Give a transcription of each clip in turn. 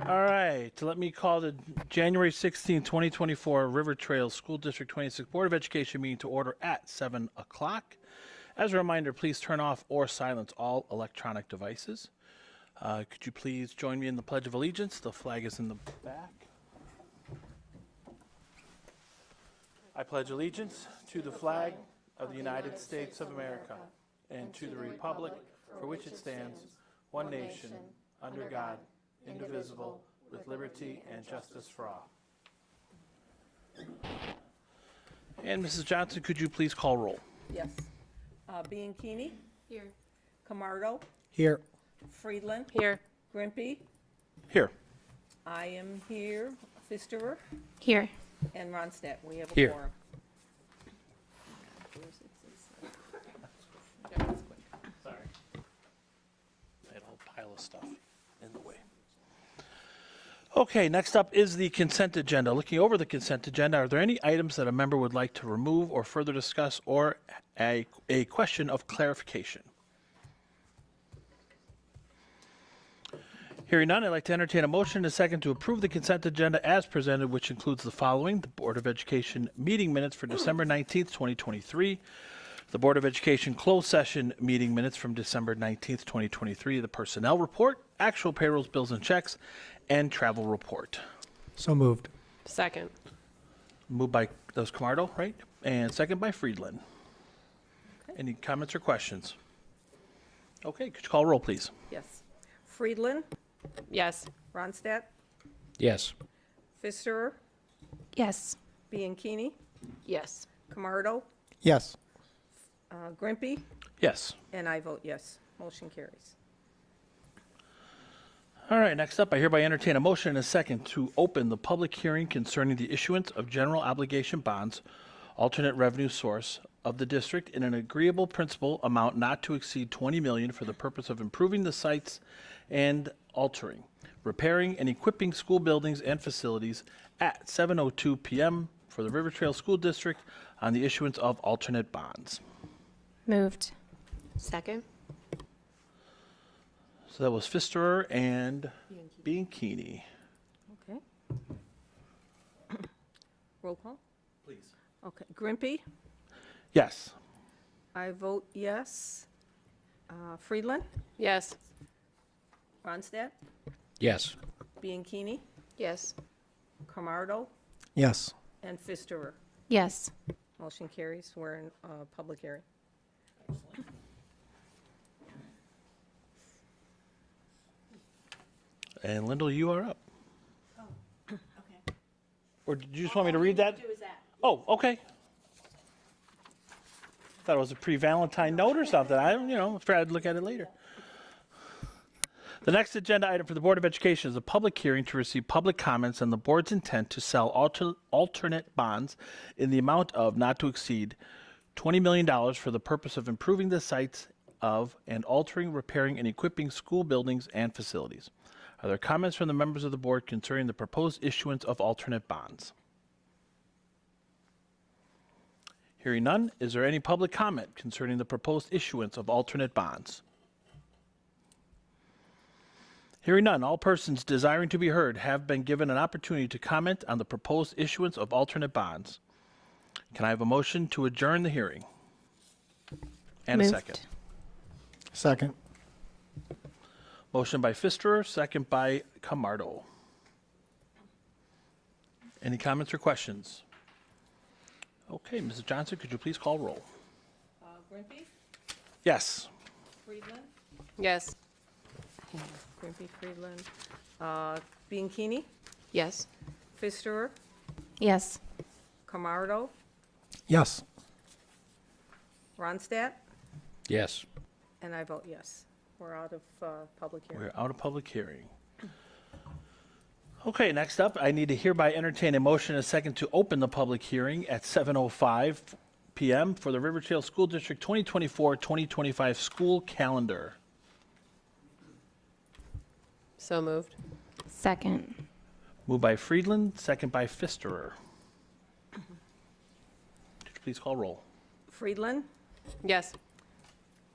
All right, let me call the January 16, 2024 River Trail School District 26 Board of Education meeting to order at 7 o'clock. As a reminder, please turn off or silence all electronic devices. Could you please join me in the Pledge of Allegiance? The flag is in the back. I pledge allegiance to the flag of the United States of America and to the republic for which it stands, one nation, under God, indivisible, with liberty and justice for all. And Mrs. Johnson, could you please call roll? Yes. Bianchini? Here. Camardo? Here. Friedland? Here. Grimpy? Here. I am here. Pfisterer? Here. And Ronstadt. We have a Here. quorum. Sorry. I had a whole pile of stuff in the way. Okay, next up is the consent agenda. Looking over the consent agenda, are there any items that a member would like to remove or further discuss, or a question of clarification? Hearing none, I'd like to entertain a motion and a second to approve the consent agenda as presented, which includes the following: the Board of Education meeting minutes for December 19th, 2023, the Board of Education closed session meeting minutes from December 19th, 2023, the personnel report, actual payrolls, bills, and checks, and travel report. So moved. Second. Moved by, that was Camardo, right? And second by Friedland. Okay. Any comments or questions? Okay, could you call roll, please? Yes. Friedland? Yes. Ronstadt? Yes. Pfisterer? Yes. Bianchini? Yes. Camardo? Yes. Grimpy? Yes. And I vote yes. Motion carries. All right, next up, I hereby entertain a motion and a second to open the public hearing concerning the issuance of general obligation bonds, alternate revenue source of the district in an agreeable principal amount not to exceed $20 million for the purpose of improving the sites and altering, repairing, and equipping school buildings and facilities at 7:02 p.m. for the River Trail School District on the issuance of alternate bonds. Moved. Second. So that was Pfisterer and Bianchini. Okay. Roll call? Please. Okay. Grimpy? Yes. I vote yes. Friedland? Yes. Ronstadt? Yes. Bianchini? Yes. Camardo? Yes. And Pfisterer. Yes. Motion carries. We're in public hearing. And Lyndall, you are up. Oh, okay. Or did you just want me to read that? Do is that? Oh, okay. Thought it was a pre-Valentine note or something. Afraid I'd look at it later. The next agenda item for the Board of Education is a public hearing to receive public comments on the board's intent to sell alternate bonds in the amount of not to exceed $20 million for the purpose of improving the sites of and altering, repairing, and equipping school buildings and facilities. Are there comments from the members of the board concerning the proposed issuance of alternate bonds? Hearing none, is there any public comment concerning the proposed issuance of alternate bonds? Hearing none, all persons desiring to be heard have been given an opportunity to comment on the proposed issuance of alternate bonds. Can I have a motion to adjourn the hearing? And Moved. a second. Second. Motion by Pfisterer, second by Camardo. Any comments or questions? Okay, Mrs. Johnson, could you please call roll? Grimpy? Yes. Friedland? Yes. Grimpy, Friedland. Bianchini? Yes. Pfisterer? Yes. Camardo? Yes. Ronstadt? Yes. And I vote yes. We're out of public hearing. We're out of public hearing. Okay, next up, I need to hereby entertain a motion and a second to open the public hearing at 7:05 p.m. for the River Trail School District 2024-2025 school calendar. So moved. Second. Moved by Friedland, second by Pfisterer. Could you please call roll? Friedland? Yes.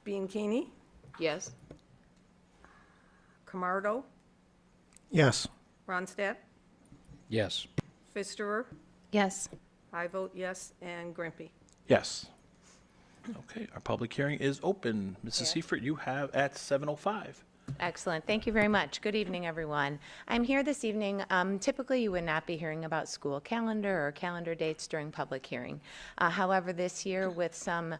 Bianchini? Yes. Camardo, Yes. Ronstadt, Yes. Pfisterer, Yes. I vote yes, and Grimpy. Yes. Okay, our public hearing is open. Mrs. Yeah. Seifert, you have at 7:05. Excellent. Thank you very much. Good evening, everyone. I'm here this evening. Typically, you would not be hearing about school calendar or calendar dates during public hearing. However, this year, with some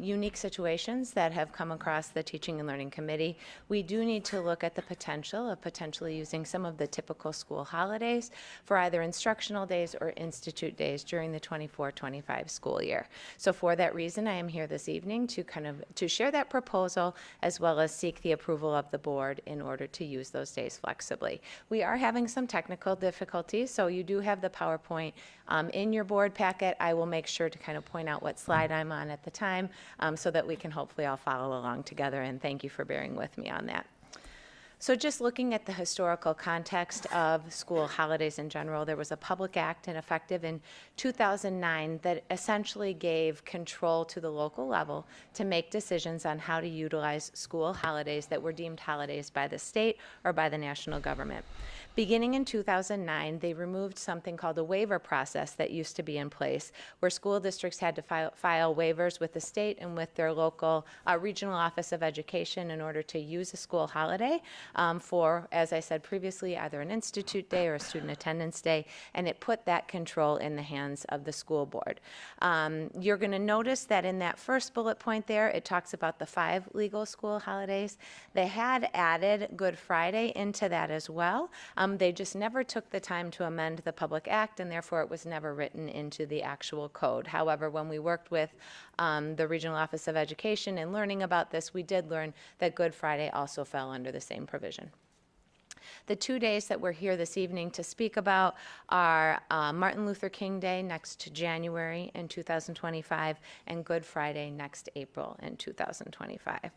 unique situations that have come across the Teaching and Learning Committee, we do need to look at the potential of potentially using some of the typical school holidays for either instructional days or institute days during the 24-25 school year. So for that reason, I am here this evening to share that proposal as well as seek the approval of the board in order to use those days flexibly. We are having some technical difficulties, so you do have the PowerPoint in your board packet. I will make sure to kind of point out what slide I'm on at the time so that we can hopefully all follow along together, and thank you for bearing with me on that. So just looking at the historical context of school holidays in general, there was a public act effective in 2009 that essentially gave control to the local level to make decisions on how to utilize school holidays that were deemed holidays by the state or by the national government. Beginning in 2009, they removed something called a waiver process that used to be in place, where school districts had to file waivers with the state and with their local regional office of education in order to use a school holiday for, as I said previously, either an institute day or a student attendance day, and it put that control in the hands of the school board. You're going to notice that in that first bullet point there, it talks about the 5 legal school holidays. They had added Good Friday into that as well. They just never took the time to amend the Public Act, and therefore it was never written into the actual code. However, when we worked with the Regional Office of Education and learning about this, we did learn that Good Friday also fell under the same provision. The 2 days that we're here this evening to speak about are Martin Luther King Day next January in 2025 and Good Friday next April in 2025.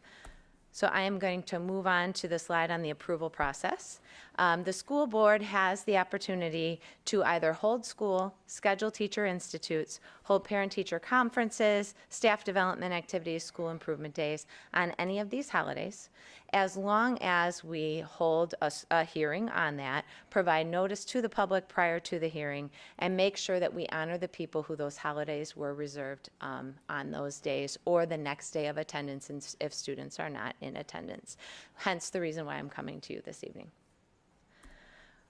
So I am going to move on to the slide on the approval process. The school board has the opportunity to either hold school, schedule teacher institutes, hold parent-teacher conferences, staff development activities, school improvement days on any of these holidays, as long as we hold a hearing on that, provide notice to the public prior to the hearing, and make sure that we honor the people who those holidays were reserved on those days or the next day of attendance if students are not in attendance. Hence the reason why I'm coming to you this evening.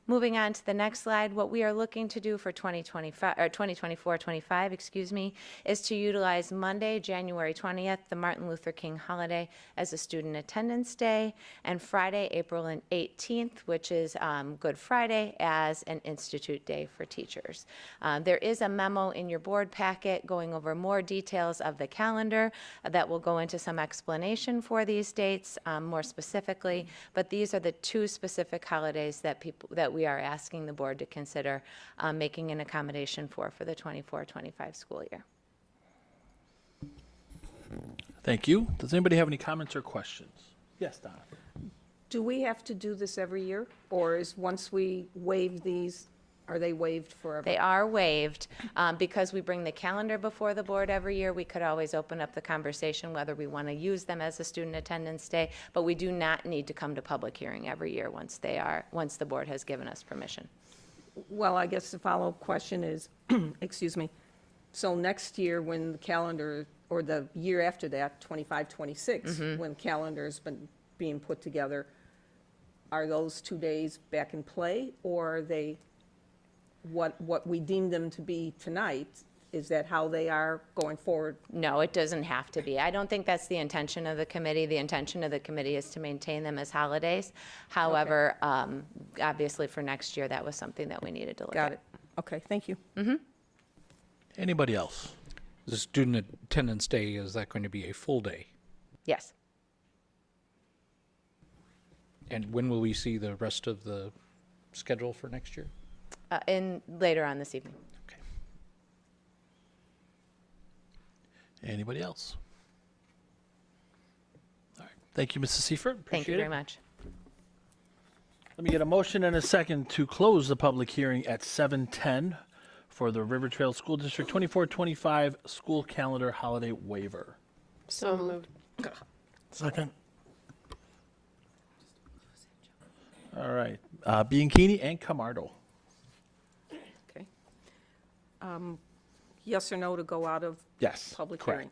Moving on to the next slide, what we are looking to do for 2024-25, excuse me, is to utilize Monday, January 20th, the Martin Luther King holiday, as a student attendance day, and Friday, April 18th, which is Good Friday, as an institute day for teachers. There is a memo in your board packet going over more details of the calendar that will go into some explanation for these dates more specifically, but these are the 2 specific holidays that we are asking the board to consider making an accommodation for the 24-25 school year. Thank you. Does anybody have any comments or questions? Yes, Donna. Do we have to do this every year, or is once we waive these, are they waived forever? They are waived. Because we bring the calendar before the board every year, we could always open up the conversation whether we want to use them as a student attendance day, but we do not need to come to public hearing every year once the board has given us permission. Well, I guess the follow-up question is, excuse me, so next year when the calendar, or the year after that, 25, 26, when calendar's been being put together, are those 2 days back in play, or are they what we deem them to be tonight? Is that how they are going forward? No, it doesn't have to be. I don't think that's the intention of the committee. The intention of the committee is to maintain them as holidays. However, obviously for next year, that was something that we needed to look at. Got it. Okay, thank you. Anybody else? The student attendance day, is that going to be a full day? Yes. And when will we see the rest of the schedule for next year? Later on this evening. Okay. Anybody else? All right. Thank you, Mrs. Seifert. Thank you Appreciate very it. much. Let me get a motion and a second to close the public hearing at 7:10 for the River Trail School District 24-25 school calendar holiday waiver. So moved. Second. All right. Bianchini and Camardo. Okay. Yes or no to go out of Yes. public hearing?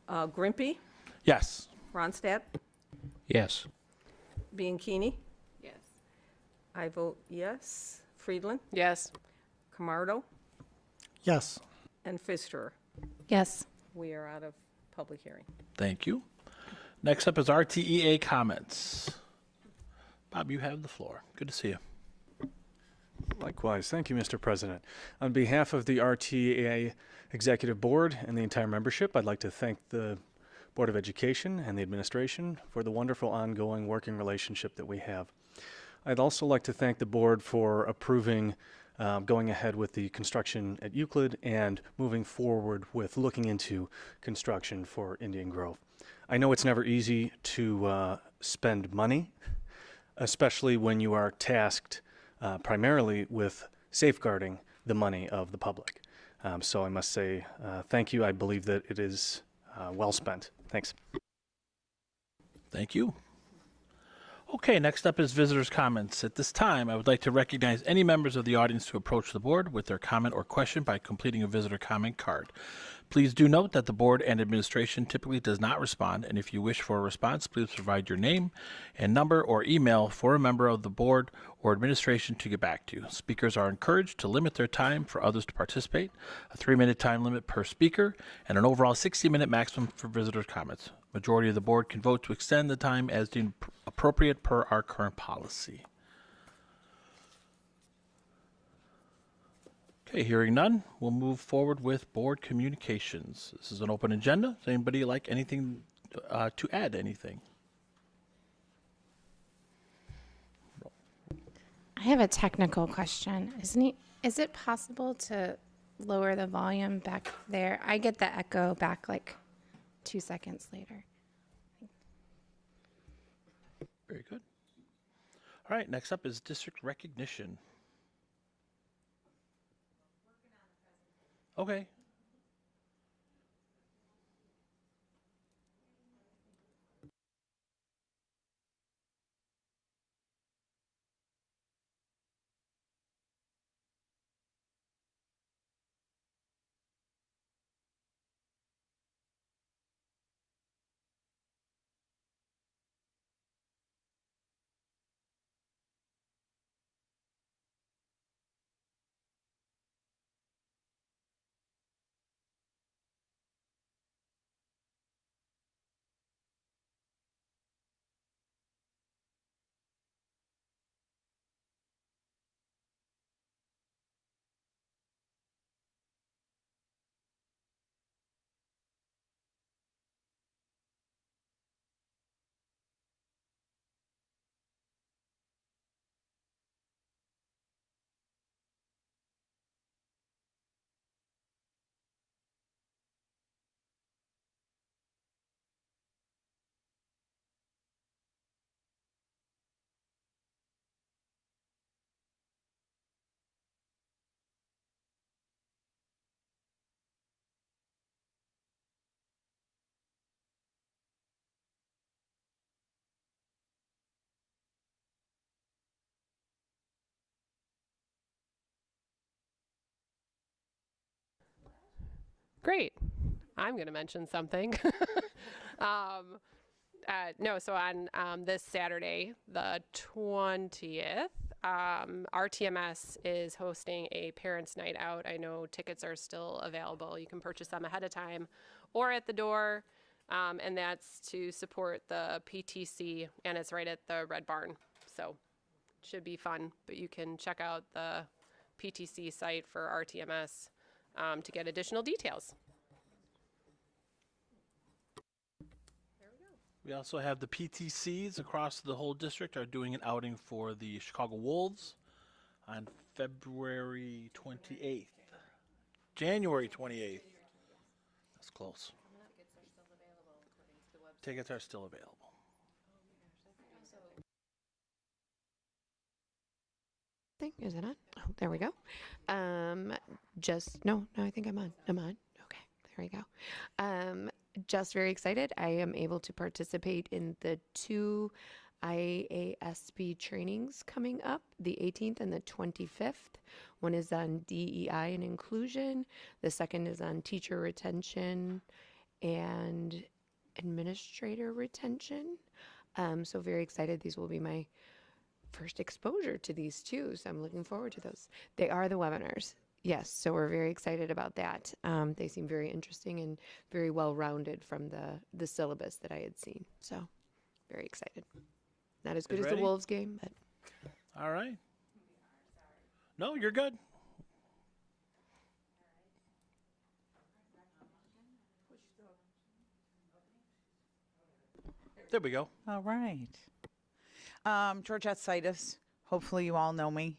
Correct. Grimpy, Yes. Ronstadt, Yes. Bianchini, Yes. I vote yes. Friedland, Yes. Camardo, Yes. and Pfisterer. Yes. We are out of public hearing. Thank you. Next up is RTEA comments. Bob, you have the floor. Good to see you. Likewise. Thank you, Mr. President. On behalf of the RTEA Executive Board and the entire membership, I'd like to thank the Board of Education and the administration for the wonderful ongoing working relationship that we have. I'd also like to thank the board for approving going ahead with the construction at Euclid and moving forward with looking into construction for Indian Grove. I know it's never easy to spend money, especially when you are tasked primarily with safeguarding the money of the public. So I must say thank you. I believe that it is well spent. Thanks. Thank you. Okay, next up is visitors' comments. At this time, I would like to recognize any members of the audience to approach the board with their comment or question by completing a visitor comment card. Please do note that the board and administration typically does not respond, and if you wish for a response, please provide your name and number or email for a member of the board or administration to get back to you. Speakers are encouraged to limit their time for others to participate, a 3-minute time limit per speaker, and an overall 60-minute maximum for visitors' comments. Majority of the board can vote to extend the time as deemed appropriate per our current policy. Okay, hearing none, we'll move forward with board communications. This is an open agenda. Does anybody like anything to add anything? I have a technical question. Is it possible to lower the volume back there? I get the echo back like 2 seconds later. Very good. All right, next up is district recognition. Okay. Great. I'm going to mention something. No, so on this Saturday, the 20th, RTMS is hosting a parents' night out. I know tickets are still available. You can purchase them ahead of time or at the door, and that's to support the PTC, and it's right at the Red Barn. So it should be fun, but you can check out the PTC site for RTMS to get additional details. We also have the PTCs across the whole district are doing an outing for the Chicago Wolves on February 28th. January 28th. That's close. Tickets are still available. Is it on? Oh, there we go. No, I think I'm on. Okay, there we go. Just very excited. I am able to participate in the 2 IASB trainings coming up the 18th and the 25th. One is on DEI and inclusion. The second is on teacher retention and administrator retention. So very excited. These will be my first exposure to these two. So I'm looking forward to those. They are the webinars. Yes, so we're very excited about that. They seem very interesting and very well-rounded from the syllabus that I had seen. So very excited. Not as good as the ready? Wolves game, but All right. No, you're good. There we go. All right. Georgette Citus. Hopefully you all know me.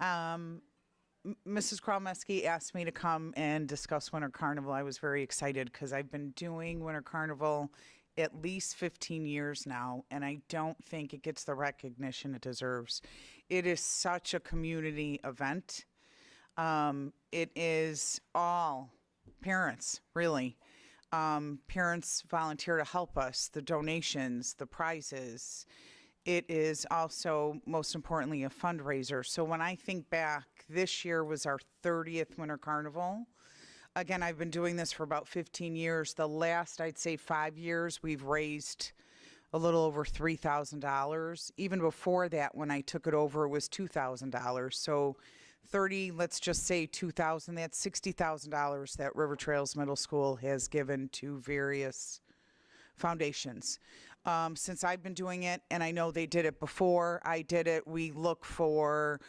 Mrs. Kralmeski asked me to come and discuss Winter Carnival. I was very excited because I've been doing Winter Carnival at least 15 years now, and I don't think it gets the recognition it deserves. It is such a community event. It is all parents, really. Parents volunteer to help us, the donations, the prizes. It is also, most importantly, a fundraiser. So when I think back, this year was our 30th Winter Carnival. Again, I've been doing this for about 15 years. The last, I'd say 5 years, we've raised a little over $3,000. Even before that, when I took it over, it was $2,000. So 30, let's just say 2,000, that's $60,000 that River Trails Middle School has given to various foundations. Since I've been doing it, and I know they did it before I did it, we look for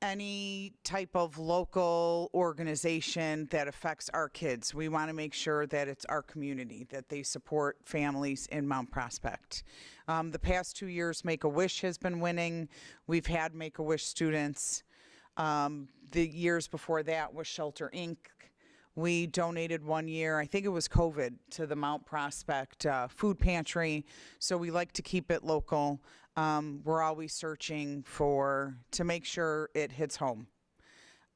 any type of local organization that affects our kids. We want to make sure that it's our community, that they support families in Mount Prospect. The past 2 years, Make-A-Wish has been winning. We've had Make-A-Wish students. The years before that was Shelter Inc. We donated 1 year, I think it was COVID, to the Mount Prospect food pantry. So we like to keep it local. We're always searching to make sure it hits home.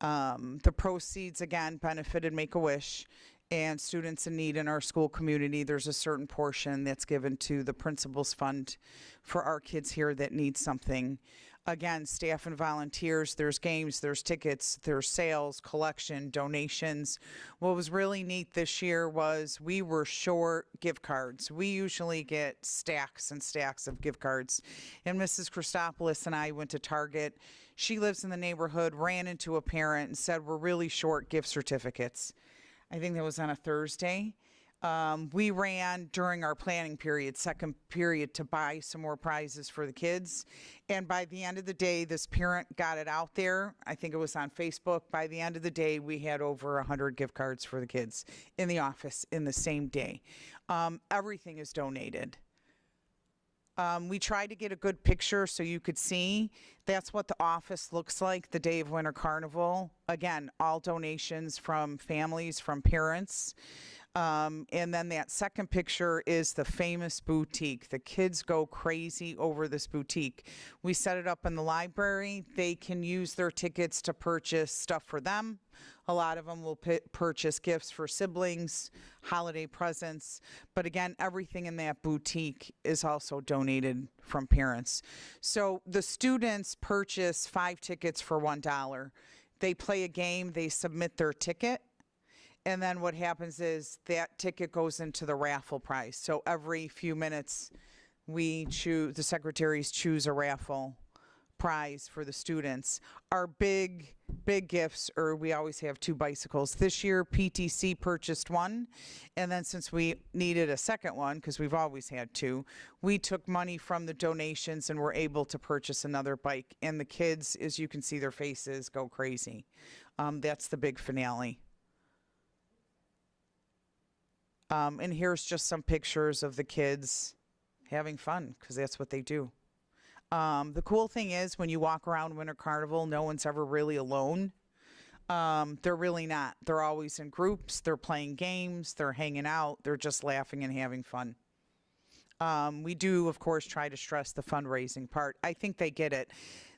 The proceeds, again, benefited Make-A-Wish and students in need in our school community. There's a certain portion that's given to the Principals Fund for our kids here that need something. Again, staff and volunteers, there's games, there's tickets, there's sales, collection, donations. What was really neat this year was we were short gift cards. We usually get stacks and stacks of gift cards. And Mrs. Christopoulos and I went to Target. She lives in the neighborhood, ran into a parent and said, we're really short gift certificates. I think that was on a Thursday. We ran during our planning period, second period, to buy some more prizes for the kids. And by the end of the day, this parent got it out there. I think it was on Facebook. By the end of the day, we had over 100 gift cards for the kids in the office in the same day. Everything is donated. We tried to get a good picture so you could see. That's what the office looks like the day of Winter Carnival. Again, all donations from families, from parents. And then that second picture is the famous boutique. The kids go crazy over this boutique. We set it up in the library. They can use their tickets to purchase stuff for them. A lot of them will purchase gifts for siblings, holiday presents. But again, everything in that boutique is also donated from parents. So the students purchase 5 tickets for $1. They play a game, they submit their ticket. And then what happens is that ticket goes into the raffle prize. So every few minutes, the secretaries choose a raffle prize for the students. Our big gifts we always have 2 bicycles. This year, PTC purchased 1. And then since we needed a second one, because we've always had 2, we took money from the donations and were able to purchase another bike. And the kids, as you can see their faces, go crazy. That's the big finale. And here's just some pictures of the kids having fun, because that's what they do. The cool thing is when you walk around Winter Carnival, no one's ever really alone. They're really not. They're always in groups. They're playing games. They're hanging out. They're just laughing and having fun. We do, of course, try to stress the fundraising part. I think they get it.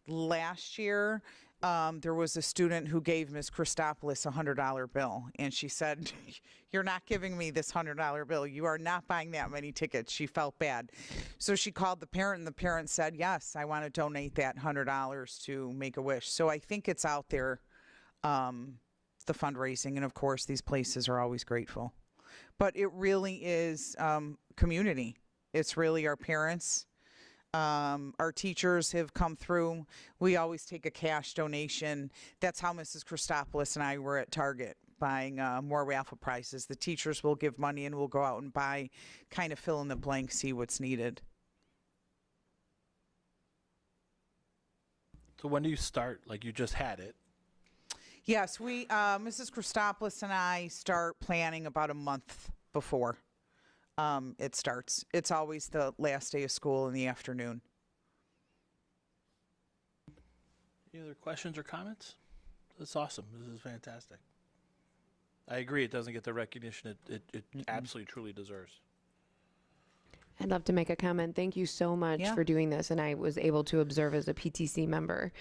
Last year, there was a student who gave Ms. Christopoulos a $100 bill, and she said, "You're not giving me this $100 bill. You are not buying that many tickets." She felt bad. So she called the parent, and the parent said, "Yes, I want to donate that $100 to Make-A-Wish." So I think it's out there, the fundraising, and of course, these places are always grateful. But it really is community. It's really our parents. Our teachers have come through. We always take a cash donation. That's how Mrs. Christopoulos and I were at Target buying more raffle prizes. The teachers will give money and we'll go out and buy, kind of fill in the blank, see what's needed. So when do you start? Like you just had it. Yes, we, Mrs. Christopoulos and I start planning about a month before it starts. It's always the last day of school in the afternoon. Any other questions or comments? That's awesome. This is fantastic. I agree. It doesn't get the recognition it absolutely truly deserves. I'd love to make a comment. Thank you so much Yeah. for doing this. And I was able to observe as a PTC member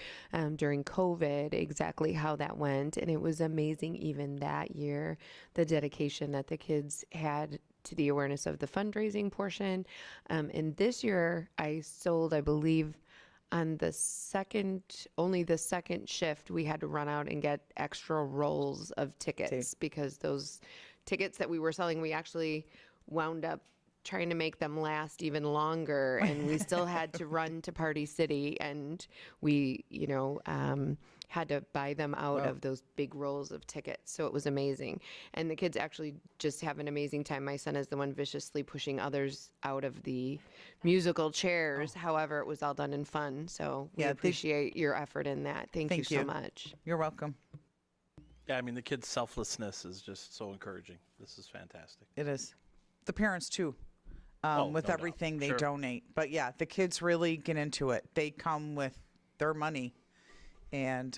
during COVID exactly how that went. And it was amazing even that year, the dedication that the kids had to the awareness of the fundraising portion. And this year I sold, I believe, on only the second shift, we had to run out and get extra rolls of tickets because those tickets that we were selling, we actually wound up trying to make them last even longer, and we still had to run to Party City, and we, had to buy them out of those big rolls of tickets. So it was amazing. And the kids actually just have an amazing time. My son is the one viciously pushing others out of the musical chairs. However, it was all done in fun. So we appreciate your effort in that. Thank you so much. You're welcome. Yeah, I mean, the kids' selflessness is just so encouraging. This is fantastic. It is. The parents too. With no everything doubt. they Sure. donate. But yeah, the kids really get into it. They come with their money. And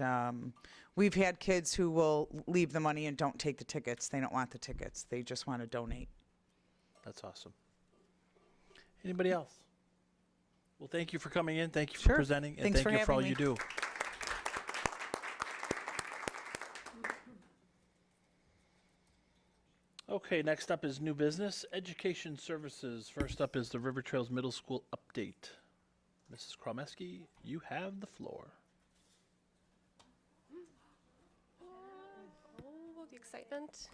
we've had kids who will leave the money and don't take the tickets. They don't want the tickets. They just want to donate. That's awesome. Anybody else? Well, thank you for coming in. Thank you for Sure. presenting. And Thanks thank for you for all having you me. do. Okay, next up is new business, education services. First up is the River Trails Middle School update. Mrs. Kromeski, you have the floor. Oh, the excitement.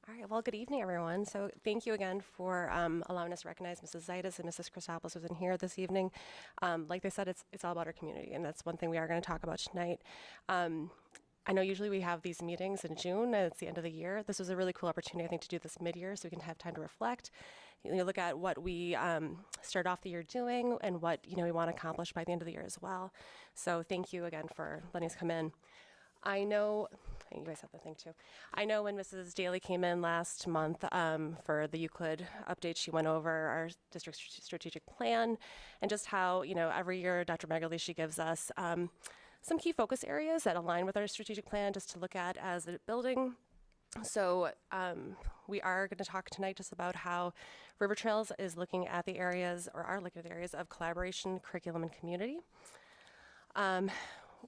All right, well, good evening, everyone. So thank you again for allowing us to recognize Mrs. Zaitis and Mrs. Christopoulos who's in here this evening. Like they said, it's all about our community, and that's one thing we are going to talk about tonight. I know usually we have these meetings in June, and it's the end of the year. This was a really cool opportunity, I think, to do this mid-year so we can have time to reflect. You look at what we start off the year doing and what we want to accomplish by the end of the year as well. So thank you again for letting us come in. I know, you guys have the thing too. I know when Mrs. Daly came in last month for the Euclid update, she went over our district strategic plan and just how, every year Dr. Megerly, she gives us some key focus areas that align with our strategic plan just to look at as a building. So we are going to talk tonight just about how River Trails is looking at the areas, or are looking at the areas of collaboration, curriculum, and community.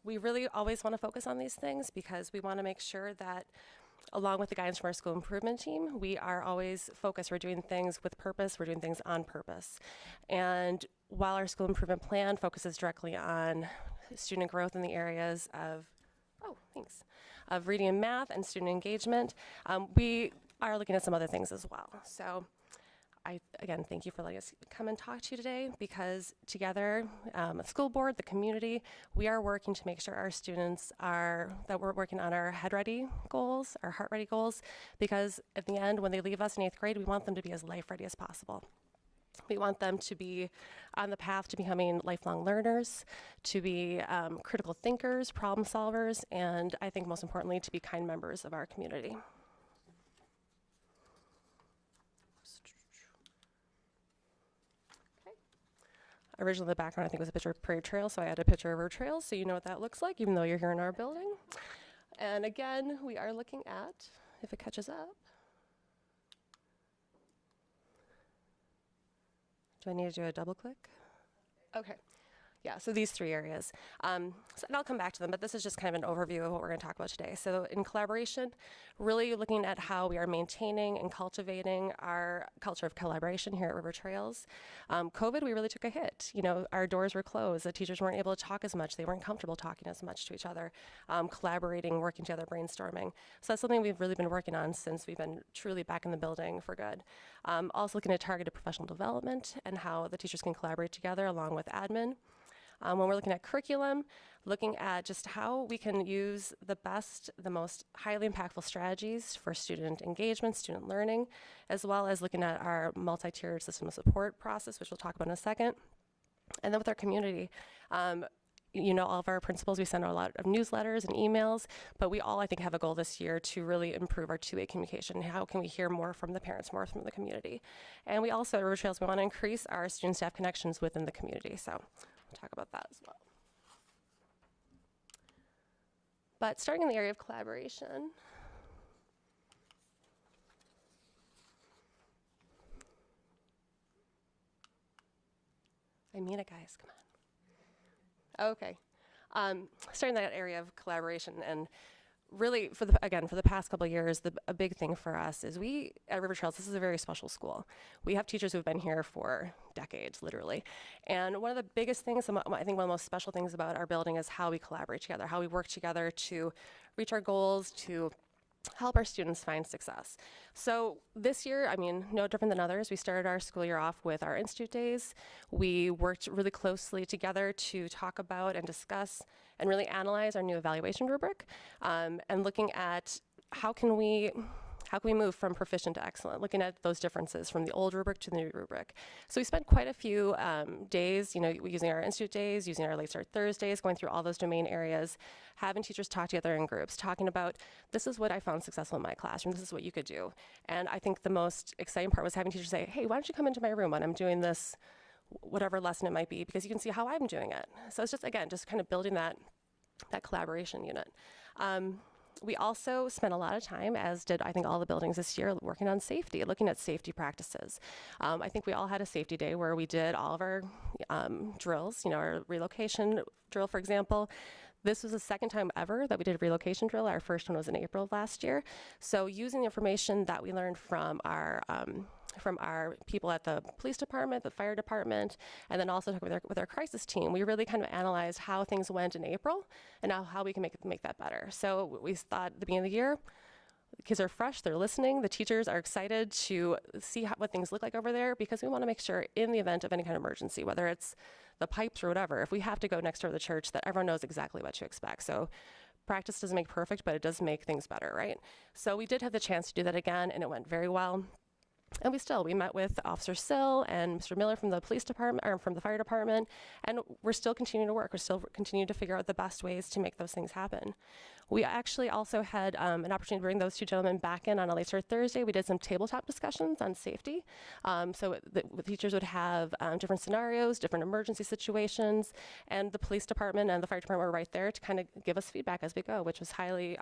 We really always want to focus on these things because we want to make sure that, along with the guidance from our school improvement team, we are always focused. We're doing things with purpose. We're doing things on purpose. And while our school improvement plan focuses directly on student growth in the areas of, of reading and math and student engagement, we are looking at some other things as well. So again, thank you for letting us come and talk to you today, because together, the school board, the community, we are working to make sure our students that we're working on our head ready goals, our heart ready goals, because at the end, when they leave us in 8th grade, we want them to be as life ready as possible. We want them to be on the path to becoming lifelong learners, to be critical thinkers, problem solvers, and I think most importantly, to be kind members of our community. Originally, the background, I think, was a picture of Prairie Trail, so I added a picture of River Trail so you know what that looks like, even though you're here in our building. And again, we are looking at, if it catches up, Do I need to do a double click? Okay. Yeah, so these 3 areas. And I'll come back to them, but this is just kind of an overview of what we're going to talk about today. So in collaboration, really looking at how we are maintaining and cultivating our culture of collaboration here at River Trails. COVID, we really took a hit. You know, our doors were closed. The teachers weren't able to talk as much. They weren't comfortable talking as much to each other, collaborating, working together, brainstorming. So that's something we've really been working on since we've been truly back in the building for good. Also looking at targeted professional development and how the teachers can collaborate together along with admin. When we're looking at curriculum, looking at just how we can use the best, the most highly impactful strategies for student engagement, student learning, as well as looking at our multi-tiered system of support process, which we'll talk about in a second. And then with our community, you know, all of our principals, we send out a lot of newsletters and emails, but we all, I think, have a goal this year to really improve our two-way communication. How can we hear more from the parents, more from the community? And we also, at River Trails, we want to increase our student-staff connections within the community. So we'll talk about that as well. But starting in the area of collaboration, I mean it, guys, come on. Okay. Starting that area of collaboration, and really, for the past couple of years, a big thing for us is we, at River Trails, this is a very special school. We have teachers who've been here for decades, literally. And one of the biggest things, I think one of the most special things about our building is how we collaborate together, how we work together to reach our goals, to help our students find success. So this year, I mean, no different than others, we started our school year off with our Institute Days. We worked really closely together to talk about and discuss and really analyze our new evaluation rubric, and looking at how can we move from proficient to excellent, looking at those differences from the old rubric to the new rubric. So we spent quite a few days, you know, using our Institute Days, using our Late Start Thursdays, going through all those domain areas, having teachers talk together in groups, talking about, this is what I found successful in my classroom, this is what you could do. And I think the most exciting part was having teachers say, hey, why don't you come into my room when I'm doing this, whatever lesson it might be, because you can see how I'm doing it. So it's just, again, just kind of building that collaboration unit. We also spent a lot of time, as did I think all the buildings this year, working on safety, looking at safety practices. I think we all had a safety day where we did all of our drills, you know, our relocation drill, for example. This was the second time ever that we did a relocation drill. Our first one was in April of last year. So using the information that we learned from our people at the police department, the fire department, and then also with our crisis team, we really kind of analyzed how things went in April and how we can make that better. So we thought at the beginning of the year, the kids are fresh, they're listening, the teachers are excited to see what things look like over there, because we want to make sure in the event of any kind of emergency, whether it's the pipes or whatever, if we have to go next door to the church, that everyone knows exactly what to expect. So practice doesn't make perfect, but it does make things better, right? So we did have the chance to do that again, and it went very well. And we met with Officer Sill and Mr. Miller from the police department, or from the fire department, and we're still continuing to work. We're still continuing to figure out the best ways to make those things happen. We actually also had an opportunity to bring those two gentlemen back in on a Late Start Thursday. We did some tabletop discussions on safety. So the teachers would have different scenarios, different emergency situations, and the police department and the fire department were right there to kind of give us feedback as we go, which was highly,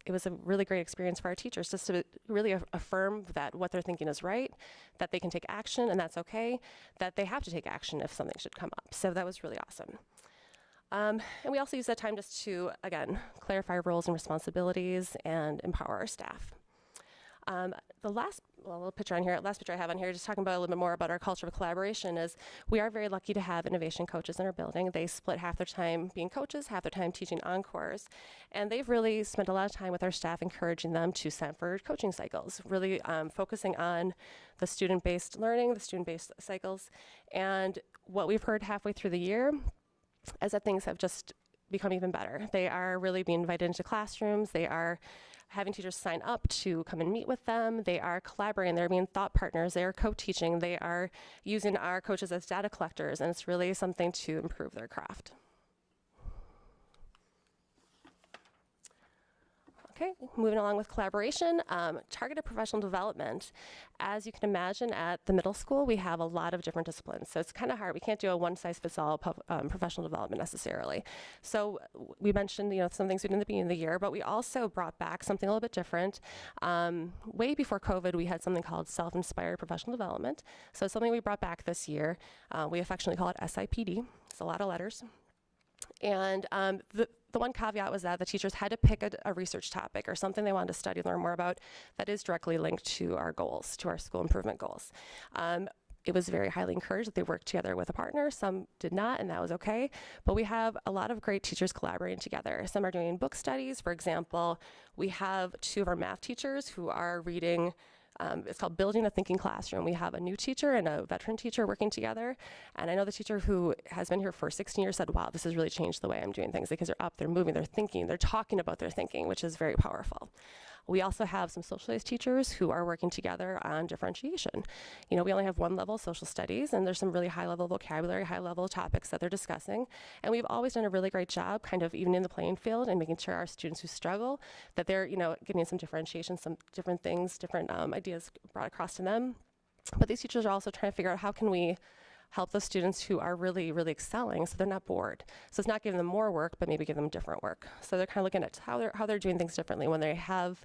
it was a really great experience for our teachers, just to really affirm that what they're thinking is right, that they can take action, and that's okay, that they have to take action if something should come up. So that was really awesome. And we also used that time just to, again, clarify roles and responsibilities and empower our staff. The last picture I have on here, just talking about a little bit more about our culture of collaboration, is we are very lucky to have innovation coaches in our building. They split half their time being coaches, half their time teaching encores, and they've really spent a lot of time with our staff encouraging them to sign for coaching cycles, really focusing on the student-based learning, the student-based cycles. And what we've heard halfway through the year is that things have just become even better. They are really being invited into classrooms. They are having teachers sign up to come and meet with them. They are collaborating. They're being thought partners. They are co-teaching. They are using our coaches as data collectors, and it's really something to improve their craft. Okay, moving along with collaboration, targeted professional development. As you can imagine, at the middle school, we have a lot of different disciplines, so it's kind of hard. We can't do a one-size-fits-all professional development necessarily. So we mentioned, some things we did in the beginning of the year, but we also brought back something a little bit different. Way before COVID, we had something called self-inspired professional development. So it's something we brought back this year. We affectionately call it SIPD. It's a lot of letters. And the one caveat was that the teachers had to pick a research topic or something they wanted to study and learn more about that is directly linked to our goals, to our school improvement goals. It was very highly encouraged that they worked together with a partner. Some did not, and that was okay. But we have a lot of great teachers collaborating together. Some are doing book studies. For example, we have 2 of our math teachers who are reading. It's called Building a Thinking Classroom. We have a new teacher and a veteran teacher working together. And I know the teacher who has been here for 16 years said, wow, this has really changed the way I'm doing things. The kids are up, they're moving, they're thinking, they're talking about their thinking, which is very powerful. We also have some social studies teachers who are working together on differentiation. We only have 1 level of social studies, and there's some really high-level vocabulary, high-level topics that they're discussing. And we've always done a really great job kind of evening the playing field and making sure our students who struggle, that they're, getting some differentiation, some different things, different ideas brought across to them. But these teachers are also trying to figure out how can we help those students who are really, really excelling so they're not bored. So it's not giving them more work, but maybe give them different work. So they're kind of looking at how they're doing things differently when they have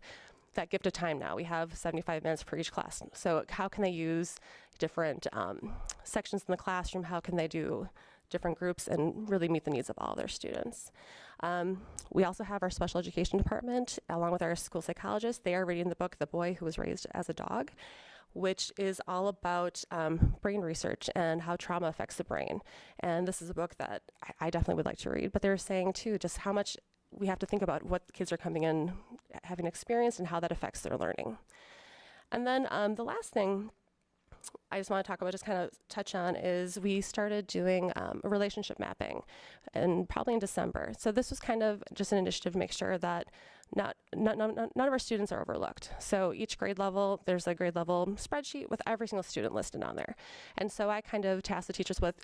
that gift of time now. We have 75 minutes per each class. So how can they use different sections in the classroom? How can they do different groups and really meet the needs of all their students? We also have our special education department, along with our school psychologist. They are reading the book, The Boy Who Was Raised as a Dog, which is all about brain research and how trauma affects the brain. And this is a book that I definitely would like to read. But they're saying, too, just how much we have to think about what kids are coming in, having experienced, and how that affects their learning. And then the last thing I just want to talk about, just kind of touch on, is we started doing a relationship mapping, and probably in December. So this was kind of just an initiative to make sure that none of our students are overlooked. So each grade level, there's a grade level spreadsheet with every single student listed on there. And so I kind of tasked the teachers with,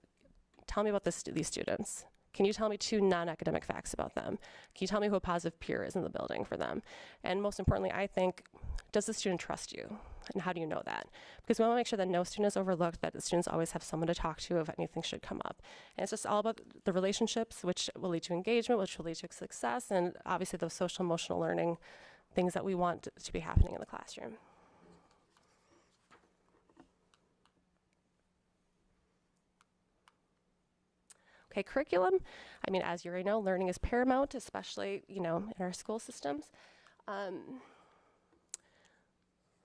tell me about these students. Can you tell me 2 non-academic facts about them? Can you tell me who a positive peer is in the building for them? And most importantly, I think, does the student trust you? And how do you know that? Because we want to make sure that no student is overlooked, that the students always have someone to talk to if anything should come up. And it's just all about the relationships, which will lead to engagement, which will lead to success, and obviously those social emotional learning things that we want to be happening in the classroom. Okay, curriculum. I mean, as you already know, learning is paramount, especially, in our school systems.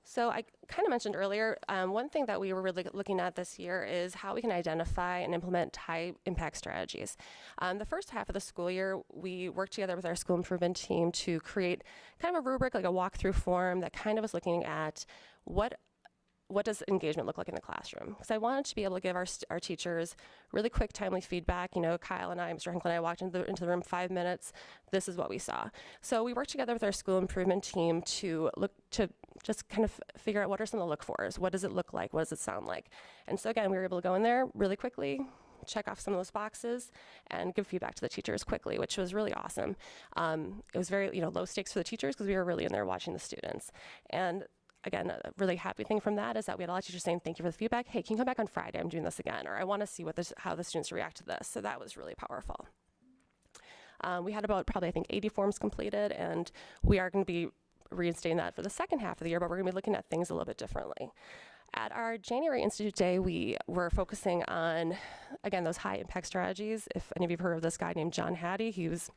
So I kind of mentioned earlier, one thing that we were really looking at this year is how we can identify and implement high impact strategies. The first half of the school year, we worked together with our school improvement team to create kind of a rubric, like a walkthrough form that kind of was looking at what does engagement look like in the classroom? Because I wanted to be able to give our teachers really quick, timely feedback. Kyle and I, Mr. Hinkle and I walked into the room 5 minutes. This is what we saw. So we worked together with our school improvement team to just kind of figure out what are some of the look fors. What does it look like? What does it sound like? And so again, we were able to go in there really quickly, check off some of those boxes, and give feedback to the teachers quickly, which was really awesome. It was very low stakes for the teachers because we were really in there watching the students. And again, a really happy thing from that is that we had a lot of teachers saying, thank you for the feedback. Hey, can you come back on Friday? I'm doing this again. Or I want to see how the students react to this. So that was really powerful. We had about probably, I think, 80 forms completed, and we are going to be reinstating that for the second half of the year, but we're going to be looking at things a little bit differently. At our January Institute Day, we were focusing on, again, those high impact strategies. If any of you have heard of this guy named John Hattie, he was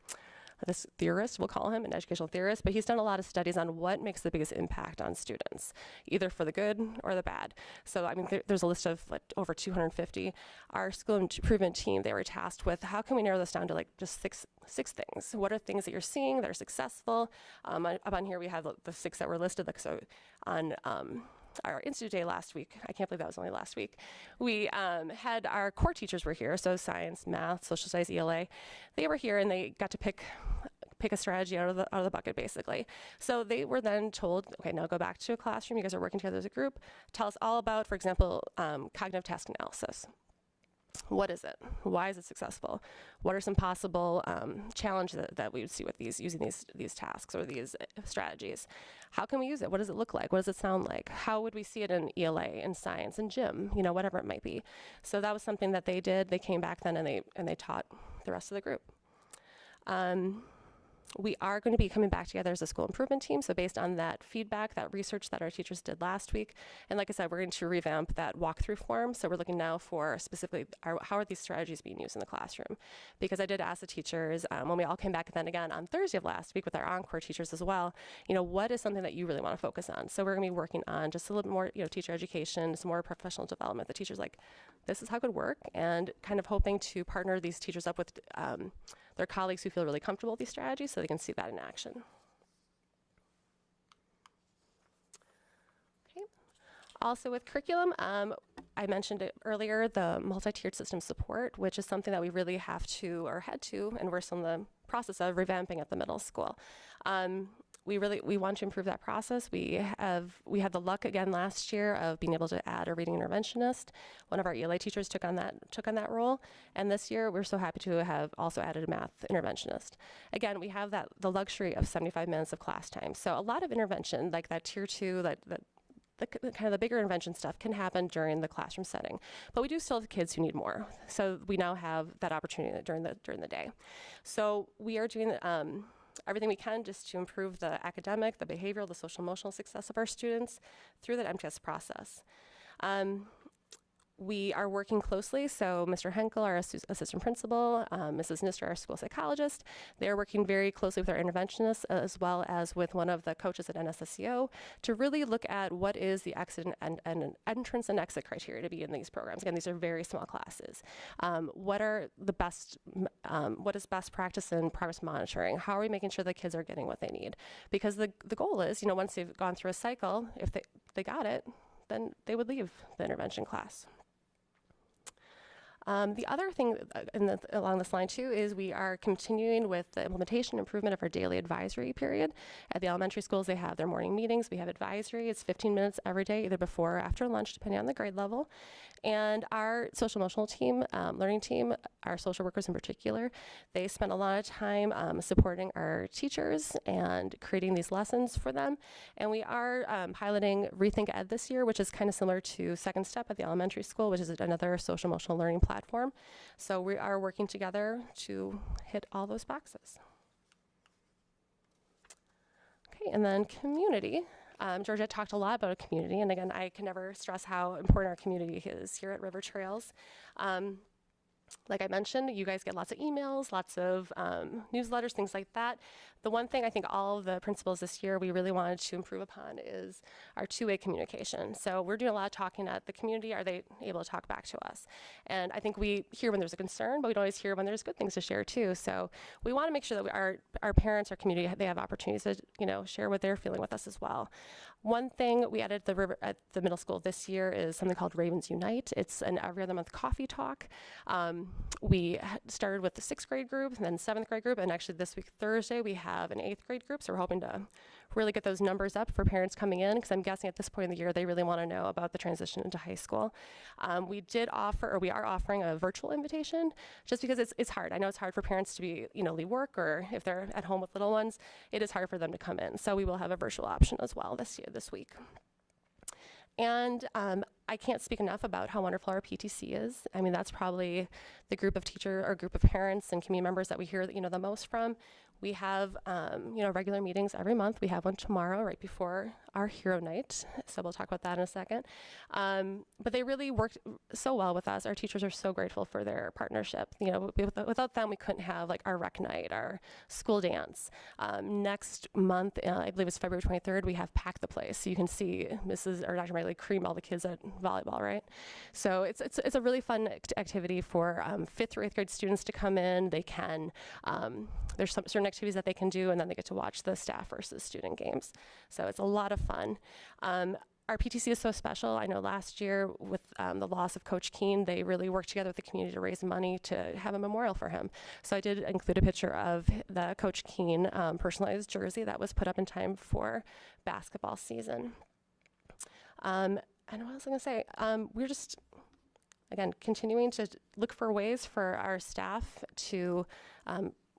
this theorist, we'll call him an educational theorist, but he's done a lot of studies on what makes the biggest impact on students, either for the good or the bad. So, I mean, there's a list of over 250. Our school improvement team, they were tasked with how can we narrow this down to just six things. What are things that you're seeing that are successful? Up on here, we have the 6 that were listed. So on our Institute Day last week, I can't believe that was only last week, we had our core teachers were here, so science, math, social studies, ELA. They were here and they got to pick a strategy out of the bucket, basically. So they were then told, okay, now go back to a classroom. You guys are working together as a group. Tell us all about, for example, cognitive task analysis. what is it? Why is it successful? What are some possible challenges that we would see with using these tasks or these strategies? How can we use it? What does it look like? What does it sound like? How would we see it in ELA, in science, in gym, whatever it might be. So that was something that they did. They came back then and they taught the rest of the group. We are going to be coming back together as a school improvement team. So based on that feedback, that research that our teachers did last week, and like I said, we're going to revamp that walkthrough form. So we're looking now for specifically how are these strategies being used in the classroom? Because I did ask the teachers when we all came back then again on Thursday of last week with our encore teachers as well, what is something that you really want to focus on? So we're going to be working on just a little bit more, teacher education, some more professional development. The teachers this is how it could work, and kind of hoping to partner these teachers up with their colleagues who feel really comfortable with these strategies so they can see that in action. Okay. Also with curriculum, I mentioned it earlier, the multi-tiered system support, which is something that we really had to, and we're still in the process of revamping at the middle school. We want to improve that process. We had the luck again last year of being able to add a reading interventionist. One of our ELA teachers took on that role, and this year we're so happy to have also added a math interventionist. Again, we have the luxury of 75 minutes of class time. So a lot of intervention, like that tier 2, the kind of the bigger intervention stuff can happen during the classroom setting, but we do still have kids who need more. So we now have that opportunity during the day. So we are doing everything we can just to improve the academic, the behavioral, the social emotional success of our students through that MTS process. We are working closely, so Mr. Henkel, our assistant principal, Mrs. Nister, our school psychologist, they're working very closely with our interventionists as well as with one of the coaches at NSSCO to really look at what is the exit and entrance and exit criteria to be in these programs. Again, these are very small classes. What is best practice in progress monitoring? How are we making sure the kids are getting what they need? Because the goal is, once they've gone through a cycle, if they got it, then they would leave the intervention class. The other thing along this line too is we are continuing with the implementation and improvement of our daily advisory period. At the elementary schools, they have their morning meetings. We have advisory. It's 15 minutes every day, either before or after lunch, depending on the grade level. And our social emotional team, learning team, our social workers in particular, they spend a lot of time supporting our teachers and creating these lessons for them. And we are piloting Rethink Ed this year, which is kind of similar to Second Step at the elementary school, which is another social emotional learning platform. So we are working together to hit all those boxes. Okay, and then community. Georgette talked a lot about a community, and again, I can never stress how important our community is here at River Trails. Like I mentioned, you guys get lots of emails, lots of newsletters, things like that. The one thing I think all of the principals this year we really wanted to improve upon is our two-way communication. So we're doing a lot of talking at the community. Are they able to talk back to us? And I think we hear when there's a concern, but we don't always hear when there's good things to share too. So we want to make sure that our parents, our community, they have opportunities to share what they're feeling with us as well. One thing we added at the middle school this year is something called Ravens Unite. It's an every other month coffee talk. We started with the 6th grade group and then 7th grade group, and actually this week, Thursday, we have an 8th grade group, so we're hoping to really get those numbers up for parents coming in, because I'm guessing at this point in the year, they really want to know about the transition into high school. We are offering a virtual invitation, just because it's hard. I know it's hard for parents to be, leave work, or if they're at home with little ones, it is hard for them to come in. So we will have a virtual option as well this week. And I can't speak enough about how wonderful our PTC is. I mean, that's probably the group of parents and community members that we hear the most from. We have, regular meetings every month. We have one tomorrow right before our Hero Night, so we'll talk about that in a second. But they really worked so well with us. Our teachers are so grateful for their partnership. Without them, we couldn't have our rec night, our school dance. Next month, I believe it's February 23rd, we have Pack the Place. So you can see Mrs. or Dr. Miley cream all the kids at volleyball, right? So it's a really fun activity for 5th through 8th grade students to come in. They can, there's some certain activities that they can do, and then they get to watch the staff versus student games. So it's a lot of fun. Our PTC is so special. I know last year with the loss of Coach Keene, they really worked together with the community to raise money to have a memorial for him. So I did include a picture of the Coach Keene personalized jersey that was put up in time for basketball season. And what else was I going to say? again, continuing to look for ways for our staff to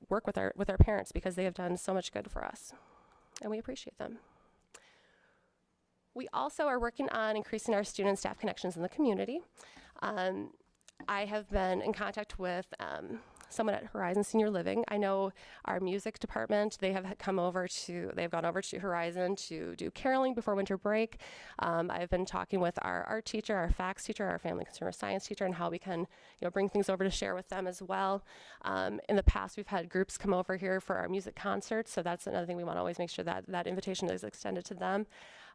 work with our parents, because they have done so much good for us, and we appreciate them. We also are working on increasing our student and staff connections in the community. I have been in contact with someone at Horizon Senior Living. I know our music department, they've gone over to Horizon to do caroling before winter break. I've been talking with our art teacher, our FACS teacher, our family consumer science teacher, and how we can bring things over to share with them as well. In the past, we've had groups come over here for our music concerts, so that's another thing we want to always make sure that that invitation is extended to them.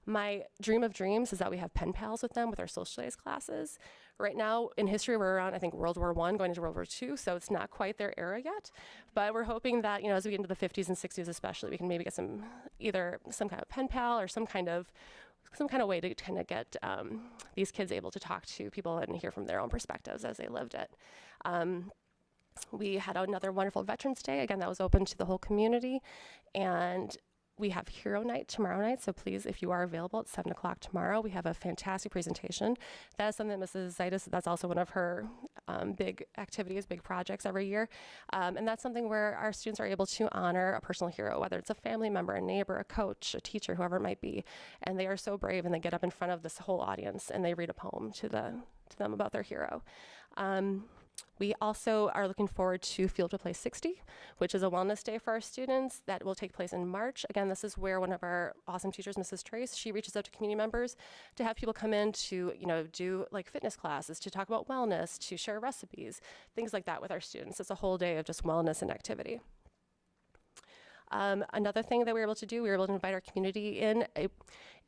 My dream of dreams is that we have pen pals with them with our social studies classes. Right now in history, we're around, I think, World War I going into World War II, so it's not quite their era yet. But we're hoping that, as we get into the 50s and 60s especially, we can maybe get either some kind of pen pal or some kind of way to kind of get these kids able to talk to people and hear from their own perspectives as they lived it. We had another wonderful Veterans Day. Again, that was open to the whole community. And we have Hero Night tomorrow night, so please, if you are available at 7 o'clock tomorrow, we have a fantastic presentation. That is something that Mrs. Zaitis, that's also one of her big activities, big projects every year. And that's something where our students are able to honor a personal hero, whether it's a family member, a neighbor, a coach, a teacher, whoever it might be. And they are so brave, and they get up in front of this whole audience and they read a poem to them about their hero. We also are looking forward to Field to Play 60, which is a wellness day for our students that will take place in March. Again, this is where one of our awesome teachers, Mrs. Trace, she reaches out to community members to have people come in to, do like fitness classes, to talk about wellness, to share recipes, things like that with our students. It's a whole day of just wellness and activity. Another thing that we were able to do, we were able to invite our community in. It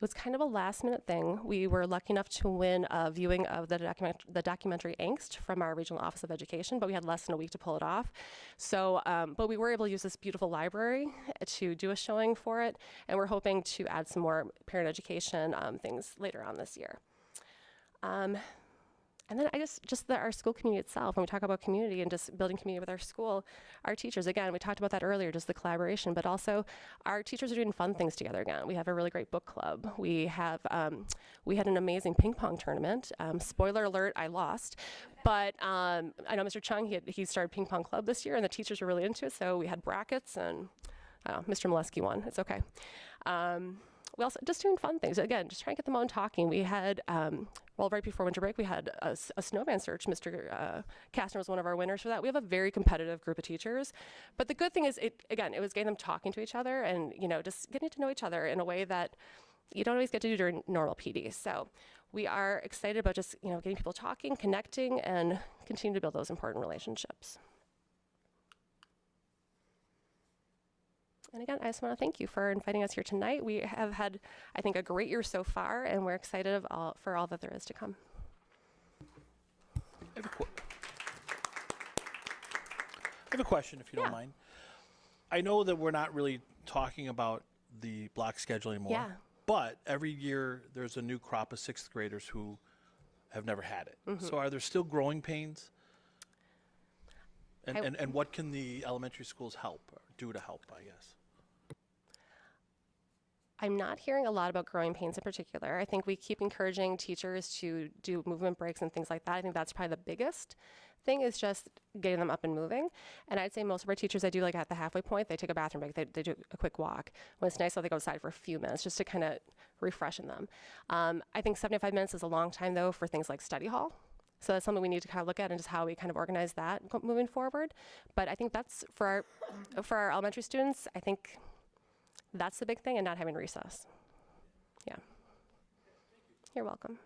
was kind of a last minute thing. We were lucky enough to win a viewing of the documentary Angst from our Regional Office of Education, but we had less than a week to pull it off. So, but we were able to use this beautiful library to do a showing for it, and we're hoping to add some more parent education things later on this year. And then our school community itself, when we talk about community and just building community with our school, our teachers, again, we talked about that earlier, just the collaboration, but also our teachers are doing fun things together again. We have a really great book club. We had an amazing ping pong tournament. Spoiler alert, I lost. But I know Mr. Chung, he started ping pong club this year, and the teachers were really into it, so we had brackets, and Mr. Molesky won. It's okay. We also just doing fun things. Again, just trying to get them on talking. We had, right before winter break, we had a snowman search. Mr. Kastner was one of our winners for that. We have a very competitive group of teachers. But the good thing is, it was getting them talking to each other and, just getting to know each other in a way that you don't always get to do during normal PD. So we are excited about just, getting people talking, connecting, and continue to build those important relationships. And again, I just want to thank you for inviting us here tonight. We have had, I think, a great year so far, and we're excited for all that there is to come. I have a question, if you don't mind. I know that we're not really talking about the block schedule anymore, but every year there's a new crop of sixth graders who have never had it. Mm-hmm. So are there still growing pains? And what can the elementary schools do to help, I guess? I'm not hearing a lot about growing pains in particular. I think we keep encouraging teachers to do movement breaks and things like that. I think that's probably the biggest thing, is just getting them up and moving. And I'd say most of our teachers, they do like at the halfway point, they take a bathroom break, they do a quick walk. When it's nice, they go outside for a few minutes just to kind of refreshen them. I think 75 minutes is a long time though for things like study hall. So that's something we need to kind of look at, and just how we kind of organize that moving forward. But I think that's for our elementary students, I think that's the big thing, and not having recess. Yeah. You're welcome.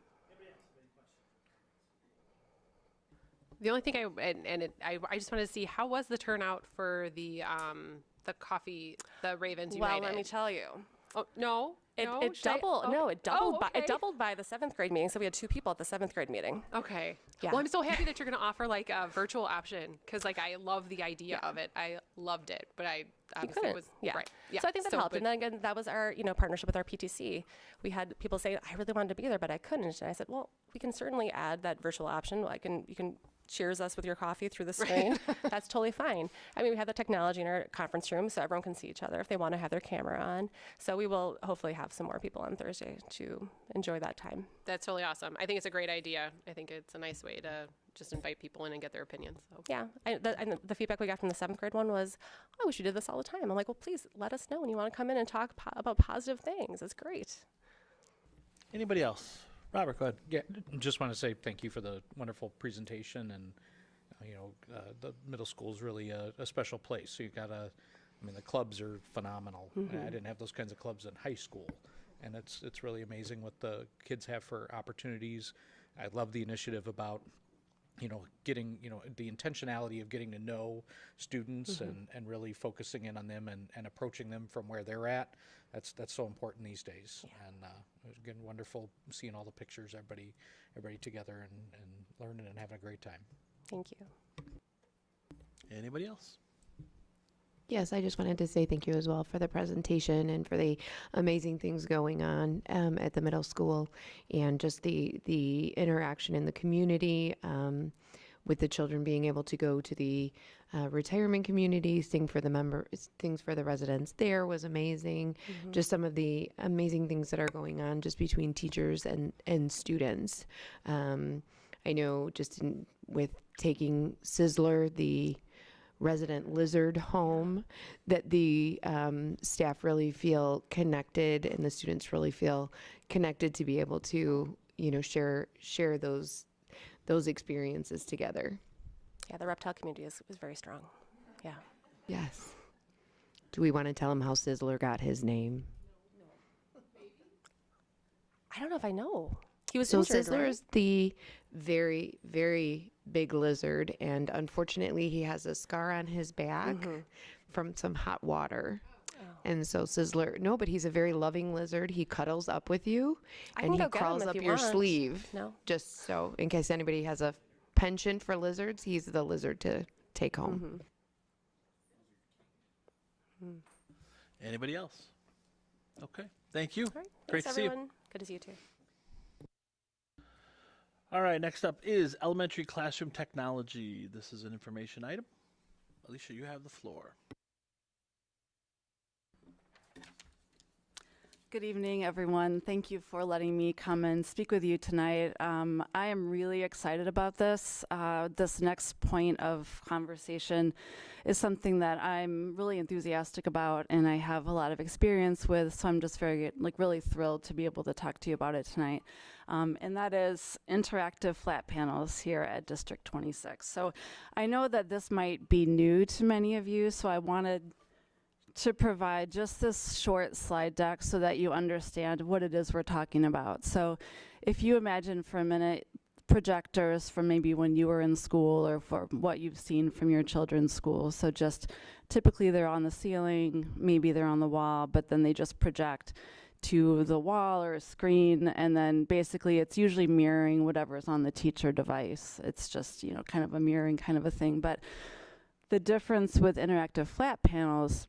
The only thing I just wanted to see, how was the turnout for the coffee, the Ravens United? Well, let me tell you. Oh, no. It doubled by the 7th grade meeting, so we had 2 people at the 7th grade meeting. Okay. Yeah. Well, I'm so happy that you're going to offer like a virtual option, because like I love the idea of it. I loved it, but I obviously was right. Yeah. So I think that helped. And then again, that was our partnership with our PTC. We had people saying, I really wanted to be there, but I couldn't. And I said, well, we can certainly add that virtual option. You can cheers us with your coffee through the screen, that's totally fine. I mean, we have the technology in our conference room so everyone can see each other if they want to have their camera on. So we will hopefully have some more people on Thursday to enjoy that time. That's totally awesome. I think it's a great idea. I think it's a nice way to just invite people in and get their opinions. So. Yeah, and the feedback we got from the 7th grade one was, I wish you did this all the time. I'm like, well, please let us know when you want to come in and talk about positive things. It's great. Anybody else? Robert, go ahead. Yeah, just want to say thank you for the wonderful presentation, and the middle school is really a special place. So you got the clubs are phenomenal. I didn't have those kinds of clubs in high school, and it's really amazing what the kids have for opportunities. I love the initiative about getting, the intentionality of getting to know students and really focusing in on them and approaching them from where they're at. That's so important these days. Yeah. And it was, again, wonderful seeing all the pictures, everybody together and learning and having a great time. Thank you. Anybody else? Yes, I just wanted to say thank you as well for the presentation and for the amazing things going on at the middle school, and just the interaction in the community with the children being able to go to the retirement community, sing for the members, things for the residents there was amazing. Just some of the amazing things that are going on just between teachers and students. I know just with taking Sizzler, the resident lizard home, that the staff really feel connected and the students really feel connected to be able to share those experiences together. Yeah, the reptile community is very strong. Yeah. Yes. Do we want to tell him how Sizzler got his name? I don't know if I know. He was So injured, Sizzler right? is the very, very big lizard, and unfortunately he has a scar on his back from some hot water. And so Sizzler, no, but he's a very loving lizard. He cuddles up with you, I and can he go get him crawls if up you your want. sleeve. No. Just so, in case anybody has a penchant for lizards, he's the lizard to take home. Anybody else? Okay. Thank you. All right. Great Thanks, to see you. everyone. Good to see you too. All right, next up is elementary classroom technology. This is an information item. Alicia, you have the floor. Good evening, everyone. Thank you for letting me come and speak with you tonight. I am really excited about this. This next point of conversation is something that I'm really enthusiastic about and I have a lot of experience with, so I'm just really thrilled to be able to talk to you about it tonight. And that is interactive flat panels here at District 26. So I know that this might be new to many of you, so I wanted to provide just this short slide deck so that you understand what it is we're talking about. So if you imagine for a minute projectors from maybe when you were in school or for what you've seen from your children's school. So just typically they're on the ceiling, maybe they're on the wall, but then they just project to the wall or a screen, and then basically it's usually mirroring whatever's on the teacher device. It's just, kind of a mirroring kind of a thing. But the difference with interactive flat panels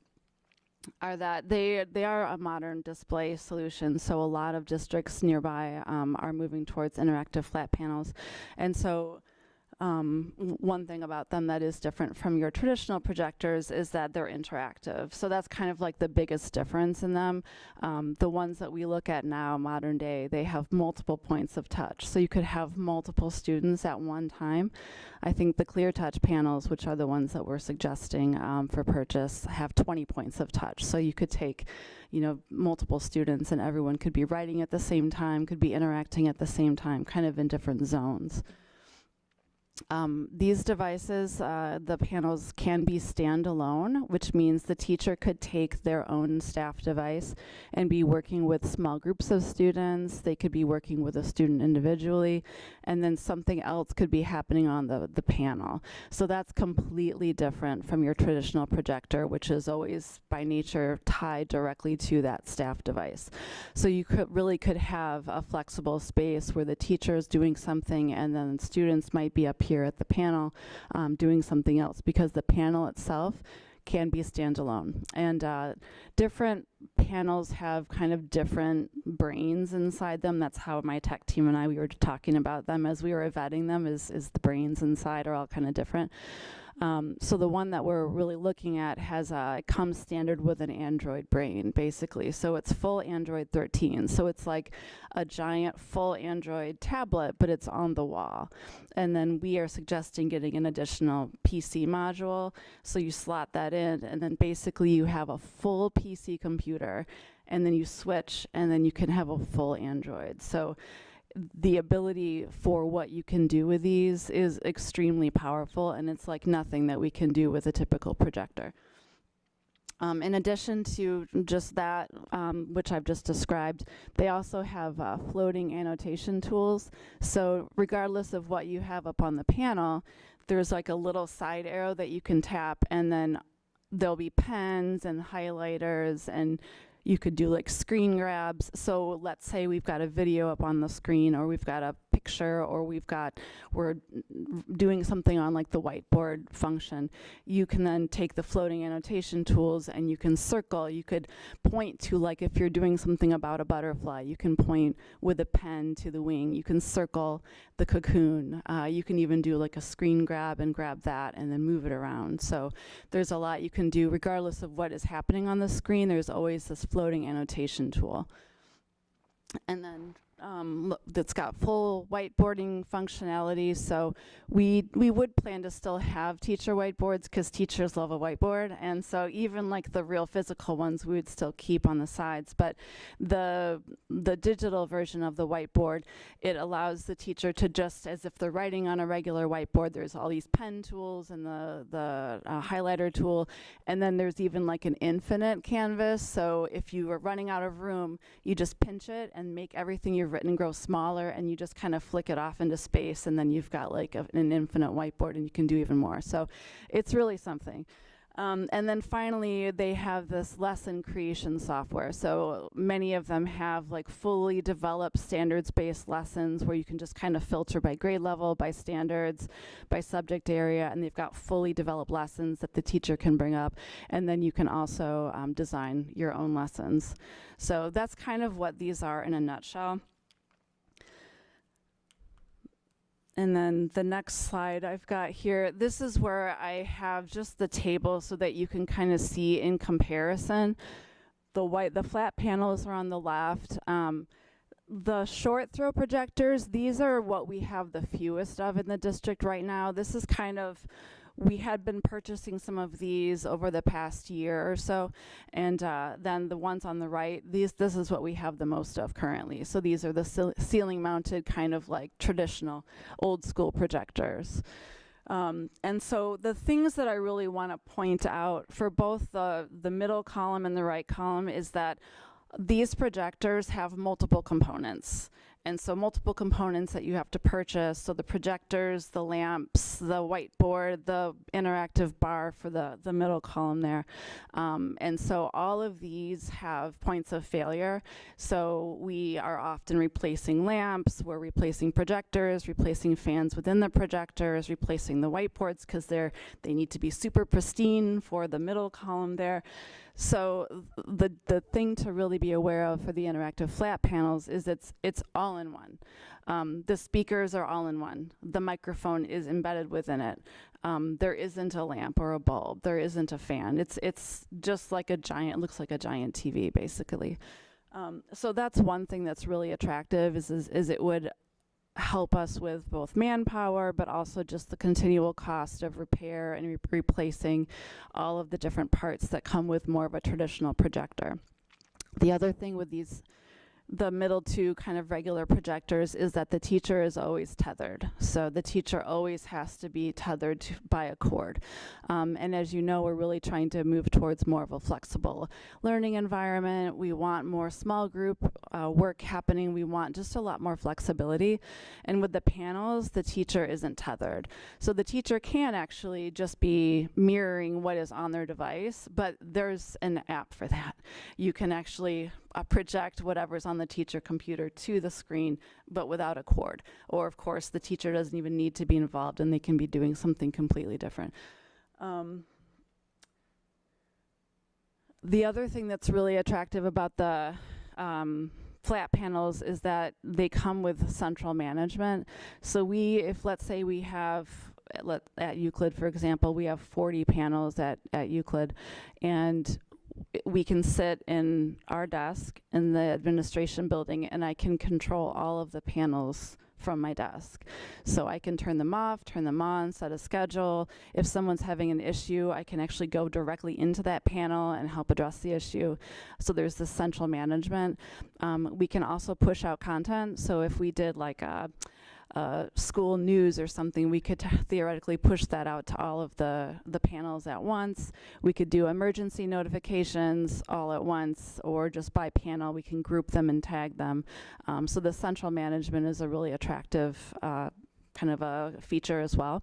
are that they are a modern display solution. So a lot of districts nearby are moving towards interactive flat panels. And so one thing about them that is different from your traditional projectors is that they're interactive. So that's kind of like the biggest difference in them. The ones that we look at now, modern day, they have multiple points of touch. So you could have multiple students at one time. I think the clear touch panels, which are the ones that we're suggesting for purchase, have 20 points of touch. So you could take, multiple students and everyone could be writing at the same time, could be interacting at the same time, kind of in different zones. These devices, the panels can be standalone, which means the teacher could take their own staff device and be working with small groups of students. They could be working with a student individually, and then something else could be happening on the panel. So that's completely different from your traditional projector, which is always by nature tied directly to that staff device. So you could have a flexible space where the teacher is doing something and then students might be up here at the panel doing something else, because the panel itself can be standalone. And different panels have kind of different brains inside them. That's how my tech team and we were talking about them as we were vetting them, is the brains inside are all kind of different. So the one that we're really looking at it comes standard with an Android brain, basically. So it's full Android 13. So it's like a giant full Android tablet, but it's on the wall. And then we are suggesting getting an additional PC module. So you slot that in, and then basically you have a full PC computer, and then you switch, and then you can have a full Android. So the ability for what you can do with these is extremely powerful, and it's like nothing that we can do with a typical projector. In addition to just that, which I've just described, they also have floating annotation tools. So regardless of what you have up on the panel, there's like a little side arrow that you can tap, and then there'll be pens and highlighters, and you could do like screen grabs. So let's say we've got a video up on the screen, or we've got a picture, or we're doing something on like the whiteboard function. You can then take the floating annotation tools and you can circle. You could point to, like if you're doing something about a butterfly, you can point with a pen to the wing. You can circle the cocoon. You can even do like a screen grab and grab that and then move it around. So there's a lot you can do regardless of what is happening on the screen. There's always this floating annotation tool. And then that's got full whiteboarding functionality. So we would plan to still have teacher whiteboards because teachers love a whiteboard. And so even like the real physical ones, we would still keep on the sides. But the digital version of the whiteboard, it allows the teacher to, just as if they're writing on a regular whiteboard, there's all these pen tools and the highlighter tool. And then there's even like an infinite canvas. So if you are running out of room, you just pinch it and make everything you've written grow smaller, and you just kind of flick it off into space, and then you've got like an infinite whiteboard, and you can do even more. So it's really something. And then finally, they have this lesson creation software. So many of them have like fully developed standards-based lessons where you can just kind of filter by grade level, by standards, by subject area, and they've got fully developed lessons that the teacher can bring up. And then you can also design your own lessons. So that's kind of what these are in a nutshell. And then the next slide I've got here, this is where I have just the table so that you can kind of see in comparison. The flat panels are on the left. The short throw projectors, these are what we have the fewest of in the district right now. This is kind of, we had been purchasing some of these over the past year or so, and then the ones on the right, this is what we have the most of currently. So these are the ceiling mounted kind of like traditional old school projectors. And so the things that I really want to point out for both the middle column and the right column is that these projectors have multiple components. And so multiple components that you have to purchase. So the projectors, the lamps, the whiteboard, the interactive bar for the middle column there. And so all of these have points of failure. So we are often replacing lamps, we're replacing projectors, replacing fans within the projectors, replacing the whiteboards because they need to be super pristine for the middle column there. So the thing to really be aware of for the interactive flat panels is it's all in one. The speakers are all in one. The microphone is embedded within it. There isn't a lamp or a bulb. There isn't a fan. It's just like looks like a giant TV basically. So that's one thing that's really attractive is it would help us with both manpower, but also just the continual cost of repair and replacing all of the different parts that come with more of a traditional projector. The other thing with the middle two kind of regular projectors is that the teacher is always tethered. So the teacher always has to be tethered by a cord. And as you know, we're really trying to move towards more of a flexible learning environment. We want more small group work happening. We want just a lot more flexibility. And with the panels, the teacher isn't tethered. So the teacher can actually just be mirroring what is on their device, but there's an app for that. You can actually project whatever's on the teacher computer to the screen, but without a cord. Or of course, the teacher doesn't even need to be involved and they can be doing something completely different. The other thing that's really attractive about the flat panels is that they come with central management. So if let's say we have, at Euclid, for example, we have 40 panels at Euclid, and we can sit in our desk in the administration building, and I can control all of the panels from my desk. So I can turn them off, turn them on, set a schedule. If someone's having an issue, I can actually go directly into that panel and help address the issue. So there's this central management. We can also push out content. So if we did like a school news or something, we could theoretically push that out to all of the panels at once. We could do emergency notifications all at once, or just by panel, we can group them and tag them. So the central management is a really attractive kind of a feature as well.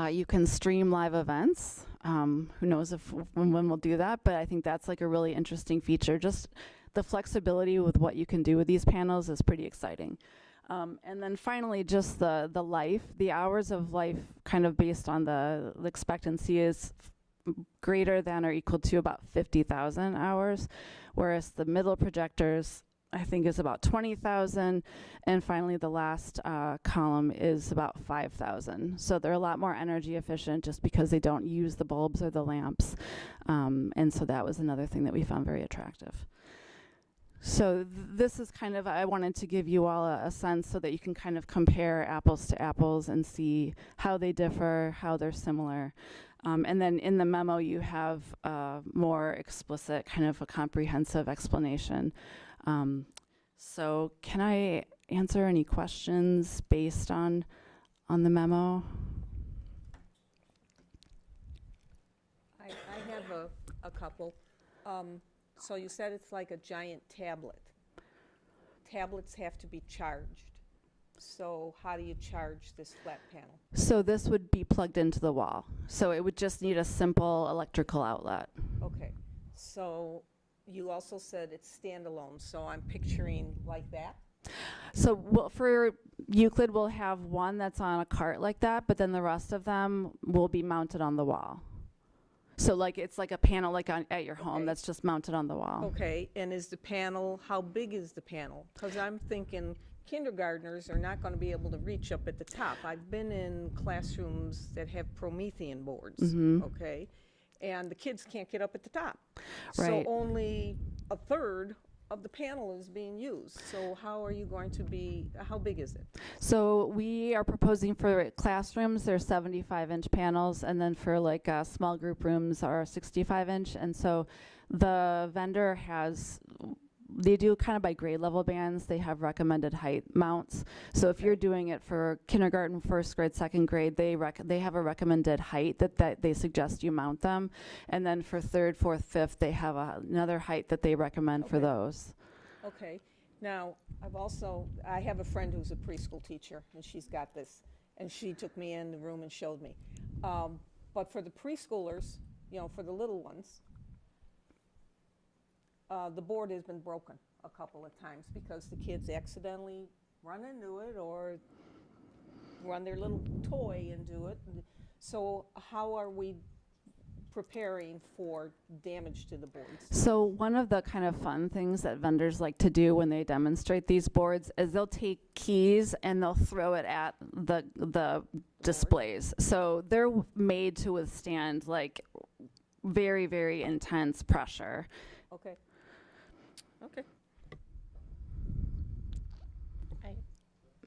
You can stream live events. Who knows when we'll do that, but I think that's like a really interesting feature. Just the flexibility with what you can do with these panels is pretty exciting. And then finally, just the hours of life kind of based on the expectancy is greater than or equal to about 50,000 hours, whereas the middle projectors, I think, is about 20,000. And finally, the last column is about 5,000. So they're a lot more energy efficient just because they don't use the bulbs or the lamps. And so that was another thing that we found very attractive. So this is kind of, I wanted to give you all a sense so that you can kind of compare apples to apples and see how they differ, how they're similar. And then in the memo, you have more explicit, kind of a comprehensive explanation. So can I answer any questions based on the memo? I have a couple. So you said it's like a giant tablet. Tablets have to be charged. So how do you charge this flat panel? So this would be plugged into the wall. So it would just need a simple electrical outlet. Okay. So you also said it's standalone. So I'm picturing like that. So for Euclid, we'll have one that's on a cart like that, but then the rest of them will be mounted on the wall. So like it's like a panel like at your home Okay. that's just mounted on the wall. Okay. And is the panel, how big is the panel? Because I'm thinking kindergartners are not going to be able to reach up at the top. I've been in classrooms that have Promethean boards, okay? And the kids can't get up at the top. Right. So only a third of the panel is being used. So how are you going to be, how big is it? So we are proposing for classrooms, they're 75-inch panels, and then for like small group rooms are 65-inch. And so the vendor has, they do kind of by grade level bands. They have recommended height mounts. So if you're doing it for kindergarten, first grade, second grade, they have a recommended height that they suggest you mount them. And then for third, fourth, fifth, they have another height that they recommend for those. Okay. Now, I have a friend who's a preschool teacher, and she's got this, and she took me in the room and showed me. But for the preschoolers, you know, for the little ones, the board has been broken a couple of times because the kids accidentally run into it or run their little toy into it. So how are we preparing for damage to the boards? So one of the kind of fun things that vendors like to do when they demonstrate these boards is they'll take keys and they'll throw it at the displays. So they're made to withstand like very, very intense pressure. Okay. Okay.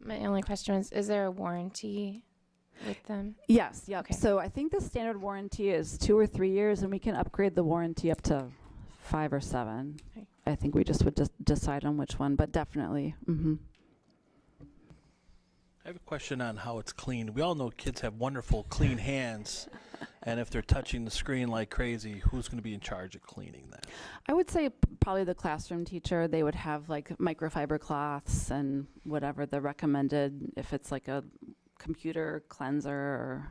My only question is there a warranty with them? Yes, yep. Okay. So I think the standard warranty is 2 or 3 years, and we can upgrade the warranty up to 5 or 7. Okay. I think we just would decide on which one, but definitely. I have a question on how it's cleaned. We all know kids have wonderful clean hands, and if they're touching the screen like crazy, who's going to be in charge of cleaning that? I would say probably the classroom teacher. They would have like microfiber cloths and whatever the recommended, if it's like a computer cleanser or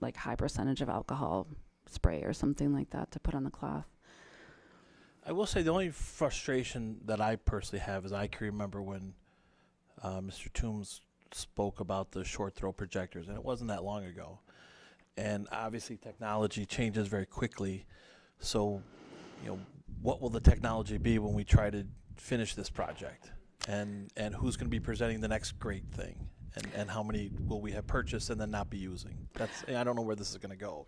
like high percentage of alcohol spray or something like that to put on the cloth. I will say the only frustration that I personally have is I can remember when Mr. Toombs spoke about the short throw projectors, and it wasn't that long ago. And obviously technology changes very quickly. So, what will the technology be when we try to finish this project? And who's going to be presenting the next great thing? And how many will we have purchased and then not be using? I don't know where this is going to go,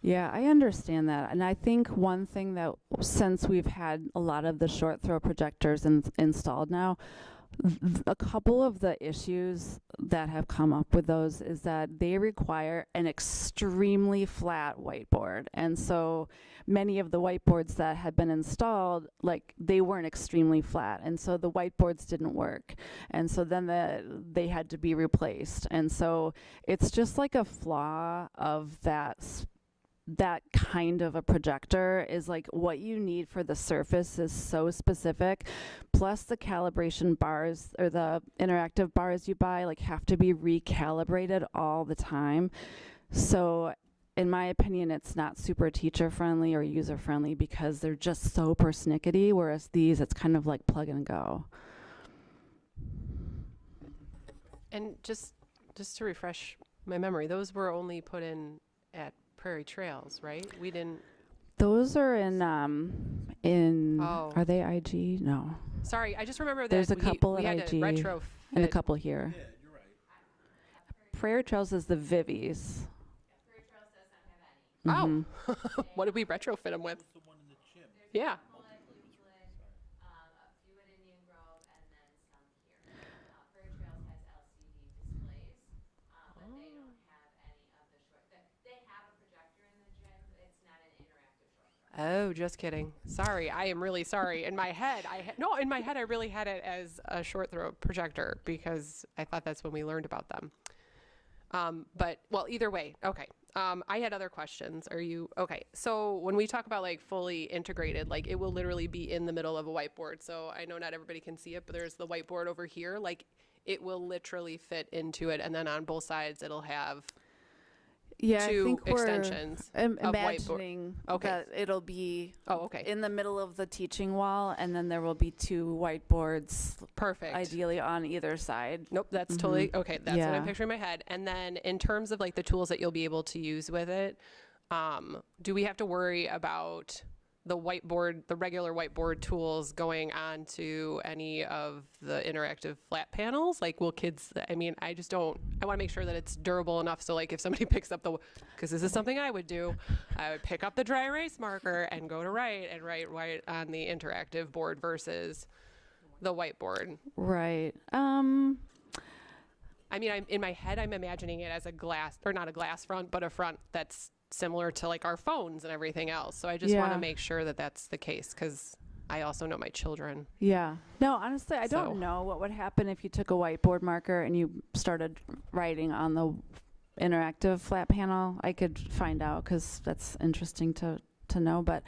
Yeah, I understand that. And I think one thing that, since we've had a lot of the short throw projectors installed now, a couple of the issues that have come up with those is that they require an extremely flat whiteboard. And so many of the whiteboards that had been installed, they weren't extremely flat. And so the whiteboards didn't work. And so then they had to be replaced. And so it's just like a flaw of that kind of a projector is what you need for the surface is so specific, plus the calibration bars or the interactive bars you buy have to be recalibrated all the time. So in my opinion, it's not super teacher friendly or user friendly because they're just so persnickety, whereas these, it's kind of like plug and go. And just to refresh my memory, those were only put in at Prairie Trails, right? We didn't. Those are in Oh. Are they IG? No. Sorry, I just remember that There's a couple we at had to IG retrofit. and a couple here. Yeah, you're right. Prairie Trails is the Vivies. Prairie Trails doesn't have any. Oh, what did we retrofit them with? Yeah. A few at Indian Grove, and then some here. Prairie Trails has LCD displays, but they don't have any of the short. They have a projector in the gym, but it's not an interactive short throw. Oh, just kidding. Sorry, I am really sorry. In my head, in my head, I really had it as a short throw projector because I thought that's when we learned about them. But either way, okay. I had other questions. Okay? So when we talk about fully integrated, it will literally be in the middle of a whiteboard. So I know not everybody can see it, but there's the whiteboard over here. It will literally fit into it, and then on both sides it'll have I two think extensions of imagining Okay. that it'll be okay. in the middle of the teaching wall, and then there will be two whiteboards, Perfect. ideally on either side. Nope, that's totally okay. That's what I'm Yeah. picturing in my head. And then in terms of the tools that you'll be able to use with it, do we have to worry about the whiteboard, the regular whiteboard tools going on to any of the interactive flat panels? Will kids, I want to make sure that it's durable enough. So if somebody picks up because this is something I would do, I would pick up the dry erase marker and go to write and write on the interactive board versus the whiteboard. Right. In my head, I'm imagining it as not a glass front, but a front that's similar to our phones and everything else. So I just want to make sure that that's the case because I also know my children. Yeah. No, honestly, I don't know what would happen if you took a whiteboard marker and you started writing on the interactive flat panel. I could find out because that's interesting to know. But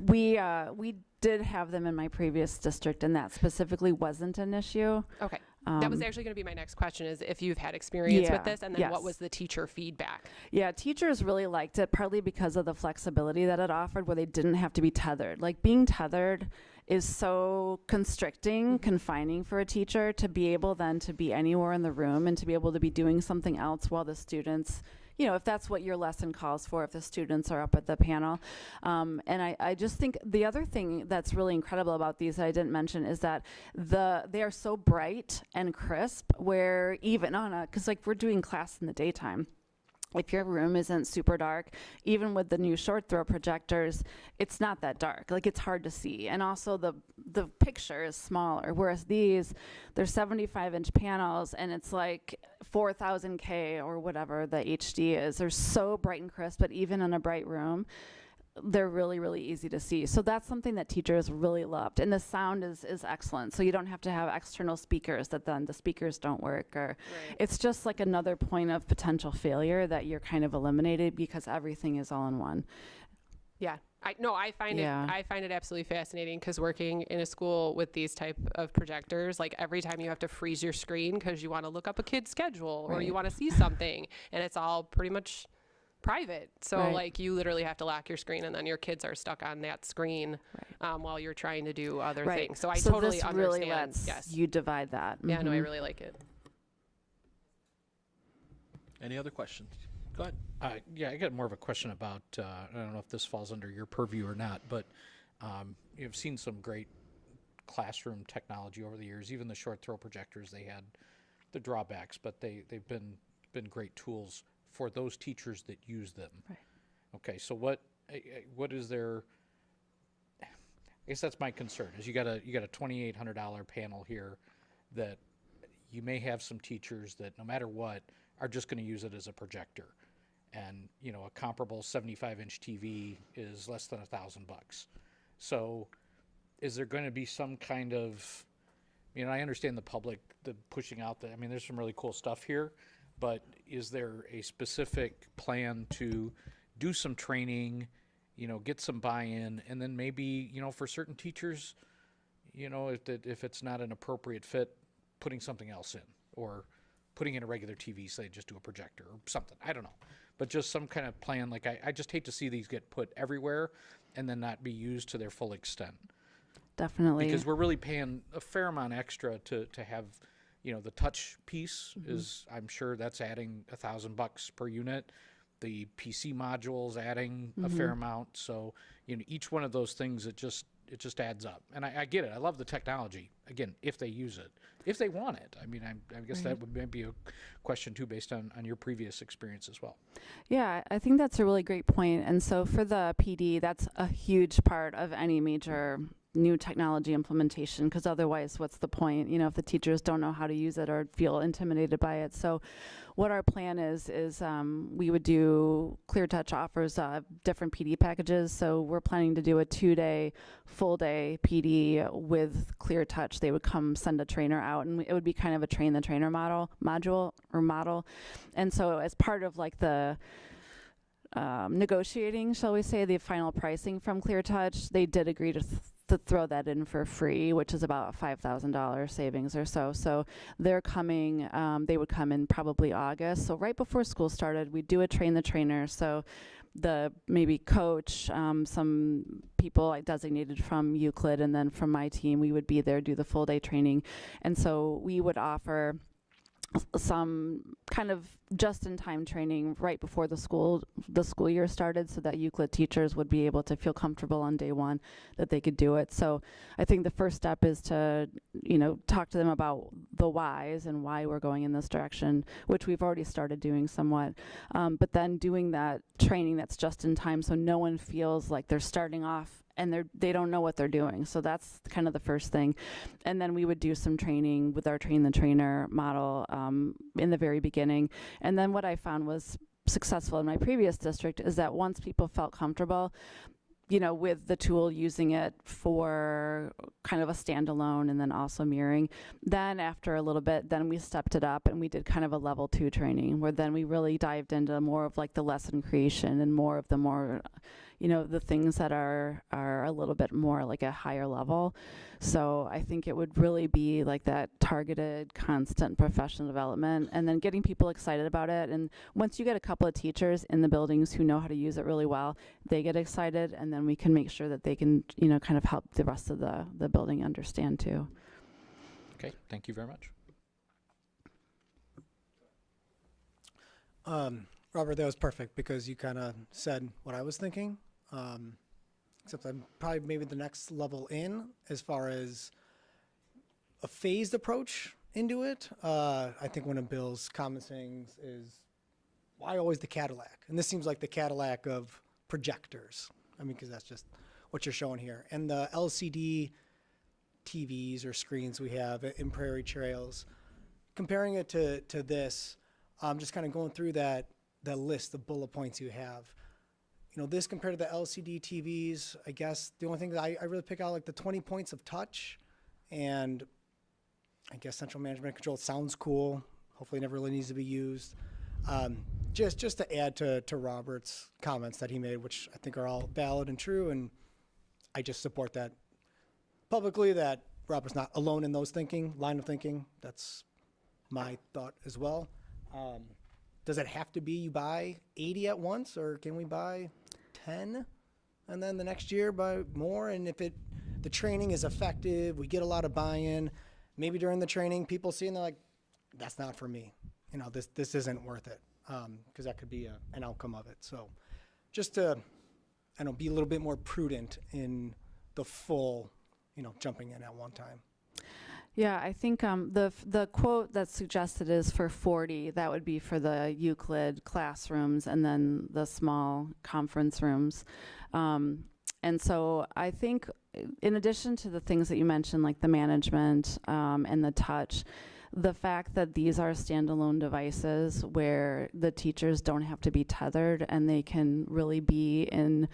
we did have them in my previous district, and that specifically wasn't an issue. Okay. That was actually going to be my next question, is if you've had experience with this, and then what yes. was the teacher feedback? Yeah, teachers really liked it, partly because of the flexibility that it offered, where they didn't have to be tethered. Being tethered is so constricting, confining for a teacher to be able then to be anywhere in the room and to be able to be doing something else while the students, if that's what your lesson calls for, if the students are up at the panel. And I just think the other thing that's really incredible about these that I didn't mention is that they are so bright and crisp, where even because we're doing class in the daytime, if your room isn't super dark, even with the new short throw projectors, it's not that dark. It's hard to see. And also the picture is smaller, whereas these, they're 75-inch panels, and it's 4,000K or whatever the HD is. They're so bright and crisp, but even in a bright room, they're really, really easy to see. So that's something that teachers really loved. And the sound is excellent. So you don't have to have external speakers that then the speakers don't work. Or it's just another point of potential failure that you're kind of eliminated because everything is all in one. Yeah. I find it absolutely fascinating because working in a school with these type of projectors, every time you have to freeze your screen because you want to look up a kid's schedule or you want to see something, and it's all pretty much private. So you literally have to lock your screen, and then your kids are stuck on that screen while you're trying to do other things. So I totally this understand. Really lets you divide that. Yeah, no, I really like it. Any other questions? Go ahead. Yeah, I got more of a question about, I don't know if this falls under your purview or not, but you've seen some great classroom technology over the years, even the short throw projectors, they had the drawbacks, but they've been great tools for those teachers that use them. Right. Okay, so what is their, I guess that's my concern, is you got a $2,800 panel here that you may have some teachers that no matter what are just going to use it as a projector. And, you know, a comparable 75-inch TV is less than $1,000. So is there going to be some kind of, you know, I understand the public, the pushing out the, I mean, there's some really cool stuff here, but is there a specific plan to do some training, you know, get some buy-in, and then maybe, you know, for certain teachers, you know, if it's not an appropriate fit, putting something else in, or putting in a regular TV, say just do a projector or something, I don't know. But just some kind of plan, like I just hate to see these get put everywhere and then not be used to their full extent. Definitely. Because we're really paying a fair amount extra to have, you know, the touch piece is, I'm sure that's adding $1,000 per unit. The PC module's adding a fair amount. So, you know, each one of those things, it just adds up. And I get it. I love the technology. Again, if they use it, if they want it. I mean, I guess that would maybe a question too, based on your previous experience as well. Yeah, I think that's a really great point. And so for the PD, that's a huge part of any major new technology implementation, because otherwise what's the point, you know, if the teachers don't know how to use it or feel intimidated by it. So what our plan is we would do ClearTouch offers different PD packages. So we're planning to do a 2-day full day PD with ClearTouch. They would come send a trainer out, and it would be kind of a train the trainer model. And so as part of like the negotiating, shall we say, the final pricing from ClearTouch, they did agree to throw that in for free, which is about $5,000 savings or so. So they're coming, they would come in probably August. So right before school started, we do a train the trainer. So the maybe coach, some people like designated from Euclid, and then from my team, we would be there, do the full day training. And so we would offer some kind of just-in-time training right before the school year started, so that Euclid teachers would be able to feel comfortable on day one that they could do it. So I think the first step is to, you know, talk to them about the whys and why we're going in this direction, which we've already started doing somewhat. But then doing that training that's just in time, so no one feels like they're starting off and they don't know what they're doing. So that's kind of the first thing. And then we would do some training with our train the trainer model in the very beginning. And then what I found was successful in my previous district is that once people felt comfortable, you know, with the tool, using it for kind of a standalone and then also mirroring, then after a little bit, then we stepped it up and we did kind of a level 2 training, where then we really dived into more of like the lesson creation and more of the you know, the things that are a little bit more like a higher level. So I think it would really be like that targeted, constant professional development, and then getting people excited about it. And once you get a couple of teachers in the buildings who know how to use it really well, they get excited, and then we can make sure that they can, you know, kind of help the rest of the building understand too. Okay, thank you very much. Robert, that was perfect, because you kind of said what I was thinking. Except I'm probably maybe the next level in as far as a phased approach into it. I think one of Bill's common sayings is, why always the Cadillac? And this seems like the Cadillac of projectors. I mean, because that's just what you're showing here. And the LCD TVs or screens we have in Prairie Trails, comparing it to this, just kind of going through that list of bullet points you have. You know, this compared to the LCD TVs, I guess the only thing that I really pick out, like the 20 points of touch, and I guess central management control sounds cool. Hopefully it never really needs to be used. Just to add to Robert's comments that he made, which I think are all valid and true, and I just support that publicly, that Robert's not alone in those line of thinking. That's my thought as well. Does it have to be you buy 80 at once, or can we buy 10 and then the next year buy more? And if the training is effective, we get a lot of buy-in, maybe during the training people see and they're like, that's not for me. You know, this isn't worth it. because that could be an outcome of it. So just to, I don't know, be a little bit more prudent in the full, jumping in at one time. Yeah, I think the quote that's suggested is for 40. That would be for the Euclid classrooms and then the small conference rooms. And so I think in addition to the things that you mentioned, like the management and the touch, the fact that these are standalone devices where the teachers don't have to be tethered and they can really be in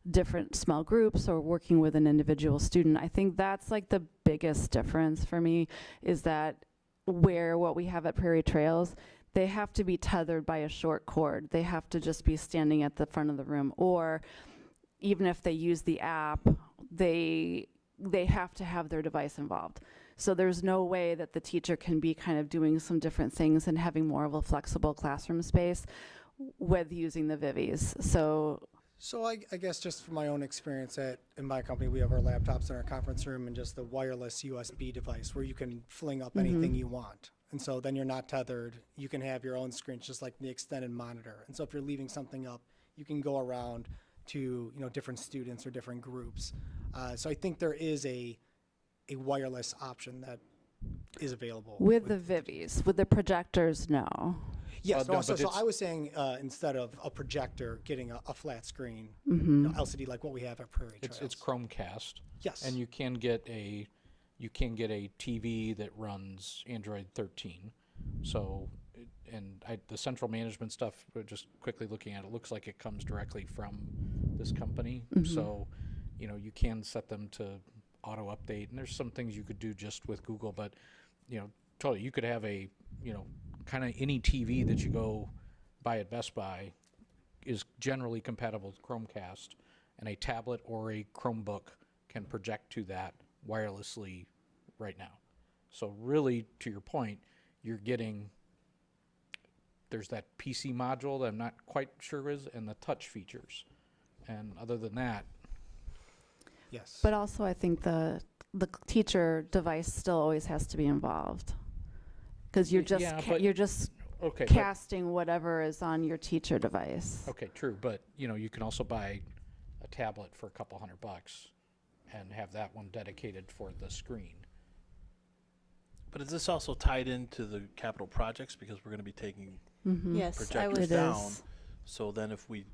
different small groups or working with an individual student, I think that's like the biggest difference for me, is that where what we have at Prairie Trails, they have to be tethered by a short cord. They have to just be standing at the front of the room, or even if they use the app, they have to have their device involved. So there's no way that the teacher can be kind of doing some different things and having more of a flexible classroom space with using the Vivies. So I guess just from my own experience in my company, we have our laptops in our conference room and just the wireless USB device where you can fling up anything you want. And so then you're not tethered. You can have your own screens, just like the extended monitor. And so if you're leaving something up, you can go around to different students or different groups. So I think there is a wireless option that is available. With the Vivies, with the projectors, no. Yes, no, so but I was saying instead of a projector, getting a flat screen, LCD like what we have at Prairie Trails. It's Chromecast. Yes. And you can get a TV that runs Android 13. So, the central management stuff, just quickly looking at it, looks like it comes directly from this company. So, you can set them to auto update, and there's some things you could do just with Google, but, totally, you could have a, kind of any TV that you go buy at Best Buy is generally compatible with Chromecast, and a tablet or a Chromebook can project to that wirelessly right now. So really, to your point, you're getting, there's that PC module that I'm not quite sure is, and the touch features. And other than that, Yes. But also I think the teacher device still always has to be involved, because you're just okay, casting whatever is on your teacher device. okay, true, but you can also buy a tablet for a couple $100 and have that one dedicated for the screen. But is this also tied into the capital projects, because we're going to be taking Yes, I projectors was, down? So then if we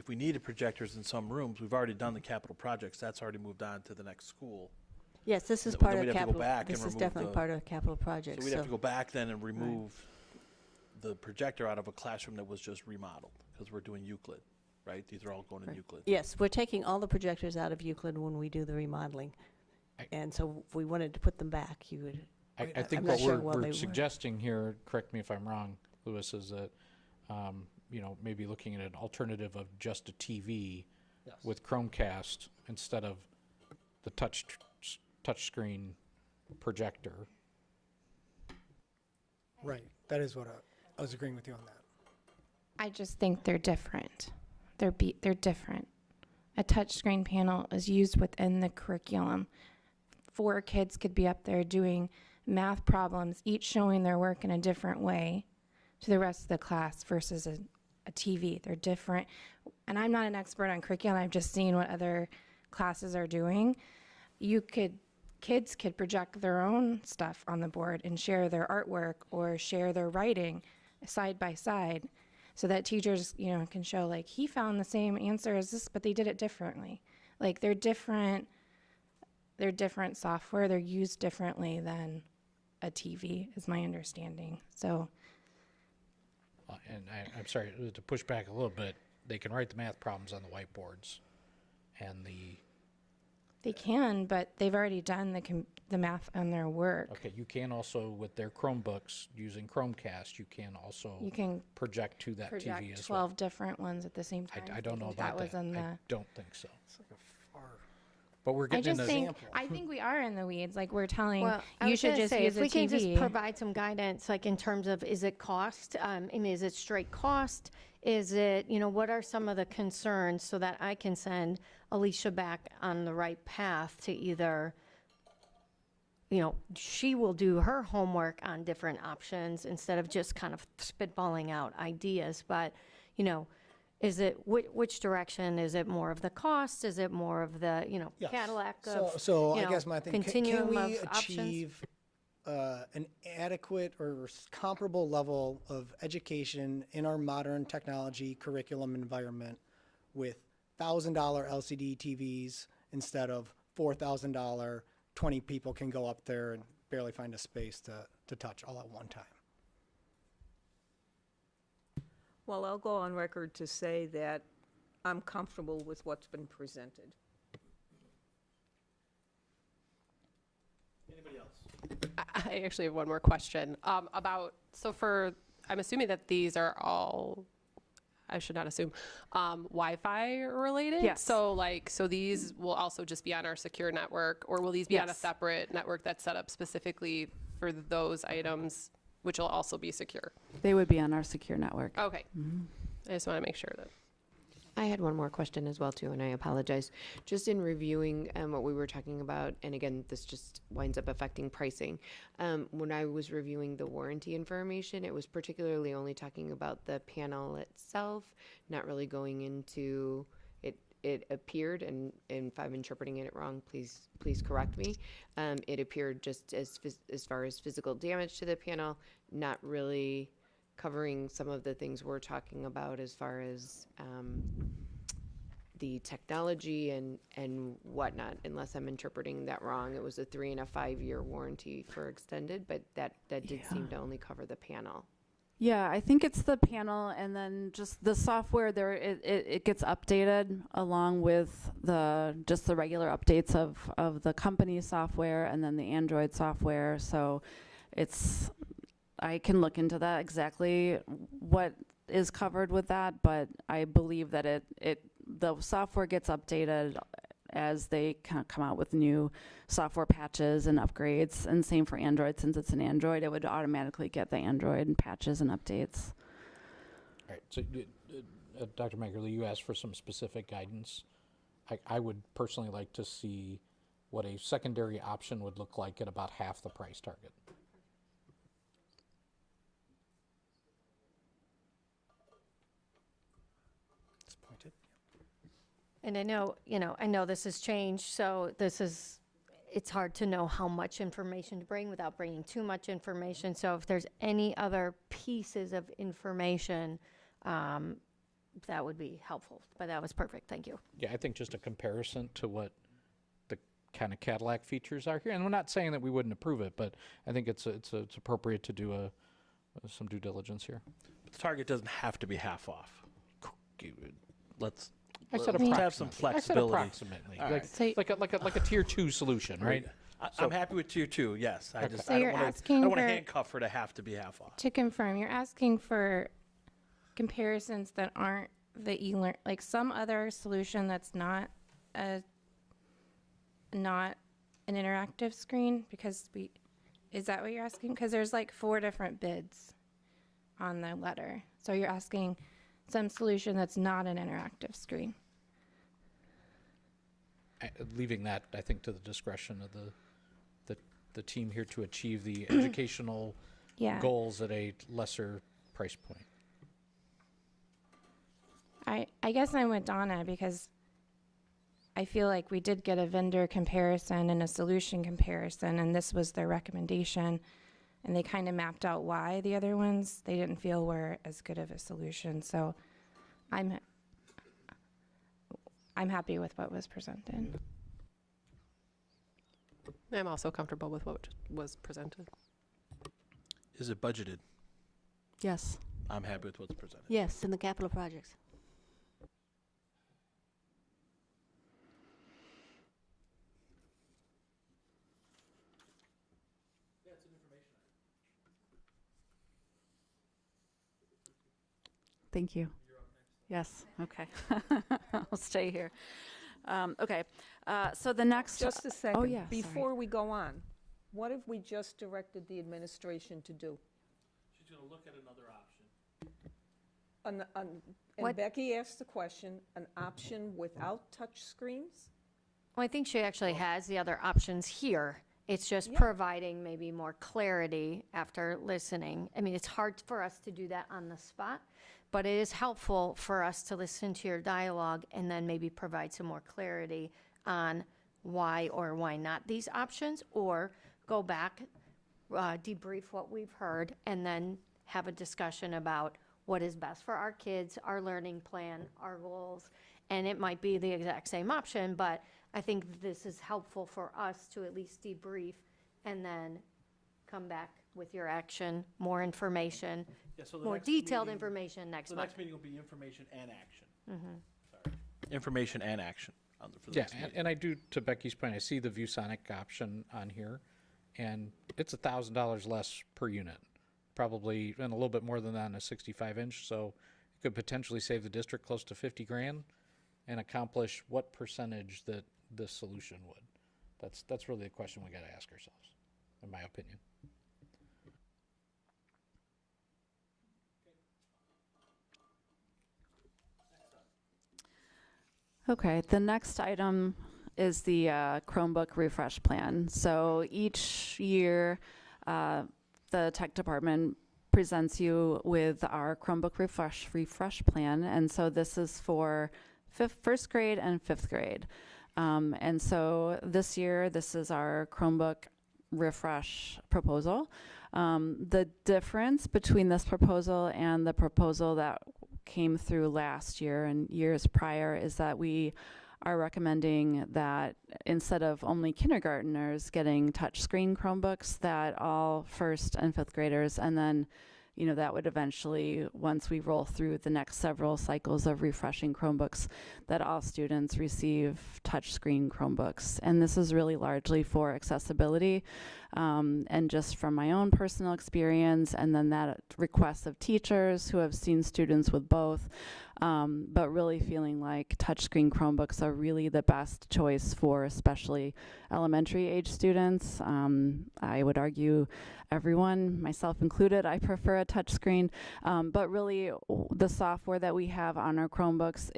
needed projectors in some rooms, we've already done the capital projects. That's already moved on to the next school. yes, this is Then part we'd of have to go capital, back this and is remove definitely the- part of capital projects. So we'd have to go back then and remove the projector out of a classroom that was just remodeled, because we're doing Euclid, right? These are all going in Euclid. Yes, we're taking all the projectors out of Euclid when we do the remodeling. And so if we wanted to put them back, you would, I think I'm not what sure why they we're were. suggesting here, correct me if I'm wrong, Louis, is that, maybe looking at an alternative of just a TV with Chromecast instead of the touchscreen projector. Right. That is what I was agreeing with you on that. I just think they're different. They're different. A touchscreen panel is used within the curriculum. 4 kids could be up there doing math problems, each showing their work in a different way to the rest of the class versus a TV. They're different. And I'm not an expert on curriculum. I've just seen what other classes are doing. Kids could project their own stuff on the board and share their artwork or share their writing side by side, so that teachers, can show, like, he found the same answer as this, but they did it differently. Like, they're different software. They're used differently than a TV, is my understanding. So, And I'm sorry to push back a little bit. They can write the math problems on the whiteboards, and they can, but they've already done the math on their work. okay, you can also, with their Chromebooks using Chromecast, you can also project to that Project TV as 12 well. different ones at the same time. I don't know think about was that. in the. I don't think so. But we're I getting just into think we are in the weeds. Like, we're telling Well, I you was should gonna just say, use if a we can just TV. provide some guidance, like in terms of, is it cost? Is it straight cost? Is it, what are some of the concerns, so that I can send Alicia back on the right path to either she will do her homework on different options instead of just kind of spitballing out ideas. But, is it, which direction? Is it more of the cost? Is it more of the, Yes. Cadillac of, So I guess my thing, can continuum we of options? achieve an adequate or comparable level of education in our modern technology curriculum environment with $1,000 LCD TVs instead of $4,000, 20 people can go up there and barely find a space to touch all at one time? Well, I'll go on record to say that I'm comfortable with what's been presented. Anybody else? I actually have one more question I'm assuming that these are all, I should not assume, Wi-Fi related? Yes. So these will also just be on our secure network, or will these be on a Yes. separate network that's set up specifically for those items, which will also be secure? They would be on our secure network. Okay. I just want to make sure that. I had one more question as well too, and I apologize. Just in reviewing what we were talking about, and again, this just winds up affecting pricing. When I was reviewing the warranty information, it was particularly only talking about the panel itself, not really going into it. It appeared, and if I'm interpreting it wrong, please correct me. It appeared just as far as physical damage to the panel, not really covering some of the things we're talking about as far as the technology and whatnot, unless I'm interpreting that wrong. It was a 3 and a 5 year warranty for extended, but that did seem to only cover the panel. Yeah, I think it's the panel, and then just the software there. It gets updated along with the regular updates of the company software and then the Android software. So I can look into that exactly what is covered with that, but I believe that the software gets updated as they kind of come out with new software patches and upgrades. And same for Android. Since it's an Android, it would automatically get the Android patches and updates. All right, so Dr. Magerle, you asked for some specific guidance. I would personally like to see what a secondary option would look like at about half the price target. Disappointed. And I know this has changed, so it's hard to know how much information to bring without bringing too much information. So if there's any other pieces of information, that would be helpful. But that was perfect, thank you. Yeah, I think just a comparison to what the kind of Cadillac features are here, and we're not saying that we wouldn't approve it, but I think it's appropriate to do some due diligence here. But the target doesn't have to be half off. Let's have some flexibility. I said approximately, like a tier 2 solution, right? I'm happy with tier 2. Yes, I don't you're want asking to for- handcuff her to have to be half off. To confirm, you're asking for comparisons that aren't the e-learn, like some other solution that's not an interactive screen, because is that what you're asking? Because there's like 4 different bids on the letter. So you're asking some solution that's not an interactive screen. Leaving that, I think, to the discretion of the team here to achieve the educational goals at a lesser price point. I guess I'm with Donna because I feel like we did get a vendor comparison and a solution comparison, and this was their recommendation, and they kind of mapped out why the other ones they didn't feel were as good of a solution. So I'm happy with what was presented. I'm also comfortable with what was presented. Is it budgeted? Yes. I'm happy with what's presented. Yes, in the capital projects. Thank you. Yes, okay. I'll stay here. Okay, so the next... Just a second. Oh, yeah, Before we go on, what have we just directed the administration to do? She's going to look at another option. And Becky asked the question, an option without touch screens? Well, I think she actually has the other options here, It's just providing maybe more clarity after listening. I mean, it's hard for us to do that on the spot, but it is helpful for us to listen to your dialogue and then maybe provide some more clarity on why or why not these options, or go back, debrief what we've heard, and then have a discussion about what is best for our kids, our learning plan, our goals. And it might be the exact same option, but I think this is helpful for us to at least debrief and then come back with your action, more information, Yeah, so the more next detailed meeting- information next The month. next meeting will be information and action. Sorry. Information and action for the Yeah, next meeting. and I do, to Becky's point, I see the ViewSonic option on here, and it's $1,000 less per unit, probably, and a little bit more than that on a 65-inch, so it could potentially save the district close to 50 grand and accomplish what percentage that this solution would. That's really the question we got to ask ourselves, in my opinion. Okay, the next item is the Chromebook refresh plan. So each year, the tech department presents you with our Chromebook refresh plan, and so this is for first grade and fifth grade. And so this year, this is our Chromebook refresh proposal. The difference between this proposal and the proposal that came through last year and years prior is that we are recommending that instead of only kindergartners getting touchscreen Chromebooks, that all first and fifth graders, and then that would eventually, once we roll through the next several cycles of refreshing Chromebooks, that all students receive touchscreen Chromebooks. And this is really largely for accessibility, and just from my own personal experience, and then that request of teachers who have seen students with both, but really feeling like touchscreen Chromebooks are really the best choice for especially elementary age students. I would argue everyone, myself included, I prefer a touchscreen, but really the software that we have on our Chromebooks,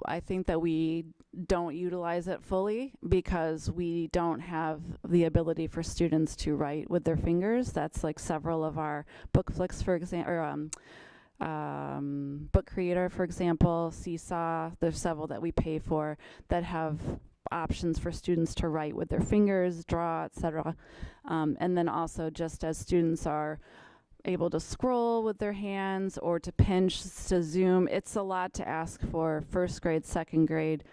I think that we don't utilize it fully because we don't have the ability for students to write with their fingers. That's like several of our book flicks, for example, or Book Creator, for example, Seesaw. There's several that we pay for that have options for students to write with their fingers, draw, etc. And then also, just as students are able to scroll with their hands or to pinch, to zoom, it's a lot to ask for first grade, second grade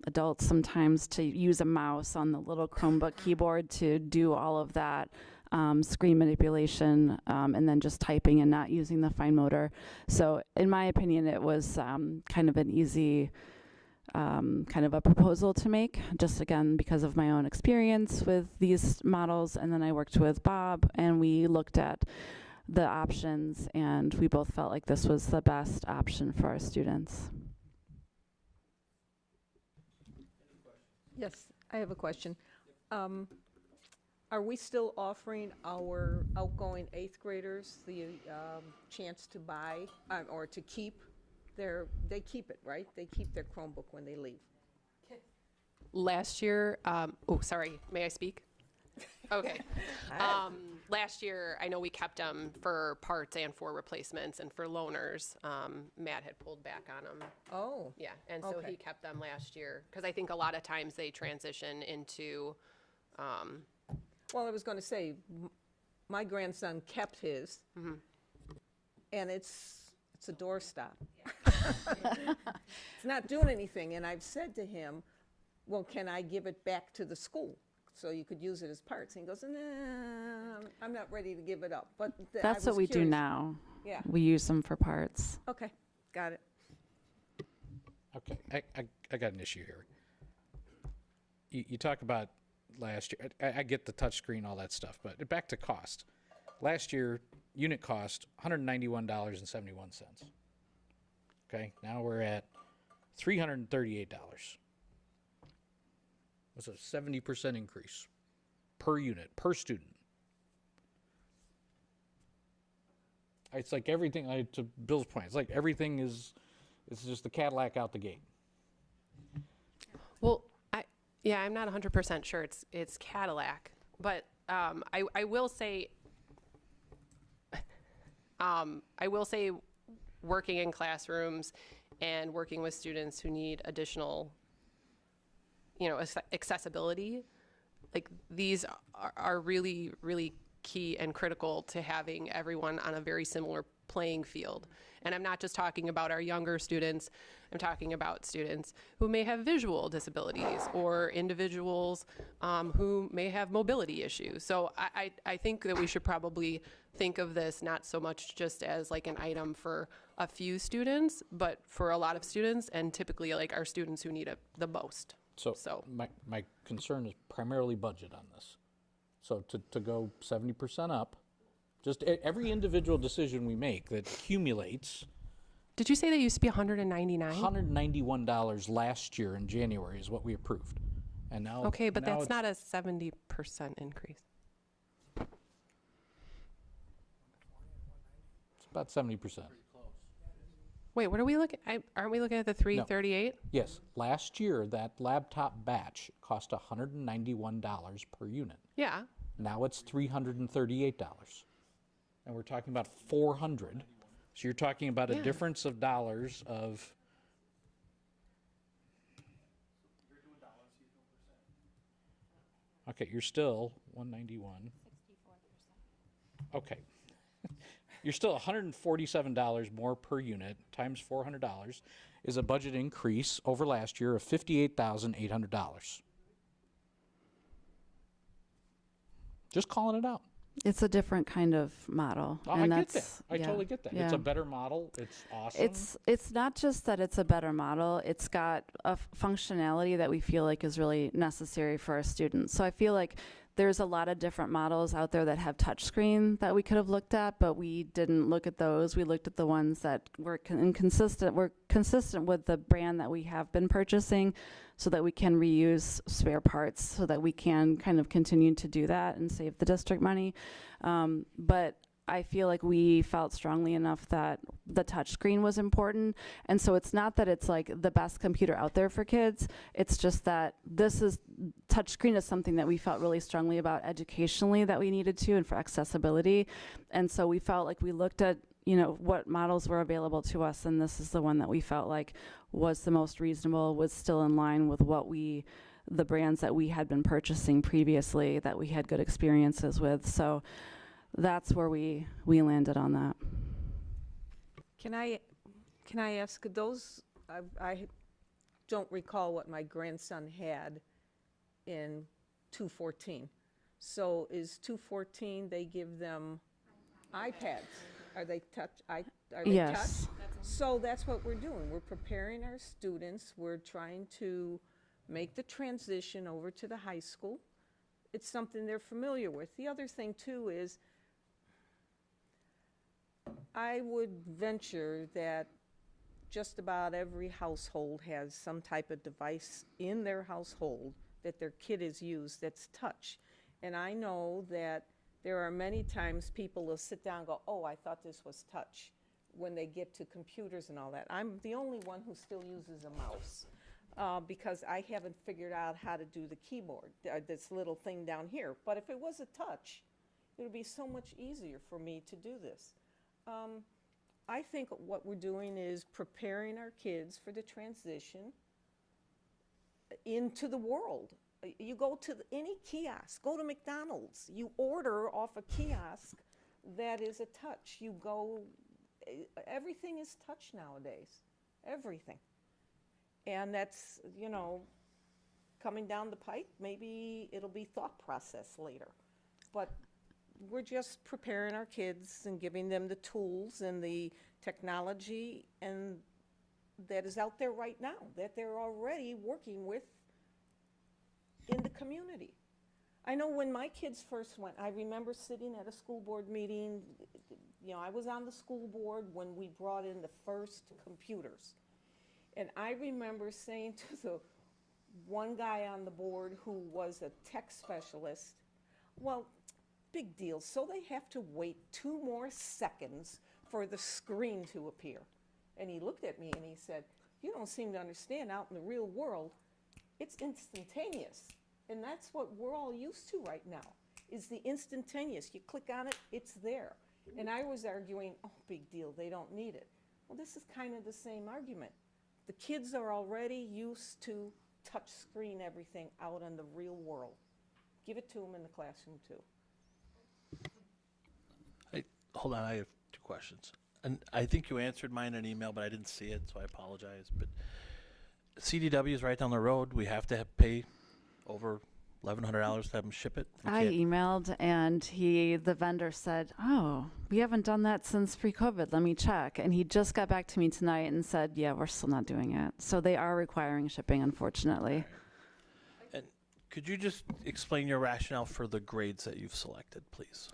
adults sometimes to use a mouse on the little Chromebook keyboard to do all of that screen manipulation, and then just typing and not using the fine motor. So in my opinion, it was kind of an easy kind of a proposal to make, just again because of my own experience with these models. And then I worked with Bob and we looked at the options, and we both felt like this was the best option for our students. Yes, I have a question. Are we still offering our outgoing eighth graders the chance to buy or to keep they keep it, right? They keep their Chromebook when they leave. Last year, oh, sorry, may I speak? Okay. Last year, I know we kept them for parts and for replacements and for loaners. Matt had pulled back on them. Oh. Yeah, and so Okay. he kept them last year because I think a lot of times they transition into. Well, I was going to say, my grandson kept his, and it's a doorstop. It's not doing anything, and I've said to him, well, can I give it back to the school so you could use it as parts? And he goes, nah, I'm not ready to give it up. But That's what we do now. Yeah. We use them for parts. Okay, got it. Okay, I got an issue here. You talk about last year. I get the touchscreen, all that stuff, but back to cost. Last year, unit cost $191.71. Okay, now we're at $338. That's a 70% increase per unit, per student. It's like everything, to Bill's point, it's like it's just the Cadillac out the gate. Well, Yeah, I'm not 100% sure it's Cadillac, but I will say working in classrooms and working with students who need additional, accessibility, like these are really, really key and critical to having everyone on a very similar playing field. And I'm not just talking about our younger students, I'm talking about students who may have visual disabilities or individuals who may have mobility issues. So I think that we should probably think of this not so much just as like an item for a few students, but for a lot of students, and typically like our students who need it the most. So my concern is primarily budget on this. So to go 70% up, just every individual decision we make that accumulates. Did you say that used to be $199? $191 last year in January is what we approved. And now Okay, but now that's it's not a 70% increase. It's about 70%. Wait, what are we looking at? Aren't we looking at the 338? Yes, last year that laptop batch cost $191 per unit. Yeah. Now it's $338. And we're talking about 400. So you're talking about a difference of dollars of. Okay, you're still 191. 64%. Okay. You're still $147 more per unit times $400 is a budget increase over last year of $58,800. Just calling it out. It's a different kind of model. Oh, and I get that. I totally get that. It's a better model. It's awesome. It's not just that it's a better model. It's got a functionality that we feel like is really necessary for our students. So I feel like there's a lot of different models out there that have touchscreen that we could have looked at, but we didn't look at those. We looked at the ones that were consistent with the brand that we have been purchasing, so that we can reuse spare parts, so that we can kind of continue to do that and save the district money. But I feel like we felt strongly enough that the touchscreen was important. And so it's not that it's like the best computer out there for kids. It's just that touchscreen is something that we felt really strongly about educationally that we needed to, and for accessibility. And so we felt like we looked at, what models were available to us, and this is the one that we felt like was the most reasonable, was still in line with the brands that we had been purchasing previously, that we had good experiences with. So that's where we landed on that. Can I ask those? I don't recall what my grandson had in 214. So is 214? They give them iPads. Are they touch? Are they Yes. touch? So that's what we're doing. We're preparing our students. We're trying to make the transition over to the high school. It's something they're familiar with. The other thing too is, I would venture that just about every household has some type of device in their household that their kid has used that's touch. And I know that there are many times people will sit down and go, oh, I thought this was touch, when they get to computers and all that. I'm the only one who still uses a mouse because I haven't figured out how to do the keyboard, this little thing down here. But if it was a touch, it would be so much easier for me to do this. I think what we're doing is preparing our kids for the transition into the world. You go to any kiosk, go to McDonald's, you order off a kiosk that is a touch. You go, everything is touch nowadays, everything. And that's, coming down the pike, maybe it'll be thought process later. But we're just preparing our kids and giving them the tools and the technology and that is out there right now, that they're already working with in the community. I know when my kids first went, I remember sitting at a school board meeting, I was on the school board when we brought in the first computers. And I remember saying to the one guy on the board who was a tech specialist, well, big deal. So they have to wait 2 more seconds for the screen to appear. And he looked at me and he said, you don't seem to understand, out in the real world, It's instantaneous. And that's what we're all used to right now, is the instantaneous. You click on it, it's there. And I was arguing, oh, big deal, they don't need it. Well, this is kind of the same argument. The kids are already used to touch screen everything out in the real world. Give it to them in the classroom too. Hold on, I have two questions. And I think you answered mine in an email, but I didn't see it, so I apologize. But CDW is right down the road. We have to pay over $1,100 to have them ship it. We I can't- emailed and the vendor said, "Oh, we haven't done that since pre-COVID. Let me check." And he just got back to me tonight and said, "Yeah, we're still not doing it." So they are requiring shipping, unfortunately. And could you just explain your rationale for the grades that you've selected, please?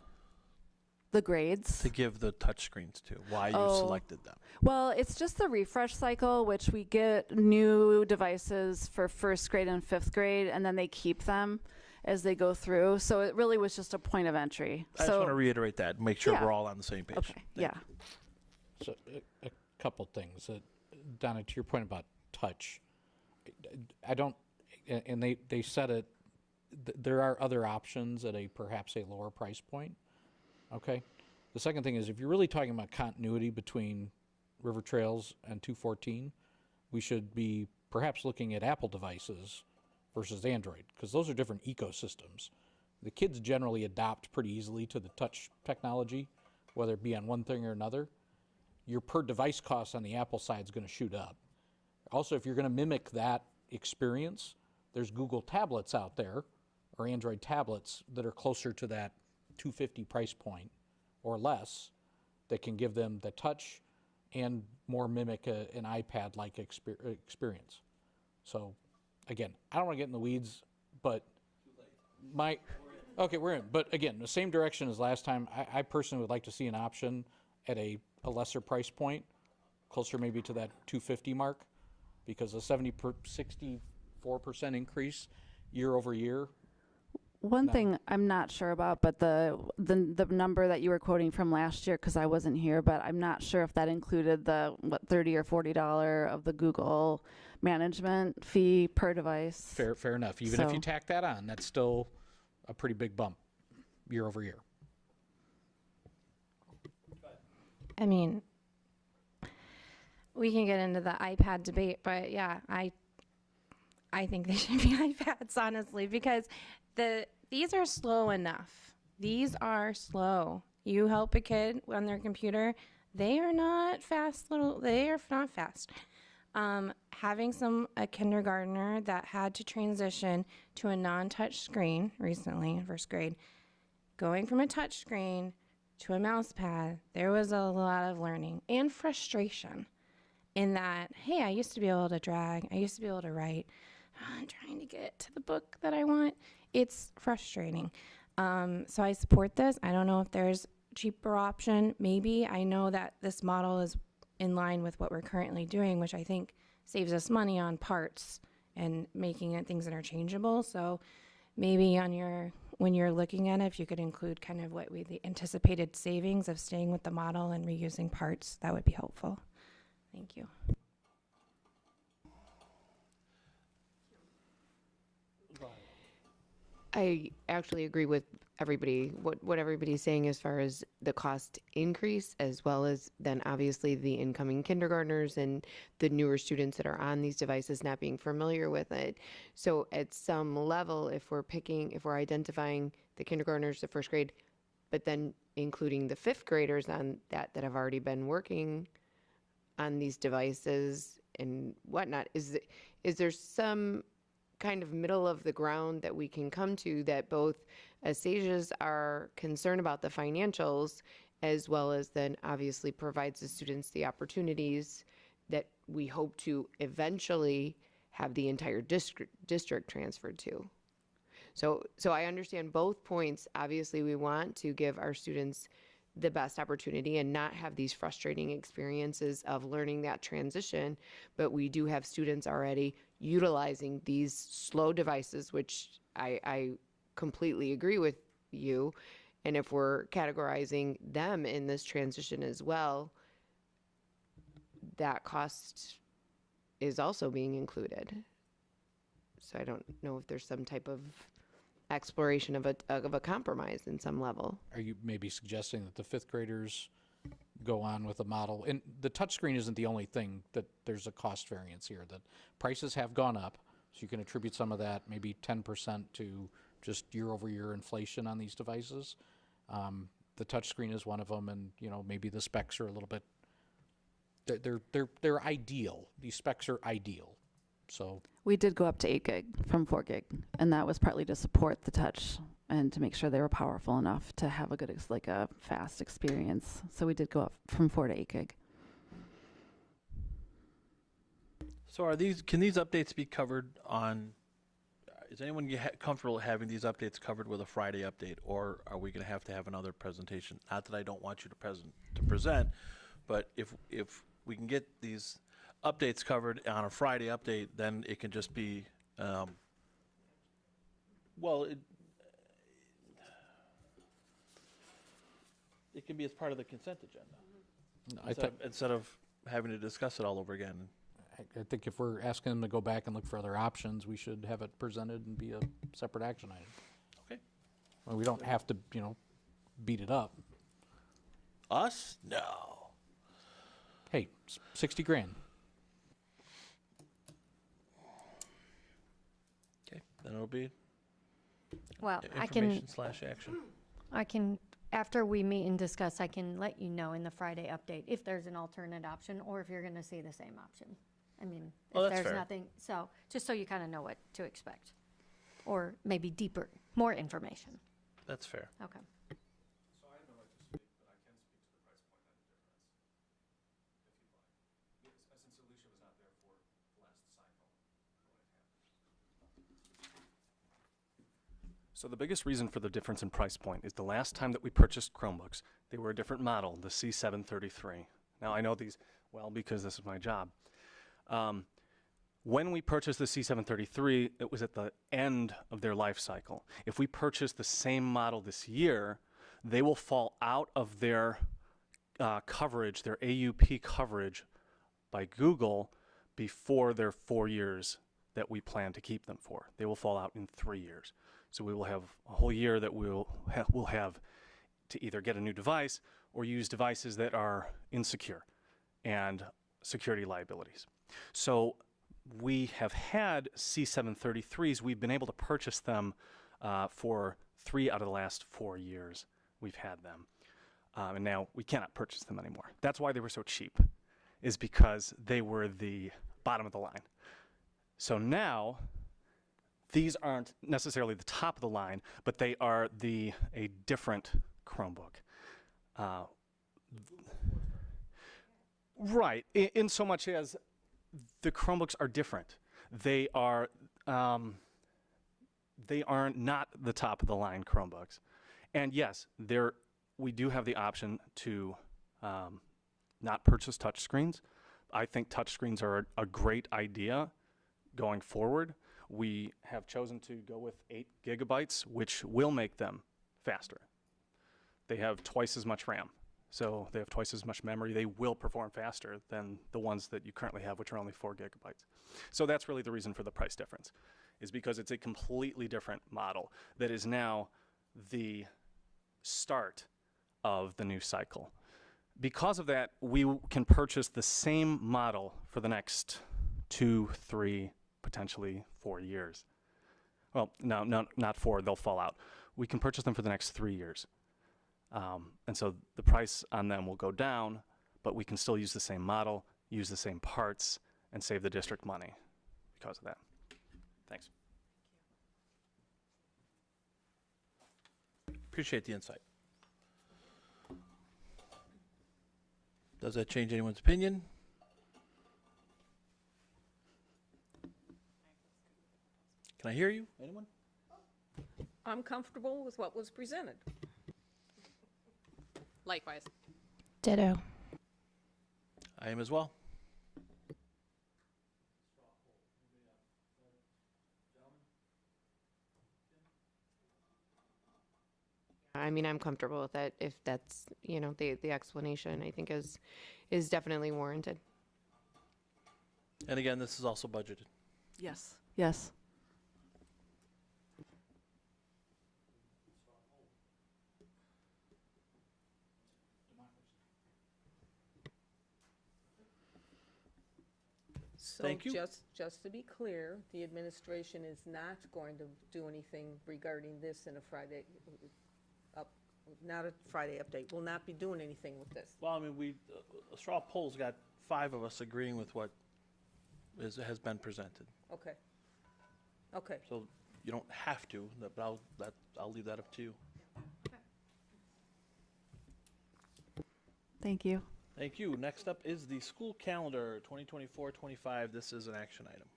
The grades. To give the touchscreens to, why you selected them. Well, it's just the refresh cycle, which we get new devices for first grade and fifth grade, and then they keep them as they go through. So it really was just a point of entry. I just want to reiterate that, make sure we're all on the same page. Okay, yeah. So a couple things. Donna, to your point about touch, I don't, and they said it, there are other options at perhaps a lower price point. Okay. The second thing is, if you're really talking about continuity between River Trails and 214, we should be perhaps looking at Apple devices versus Android, because those are different ecosystems. The kids generally adopt pretty easily to the touch technology, whether it be on one thing or another. Your per device cost on the Apple side is going to shoot up. Also, if you're going to mimic that experience, there's Google tablets out there, or Android tablets, that are closer to that $250 price point or less, that can give them the touch and more mimic an iPad-like experience. So, again, I don't want to get in the weeds, but okay, we're in. But again, the same direction as last time. I personally would like to see an option at a lesser price point, closer maybe to that $250 mark, because a 64% increase year over year. One thing I'm not sure about, but the number that you were quoting from last year, because I wasn't here, but I'm not sure if that included the $30 or $40 of the Google management fee per device. Fair enough. Even if you tack that on, that's still a pretty big bump year over year. I mean, we can get into the iPad debate, but yeah, I think they should be iPads, honestly, because these are slow enough. These are slow. You help a kid on their computer, they are not fast. They are not fast. Having a kindergartner that had to transition to a non-touch screen recently in first grade, going from a touch screen to a mouse pad, there was a lot of learning and frustration in that, hey, I used to be able to drag, I used to be able to write. I'm trying to get to the book that I want. It's frustrating. So I support this. I don't know if there's a cheaper option. Maybe. I know that this model is in line with what we're currently doing, which I think saves us money on parts and making things interchangeable. So maybe when you're looking at it, if you could include kind of the anticipated savings of staying with the model and reusing parts, that would be helpful. Thank you. I actually agree with everybody, what everybody's saying as far as the cost increase, as well as then obviously the incoming kindergartners and the newer students that are on these devices not being familiar with it. So at some level, if we're identifying the kindergartners, the first grade, but then including the fifth graders on that have already been working on these devices and whatnot, is there some kind of middle of the ground that we can come to that both sages are concerned about the financials, as well as then obviously provides the students the opportunities that we hope to eventually have the entire district transferred to. So I understand both points. Obviously, we want to give our students the best opportunity and not have these frustrating experiences of learning that transition, but we do have students already utilizing these slow devices, which I completely agree with you. And if we're categorizing them in this transition as well, that cost is also being included. So I don't know if there's some type of exploration of a compromise in some level. Are you maybe suggesting that the fifth graders go on with a model? And the touchscreen isn't the only thing that there's a cost variance here. That prices have gone up, so you can attribute some of that, maybe 10% to just year-over-year inflation on these devices. The touchscreen is one of them, and maybe the specs are a little bit. They're ideal. These specs are ideal. So We did go up to 8 gig from 4 gig, and that was partly to support the touch and to make sure they were powerful enough to have a good, like a fast experience. So we did go up from 4 to 8 gig. So can these updates be covered on, is anyone comfortable having these updates covered with a Friday update, or are we going to have another presentation? Not that I don't want you to present, but if we can get these updates covered on a Friday update, then it can just be, it can be as part of the consent agenda instead of having to discuss it all over again. I think if we're asking them to go back and look for other options, we should have it presented and be a separate action item. Okay. Well, we don't have to, beat it up. Us? No. Hey, 60 grand. Okay, then it'll be Well, information/action. I can, after we meet and discuss, I can let you know in the Friday update if there's an alternate option or if you're going to see the same option. I mean, Oh, if that's there's fair. nothing, so just so you kind of know what to expect, or maybe deeper, more information. That's fair. Okay. So I have no right to speak, but I can speak to the price point and the difference, if you'd like. Since Alicia was not there for the last cycle, So the biggest reason for the difference in price point is the last time that we purchased Chromebooks, they were a different model, the C733. Now I know these well because this is my job. When we purchased the C733, it was at the end of their life cycle. If we purchase the same model this year, they will fall out of their coverage, their AUP coverage by Google before their 4 years that we plan to keep them for. They will fall out in 3 years. So we will have a whole year that we'll have to either get a new device or use devices that are insecure and security liabilities. So we have had C733s. We've been able to purchase them for 3 out of the last 4 years we've had them. And now we cannot purchase them anymore. That's why they were so cheap, is because they were the bottom of the line. So now, these aren't necessarily the top of the line, but they are a different Chromebook. Right, in so much as the Chromebooks are different. They are not the top of the line Chromebooks. And yes, we do have the option to not purchase touchscreens. I think touchscreens are a great idea going forward. We have chosen to go with 8 gigabytes, which will make them faster. They have twice as much RAM, so they have twice as much memory. They will perform faster than the ones that you currently have, which are only 4 gigabytes. So that's really the reason for the price difference, is because it's a completely different model that is now the start of the new cycle. Because of that, we can purchase the same model for the next 2, 3, potentially 4 years. Well, no, not 4, they'll fall out. We can purchase them for the next 3 years. And so the price on them will go down, but we can still use the same model, use the same parts, and save the district money because of that. Thanks. Appreciate the insight. Does that change anyone's opinion? Can I hear you? Anyone? I'm comfortable with what was presented. Likewise. Ditto. I am as well. I mean, I'm comfortable with it if that's, the explanation I think is definitely warranted. And again, this is also budgeted. Yes. Yes. Thank you. Just to be clear, the administration is not going to do anything regarding this in a Friday, not a Friday update. Will not be doing anything with this. Well, I mean, a straw poll's got 5 of us agreeing with what has been presented. Okay. Okay. So you don't have to, but I'll leave that up to you. Thank you. Thank you. Next up is the school calendar 2024-25. This is an action item.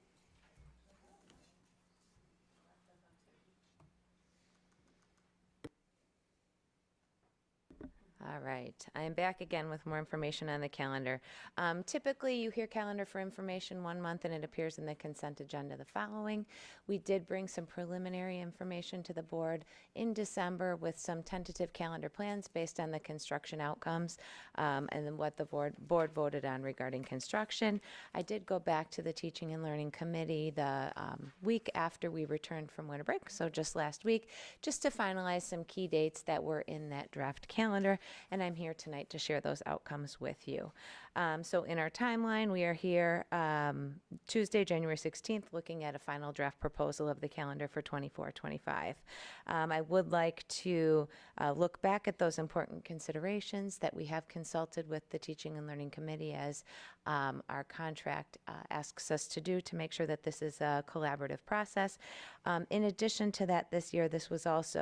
All right, I am back again with more information on the calendar. Typically, you hear calendar for information 1 month and it appears in the consent agenda the following. We did bring some preliminary information to the board in December with some tentative calendar plans based on the construction outcomes and then what the board voted on regarding construction. I did go back to the Teaching and Learning Committee the week after we returned from winter break, so just last week, just to finalize some key dates that were in that draft calendar. And I'm here tonight to share those outcomes with you. So in our timeline, we are here Tuesday, January 16th, looking at a final draft proposal of the calendar for 24-25. I would like to look back at those important considerations that we have consulted with the Teaching and Learning Committee as our contract asks us to do to make sure that this is a collaborative process. In addition to that, this year,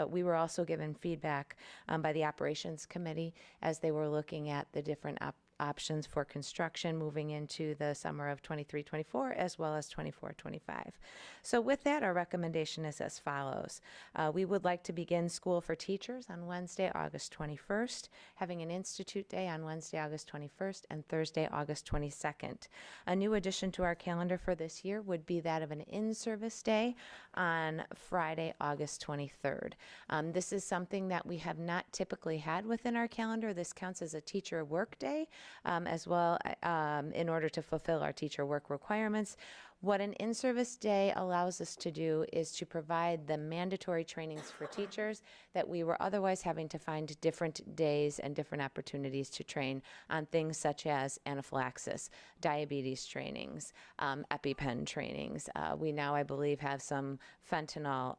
we were also given feedback by the Operations Committee as they were looking at the different options for construction moving into the summer of 23-24 as well as 24-25. So with that, our recommendation is as follows. We would like to begin school for teachers on Wednesday, August 21st, having an Institute Day on Wednesday, August 21st, and Thursday, August 22nd. A new addition to our calendar for this year would be that of an in-service day on Friday, August 23rd. This is something that we have not typically had within our calendar. This counts as a teacher work day as well in order to fulfill our teacher work requirements. What an in-service day allows us to do is to provide the mandatory trainings for teachers that we were otherwise having to find different days and different opportunities to train on things such as anaphylaxis, diabetes trainings, EpiPen trainings. We now, I believe, have some fentanyl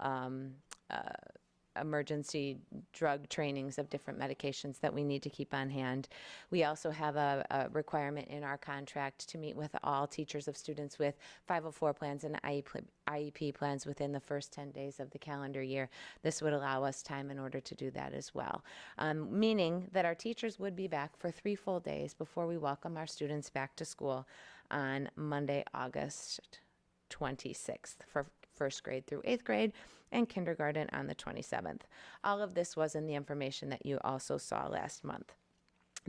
emergency drug trainings of different medications that we need to keep on hand. We also have a requirement in our contract to meet with all teachers of students with 504 plans and IEP plans within the first 10 days of the calendar year. This would allow us time in order to do that as well, meaning that our teachers would be back for 3 full days before we welcome our students back to school on Monday, August 26th for first grade through 8th grade, and kindergarten on the 27th. All of this was in the information that you also saw last month.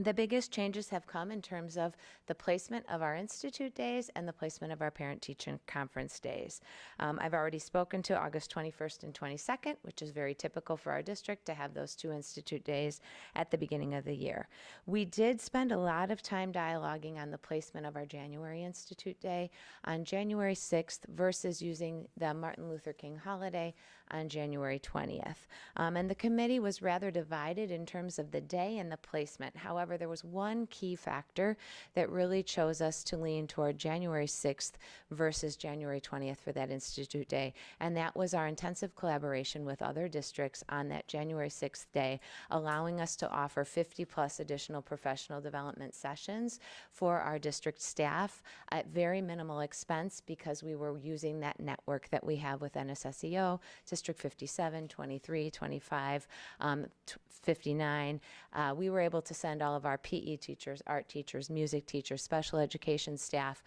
The biggest changes have come in terms of the placement of our institute days and the placement of our parent-teacher conference days. I've already spoken to August 21st and 22nd, which is very typical for our district to have those 2 institute days at the beginning of the year. We did spend a lot of time dialoguing on the placement of our January Institute Day on January 6th versus using the Martin Luther King holiday on January 20th. And the committee was rather divided in terms of the day and the placement. However, there was one key factor that really chose us to lean toward January 6th versus January 20th for that Institute Day, and that was our intensive collaboration with other districts on that January 6th day, allowing us to offer 50+ additional professional development sessions for our district staff at very minimal expense because we were using that network that we have with NSSEO, District 57, 23, 25, 59. We were able to send all of our PE teachers, art teachers, music teachers, special education staff,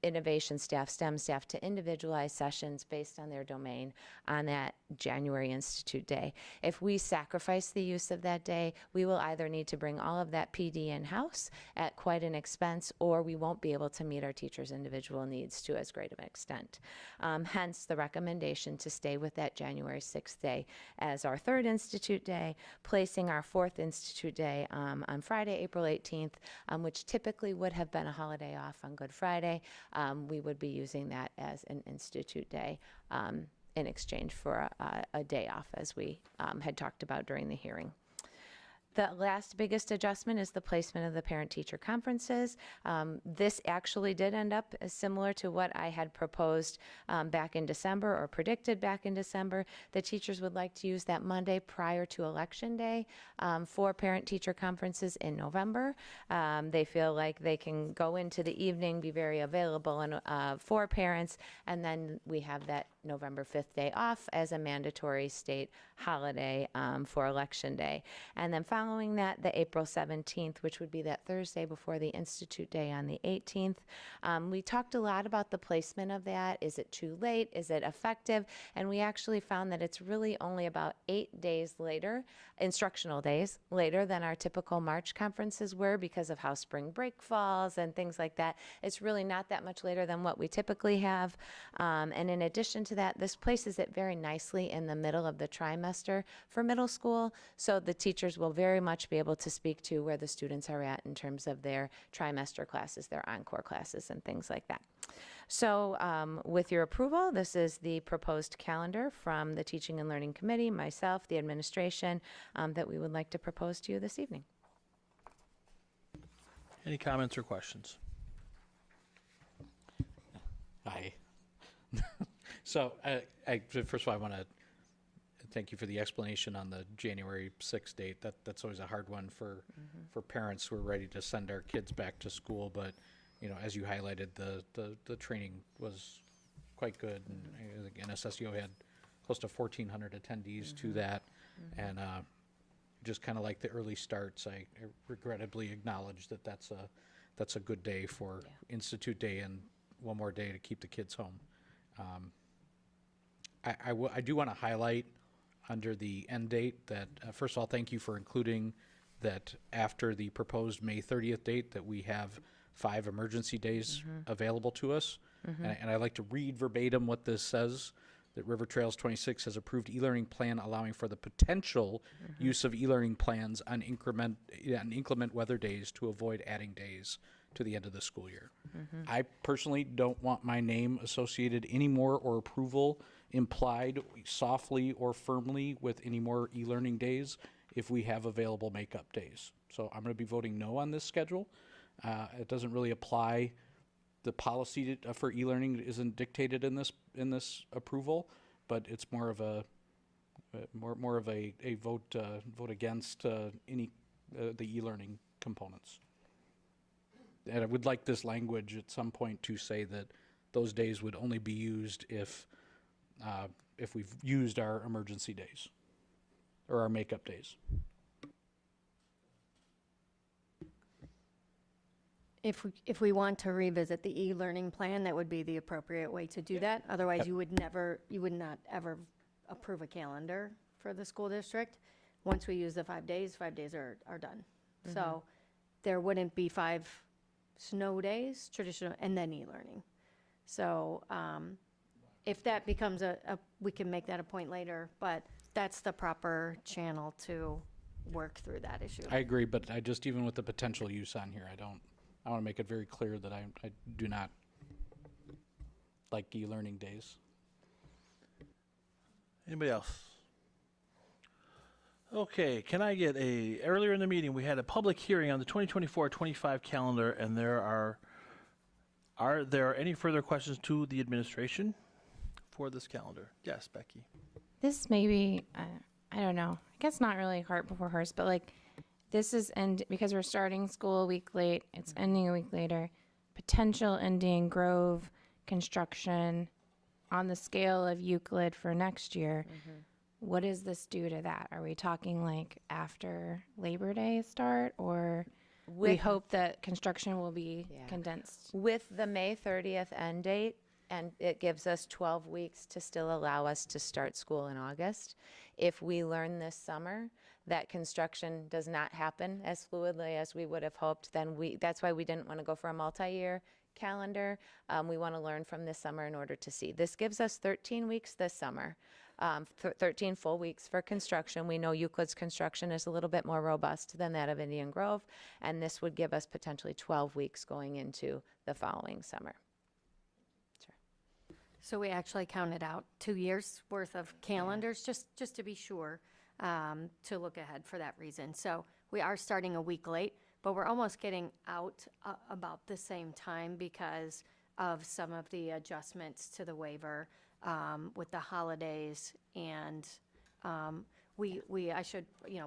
innovation staff, STEM staff to individualize sessions based on their domain on that January Institute Day. If we sacrifice the use of that day, we will either need to bring all of that PD in-house at quite an expense, or we won't be able to meet our teachers' individual needs to as great of an extent. Hence the recommendation to stay with that January 6th day as our 3rd Institute Day, placing our 4th Institute Day on Friday, April 18th, which typically would have been a holiday off on Good Friday. We would be using that as an Institute Day in exchange for a day off, as we had talked about during the hearing. The last biggest adjustment is the placement of the parent-teacher conferences. This actually did end up similar to what I had proposed back in December or predicted back in December. The teachers would like to use that Monday prior to Election Day for parent-teacher conferences in November. They feel like they can go into the evening, be very available and for parents, and then we have that November 5th day off as a mandatory state holiday for Election Day. And then following that, the April 17th, which would be that Thursday before the Institute Day on the 18th. We talked a lot about the placement of that. Is it too late? Is it effective? And we actually found that it's really only about 8 days later, instructional days later than our typical March conferences were because of how spring break falls and things like that. It's really not that much later than what we typically have. And in addition to that, this places it very nicely in the middle of the trimester for middle school, so the teachers will very much be able to speak to where the students are at in terms of their trimester classes, their encore classes, and things like that. So with your approval, this is the proposed calendar from the Teaching and Learning Committee, myself, the administration, that we would like to propose to you this evening. Any comments or questions? Hi. So first of all, I want to thank you for the explanation on the January 6th date. That's always a hard one for parents who are ready to send our kids back to school. But you know, as you highlighted, the training was quite good, and I think NSSEO had close to 1,400 attendees to that, and just kind of like the early starts, I regrettably acknowledge that that's a good day for Institute Day and one more day to keep the kids home. I do want to highlight under the end date that, first of all, thank you for including that after the proposed May 30th date that we have 5 emergency days available to us. And I'd like to read verbatim what this says, that River Trails 26 has approved e-learning plan allowing for the potential use of e-learning plans on inclement weather days to avoid adding days to the end of the school year. I personally don't want my name associated anymore or approval implied softly or firmly with any more e-learning days if we have available makeup days. So I'm going to be voting no on this schedule. It doesn't really apply. The policy for e-learning isn't dictated in this approval, but it's more of a vote against any the e-learning components. And I would like this language at some point to say that those days would only be used if we've used our emergency days or our makeup days. If we want to revisit the e-learning plan, that would be the appropriate way to do that. Otherwise, you would not ever approve a calendar for the school district. Once we use the 5 days, 5 days are done. So there wouldn't be 5 snow days, traditional, and then e-learning. So if that becomes we can make that a point later, but that's the proper channel to work through that issue. I agree, but I just, even with the potential use on here, I want to make it very clear that I do not like e-learning days. Anybody else? Okay, can I get earlier in the meeting, we had a public hearing on the 2024-25 calendar, and are there any further questions to the administration for this calendar? Yes, Becky. This may be, I don't know, I guess not really cart before horse, but like this is because we're starting school a week late, it's ending a week later, potential ending Grove construction on the scale of Euclid for next year. What does this do to that? Are we talking like after Labor Day start, or we hope that construction will be condensed? With the May 30th end date, and it gives us 12 weeks to still allow us to start school in August. If we learn this summer that construction does not happen as fluidly as we would have hoped, then that's why we didn't want to go for a multi-year calendar. We want to learn from this summer in order to see. This gives us 13 weeks this summer. 13 full weeks for construction. We know Euclid's construction is a little bit more robust than that of Indian Grove, and this would give us potentially 12 weeks going into the following summer. Sure. So we actually counted out 2 years worth of calendars, just to be sure, to look ahead for that reason. So we are starting a week late, but we're almost getting out about the same time because of some of the adjustments to the waiver with the holidays. And I should,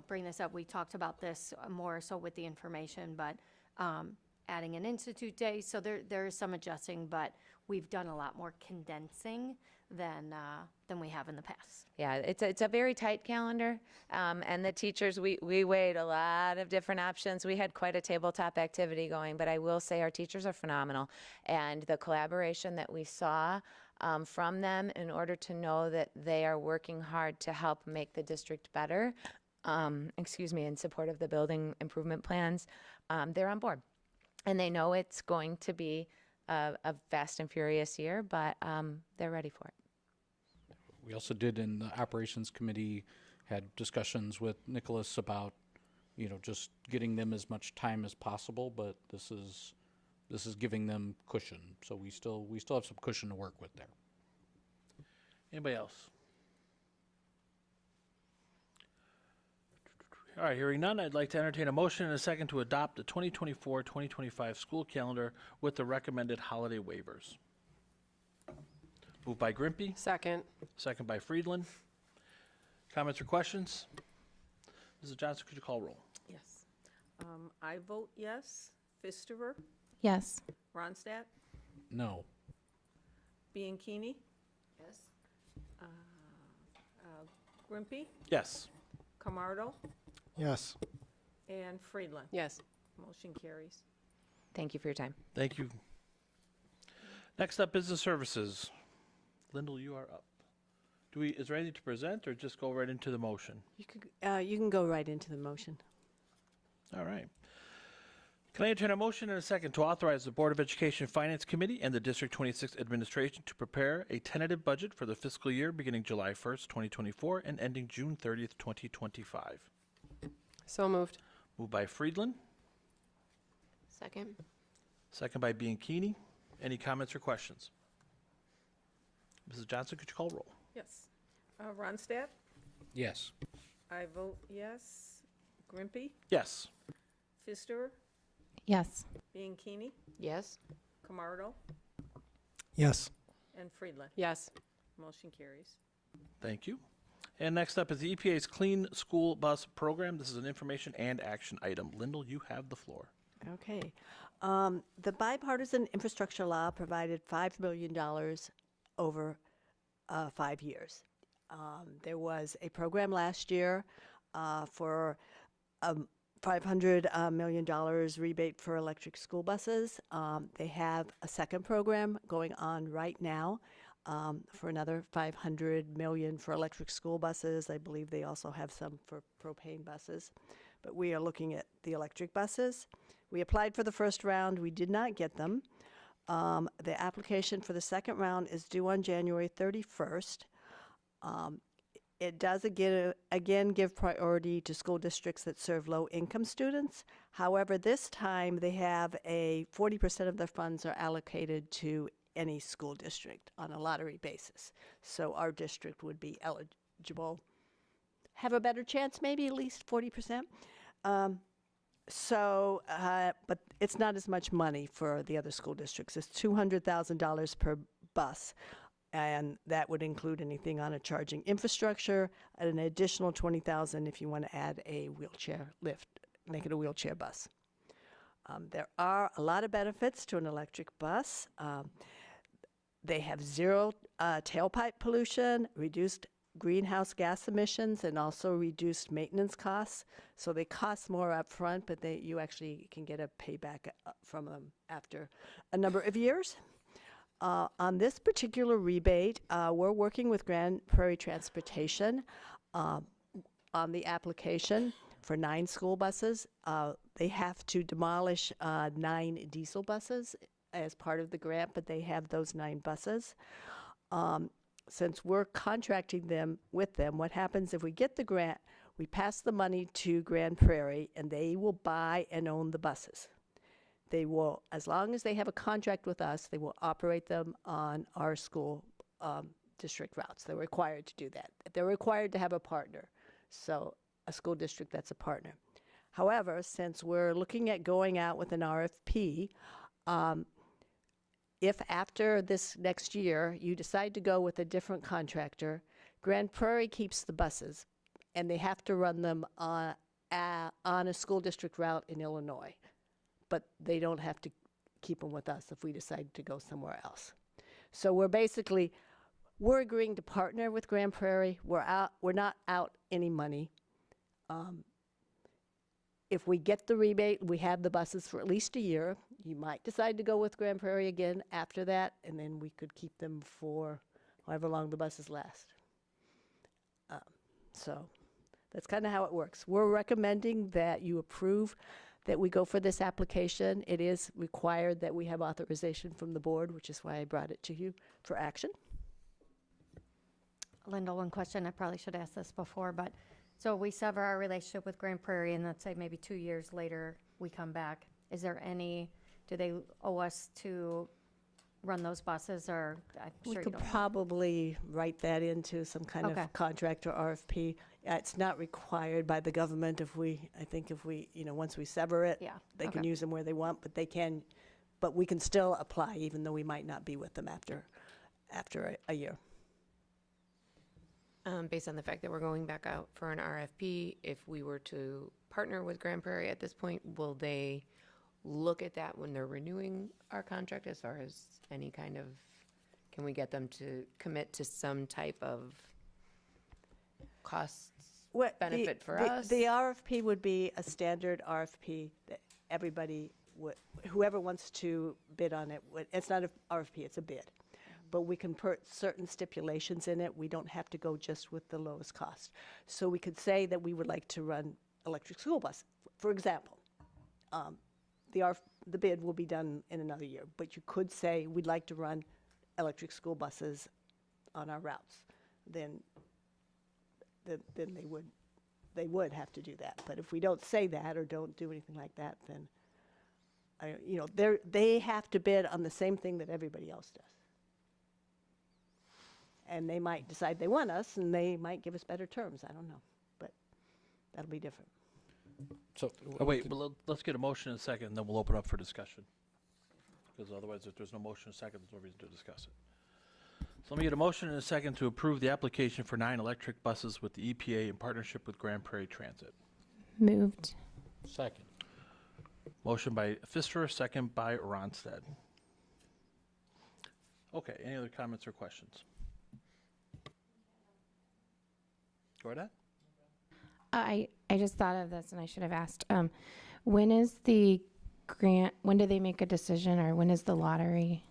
bring this up. We talked about this more so with the information, but adding an institute day. So there is some adjusting, but we've done a lot more condensing than we have in the past. Yeah, it's a very tight calendar, and the teachers, we weighed a lot of different options. We had quite a tabletop activity going, but I will say our teachers are phenomenal, and the collaboration that we saw from them in order to know that they are working hard to help make the district better, in support of the building improvement plans, they're on board. And they know it's going to be a fast and furious year, but they're ready for it. We also did in the operations committee, had discussions with Nicholas about, just getting them as much time as possible, but this is giving them cushion. So we still have some cushion to work with there. Anybody else? All right, hearing none, I'd like to entertain a motion and a second to adopt the 2024-2025 school calendar with the recommended holiday waivers. Moved by Grimpy, Second. second by Friedland. Comments or questions? Mrs. Johnson, could you call roll? Yes. I vote yes. Fisterer, Yes. Ronstadt, No. Bianchini? Yes. Grimpy, Yes. Camardo, Yes. and Friedland. Yes. Motion carries. Thank you for your time. Thank you. Next up, business services. Lyndall, you are up. Is there anything to present or just go right into the motion? You can go right into the motion. All right. Can I entertain a motion and a second to authorize the Board of Education Finance Committee and the District 26 administration to prepare a tentative budget for the fiscal year beginning July 1st, 2024 and ending June 30th, 2025? So moved. Moved by Friedland, Second. second by Bianchini. Any comments or questions? Mrs. Johnson, could you call roll? Yes. Ronstadt, Yes. I vote yes. Grimpy, Yes. Fisterer, Yes. Bianchini, Yes. Camardo, Yes. and Friedland. Yes. Motion carries. Thank you. And next up is the EPA's Clean School Bus Program. This is an information and action item. Lyndall, you have the floor. Okay. The bipartisan infrastructure law provided $5 million over 5 years. There was a program last year for $500 million rebate for electric school buses. They have a second program going on right now for another $500 million for electric school buses. I believe they also have some for propane buses. But we are looking at the electric buses. We applied for the first round. We did not get them. The application for the second round is due on January 31st. It does again give priority to school districts that serve low-income students. However, this time they have 40% of their funds are allocated to any school district on a lottery basis. So our district would be eligible, have a better chance, maybe at least 40%. But it's not as much money for the other school districts. It's $200,000 per bus, and that would include anything on a charging infrastructure, and an additional $20,000 if you want to add a wheelchair lift, make it a wheelchair bus. There are a lot of benefits to an electric bus. They have zero tailpipe pollution, reduced greenhouse gas emissions, and also reduced maintenance costs. So they cost more up front, but you actually can get a payback from them after a number of years. On this particular rebate, we're working with Grand Prairie Transportation on the application for 9 school buses. They have to demolish 9 diesel buses as part of the grant, but they have those 9 buses. Since we're contracting with them, what happens if we get the grant, we pass the money to Grand Prairie, and they will buy and own the buses. They will, as long as they have a contract with us, they will operate them on our school district routes. They're required to do that. They're required to have a partner, so a school district that's a partner. However, since we're looking at going out with an RFP, if after this next year you decide to go with a different contractor, Grand Prairie keeps the buses, and they have to run them on a school district route in Illinois. But they don't have to keep them with us if we decide to go somewhere else. So we're agreeing to partner with Grand Prairie. We're not out any money. If we get the rebate, we have the buses for at least a year. You might decide to go with Grand Prairie again after that, and then we could keep them for however long the buses last. So that's kind of how it works. We're recommending that you approve that we go for this application. It is required that we have authorization from the board, which is why I brought it to you for action. Linda, one question, I probably should ask this before, but so we sever our relationship with Grand Prairie and let's say maybe 2 years later we come back. Is there do they owe us to run those buses, or I'm We sure you could don't know. probably write that into some kind Okay. of contract or RFP. It's not required by the government if we, once we sever it, Yeah, they can okay. use them where they want, but we can still apply even though we might not be with them after a year. Based on the fact that we're going back out for an RFP, if we were to partner with Grand Prairie at this point, will they look at that when they're renewing our contract as far as any kind of, can we get them to commit to some type of costs benefit for us? The RFP would be a standard RFP that everybody whoever wants to bid on it it's not an RFP, it's a bid. But we can put certain stipulations in it. We don't have to go just with the lowest cost. So we could say that we would like to run electric school bus, for example. The bid will be done in another year, but you could say we'd like to run electric school buses on our routes. Then they would have to do that. But if we don't say that or don't do anything like that, then they have to bid on the same thing that everybody else does. And they might decide they want us, and they might give us better terms. I don't know, but that'll be different. So, Let's get a motion in a second, and then we'll open up for discussion. Because otherwise, if there's no motion in a second, there's no reason to discuss it. So let me get a motion in a second to approve the application for 9 electric buses with the EPA in partnership with Grand Prairie Transit. Moved. second. Motion by Pfister, second by Ronstadt. Okay, any other comments or questions? Go ahead. I just thought of this and I should have asked. When is the grant? When do they make a decision, or when is the lottery?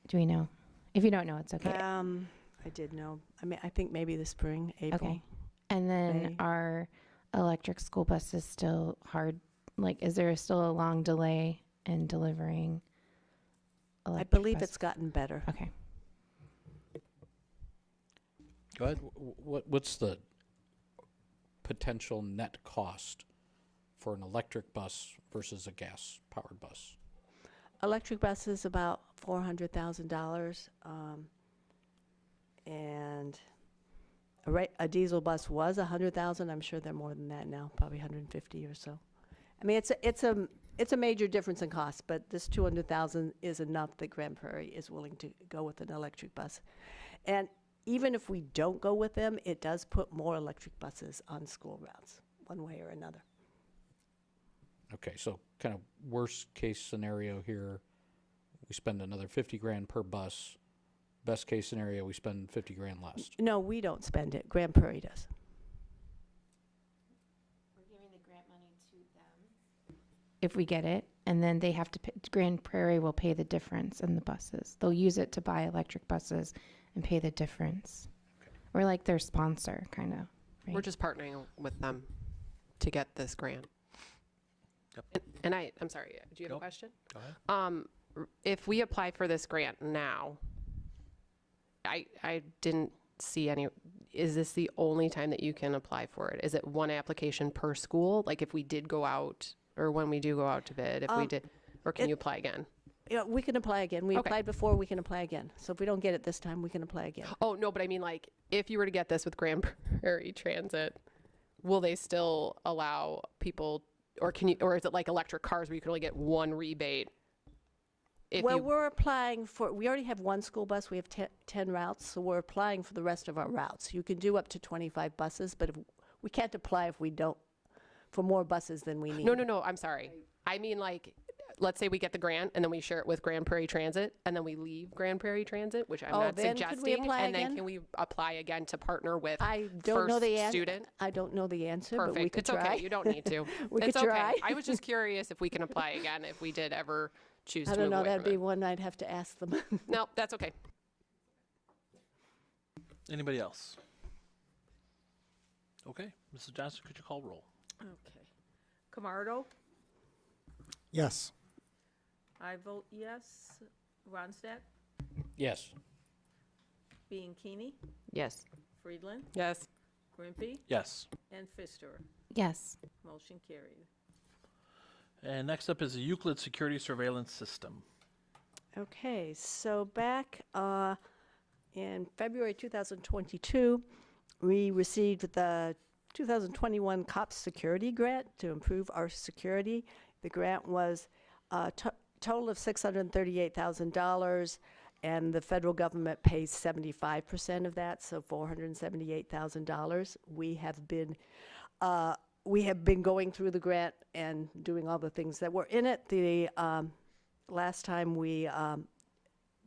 Do we know? If you don't know, it's okay. I did know. I think maybe the spring, April. Okay. And then May. are electric school buses still hard? Like, is there still a long delay in delivering I electric believe buses? it's gotten better. Okay. Go ahead. What's the potential net cost for an electric bus versus a gas-powered bus? Electric bus is about $400,000, and a diesel bus was $100,000. I'm sure they're more than that now, probably 150 or so. I mean, it's a major difference in cost, but this $200,000 is enough that Grand Prairie is willing to go with an electric bus. And even if we don't go with them, it does put more electric buses on school routes, one way or another. Okay, so kind of worst case scenario here, we spend another 50 grand per bus. Best case scenario, we spend 50 grand less. No, we don't spend it. Grand Prairie does. We're giving the grant money to them. If we get it, and then they have to pay, Grand Prairie will pay the difference in the buses. They'll use it to buy electric buses and pay the difference. Okay. We're like their sponsor, kind of. Right? We're just partnering with them to get this grant. Yep. And I'm sorry, do you have Nope. a question? Go ahead. If we apply for this grant now, I didn't see any, is this the only time that you can apply for it? Is it one application per school? Like if we did go out, or when we do go out to bid, if we did, or can you apply again? Yeah, we can apply again. We Okay. applied before, we can apply again. So if we don't get it this time, we can apply again. Oh, no, but I mean like, if you were to get this with Grand Prairie Transit, will they still allow people, or or is it like electric cars where you can only get one rebate? Well, we're applying for, we already have one school bus. We have 10 routes, so we're applying for the rest of our routes. You can do up to 25 buses, but we can't apply if we don't, for more buses than we need. No, I'm sorry. I mean, like, let's say we get the grant and then we share it with Grand Prairie Transit and then we leave Grand Prairie Transit, which I'm not then suggesting. could we apply and again? then can we apply again to partner with I don't know the student? I don't know the answer, Perfect. but we could It's try. okay. You don't need to. We It's could try. okay. I was just curious if we can apply again if we did ever choose I to don't move know, away that'd from be it. one I'd have to ask them. No, that's okay. Anybody else? Okay, Mrs. Johnson, could you call roll? Okay. Camardo? Yes. I vote yes. Ronstadt? Yes. Bianchini? Yes. Friedland? Yes. Grimpy? Yes. And Pfister? Yes. Motion carried. And next up is the Euclid Security Surveillance System. Okay, so back in February 2022, we received the 2021 COPS Security Grant to improve our security. The grant was a total of $638,000, and the federal government pays 75% of that, so $478,000. We have been going through the grant and doing all the things that were in it. The last time we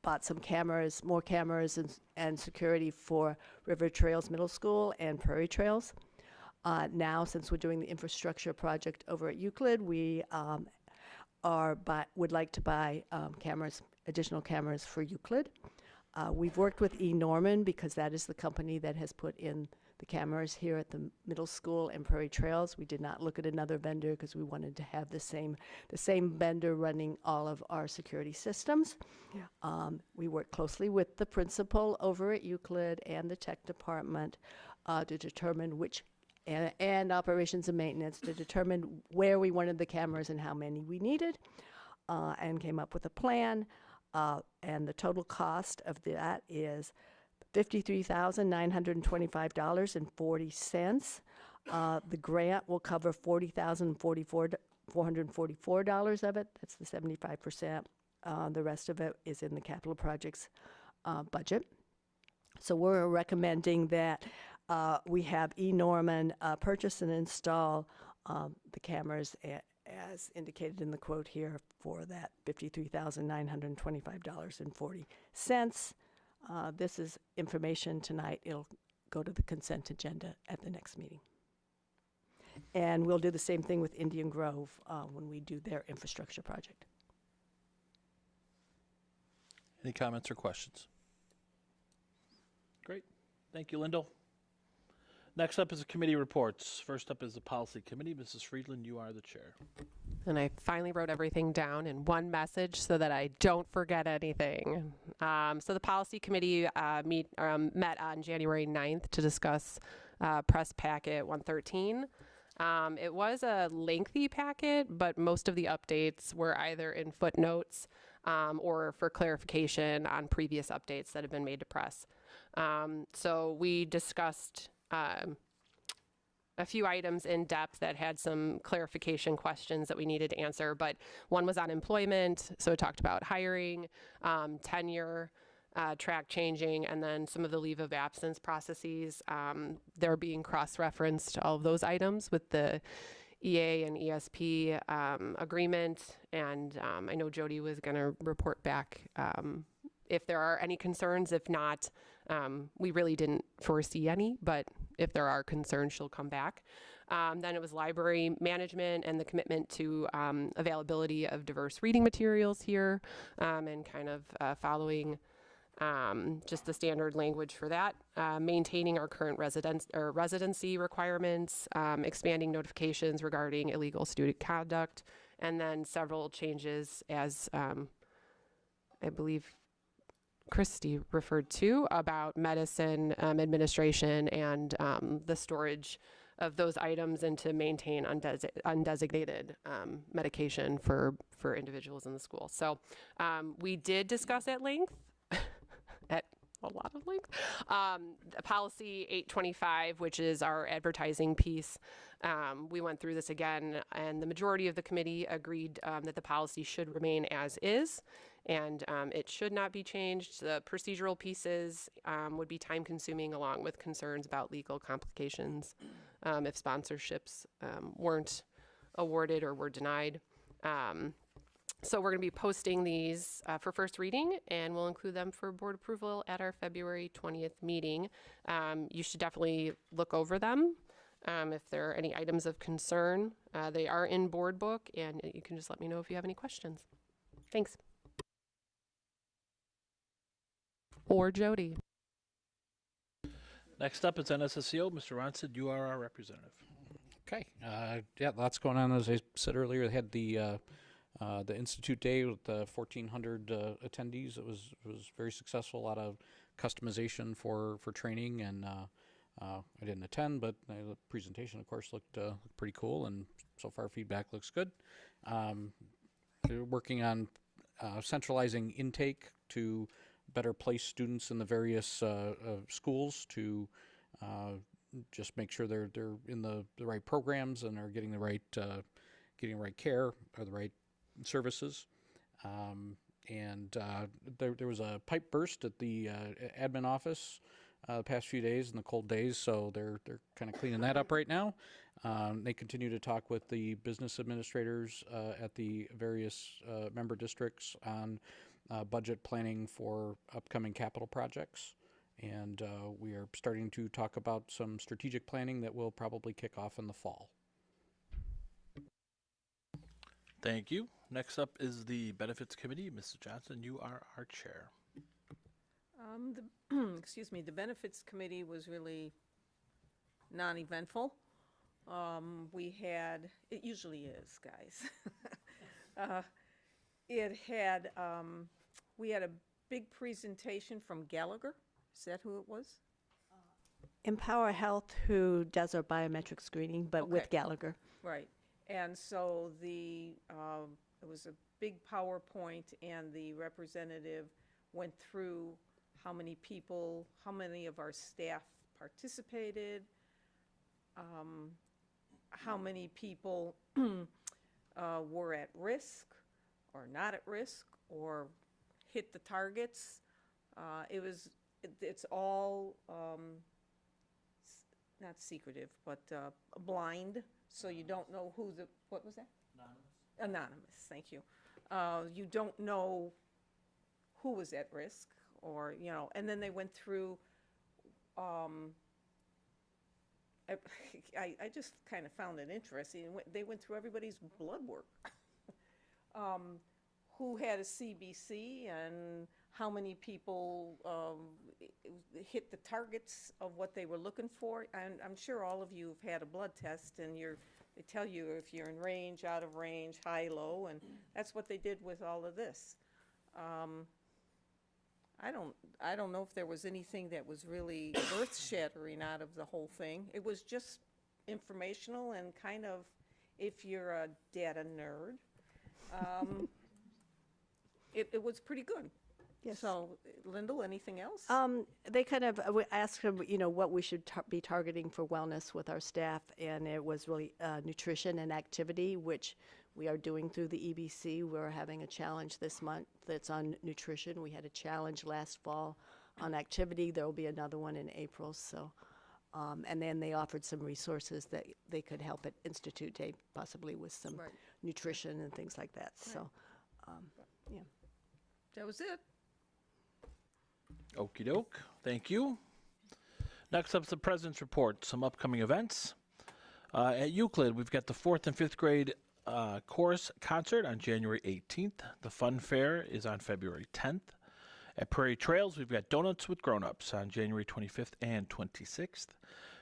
bought some cameras, more cameras and security for River Trails Middle School and Prairie Trails. Now, since we're doing the infrastructure project over at Euclid, we would like to buy additional cameras for Euclid. We've worked with Norman because that is the company that has put in the cameras here at the middle school and Prairie Trails. We did not look at another vendor because we wanted to have the same vendor running all of our security systems. Yeah. We work closely with the principal over at Euclid and the tech department to determine which, and operations and maintenance, to determine where we wanted the cameras and how many we needed, and came up with a plan. And the total cost of that is $53,925.40. The grant will cover $40,444 of it. That's the 75%. The rest of it is in the capital projects budget. So we're recommending that we have Norman purchase and install the cameras as indicated in the quote here for that $53,925.40. This is information tonight. It'll go to the consent agenda at the next meeting. And we'll do the same thing with Indian Grove when we do their infrastructure project. Any comments or questions? Great. Thank you, Lyndall. Next up is the committee reports. First up is the policy committee. Mrs. Friedland, you are the chair. And I finally wrote everything down in one message so that I don't forget anything. So the policy committee met on January 9th to discuss press packet 113. It was a lengthy packet, but most of the updates were either in footnotes or for clarification on previous updates that have been made to press. So we discussed a few items in depth that had some clarification questions that we needed to answer, but one was on employment, so it talked about hiring, tenure, track changing, and then some of the leave of absence processes. They're being cross-referenced, all of those items, with the EA and ESP agreement, and I know Jody was going to report back if there are any concerns. If not, we really didn't foresee any, but if there are concerns, she'll come back. Then it was library management and the commitment to availability of diverse reading materials here, and kind of following just the standard language for that, maintaining our current residency requirements, expanding notifications regarding illegal student conduct, and then several changes as I believe Christy referred to about medicine administration and the storage of those items, and to maintain undesignated medication for individuals in the school. So we did discuss at length a lot of length. Policy 825, which is our advertising piece. We went through this again, and the majority of the committee agreed that the policy should remain as is, and it should not be changed. The procedural pieces would be time consuming, along with concerns about legal complications if sponsorships weren't awarded or were denied. So we're going to be posting these for first reading, and we'll include them for board approval at our February 20th meeting. You should definitely look over them. If there are any items of concern, they are in board book, and you can just let me know if you have any questions. Thanks. Or Jody. Next up is NSSEO. Mr. Ronson, you are our representative. Okay. Yeah, lots going on. As I said earlier, they had the Institute Day with 1,400 attendees. It was very successful. A lot of customization for training, and I didn't attend, but the presentation, of course, looked pretty cool, and so far feedback looks good. They're working on centralizing intake to better place students in the various schools to just make sure they're in the right programs and are getting the right care or the right services. And there was a pipe burst at the admin office the past few days in the cold days, so they're kind of cleaning that up right now. They continue to talk with the business administrators at the various member districts on budget planning for upcoming capital projects. And we are starting to talk about some strategic planning that will probably kick off in the fall. Thank you. Next up is the Benefits Committee. Mrs. Johnson, you are our chair. Excuse me, the Benefits Committee was really non-eventful. We had, it usually is, guys. We had a big presentation from Gallagher. Is that who it was? Empower Health, who does our biometric screening, but with Gallagher. Right. And so it was a big PowerPoint, and the representative went through how many of our staff participated, how many people were at risk or not at risk or hit the targets. It's all not secretive, but blind, so you don't know what was that? Anonymous, thank you. You don't know who was at risk, or, and then they went through, I just kind of found it interesting. They went through everybody's blood work. Who had a CBC and how many people hit the targets of what they were looking for. And I'm sure all of you have had a blood test, and they tell you if you're in range, out of range, high, low, and that's what they did with all of this. I don't know if there was anything that was really earth-shattering out of the whole thing. It was just informational and kind of, if you're a data nerd, it was pretty good. Yes. So, Lyndall, anything else? They kind of asked him, what we should be targeting for wellness with our staff, and it was really nutrition and activity, which we are doing through the EBC. We're having a challenge this month that's on nutrition. We had a challenge last fall on activity. There will be another one in April. So, and then they offered some resources that they could help at Institute Day, possibly with some nutrition and things like that. So, yeah. That was it. Okie doke. Thank you. Next up is the President's Report. Some upcoming events. At Euclid, we've got the 4th and 5th grade chorus concert on January 18th. The Fun Fair is on February 10th. At Prairie Trails, we've got Donuts with Grown-Ups on January 25th and 26th.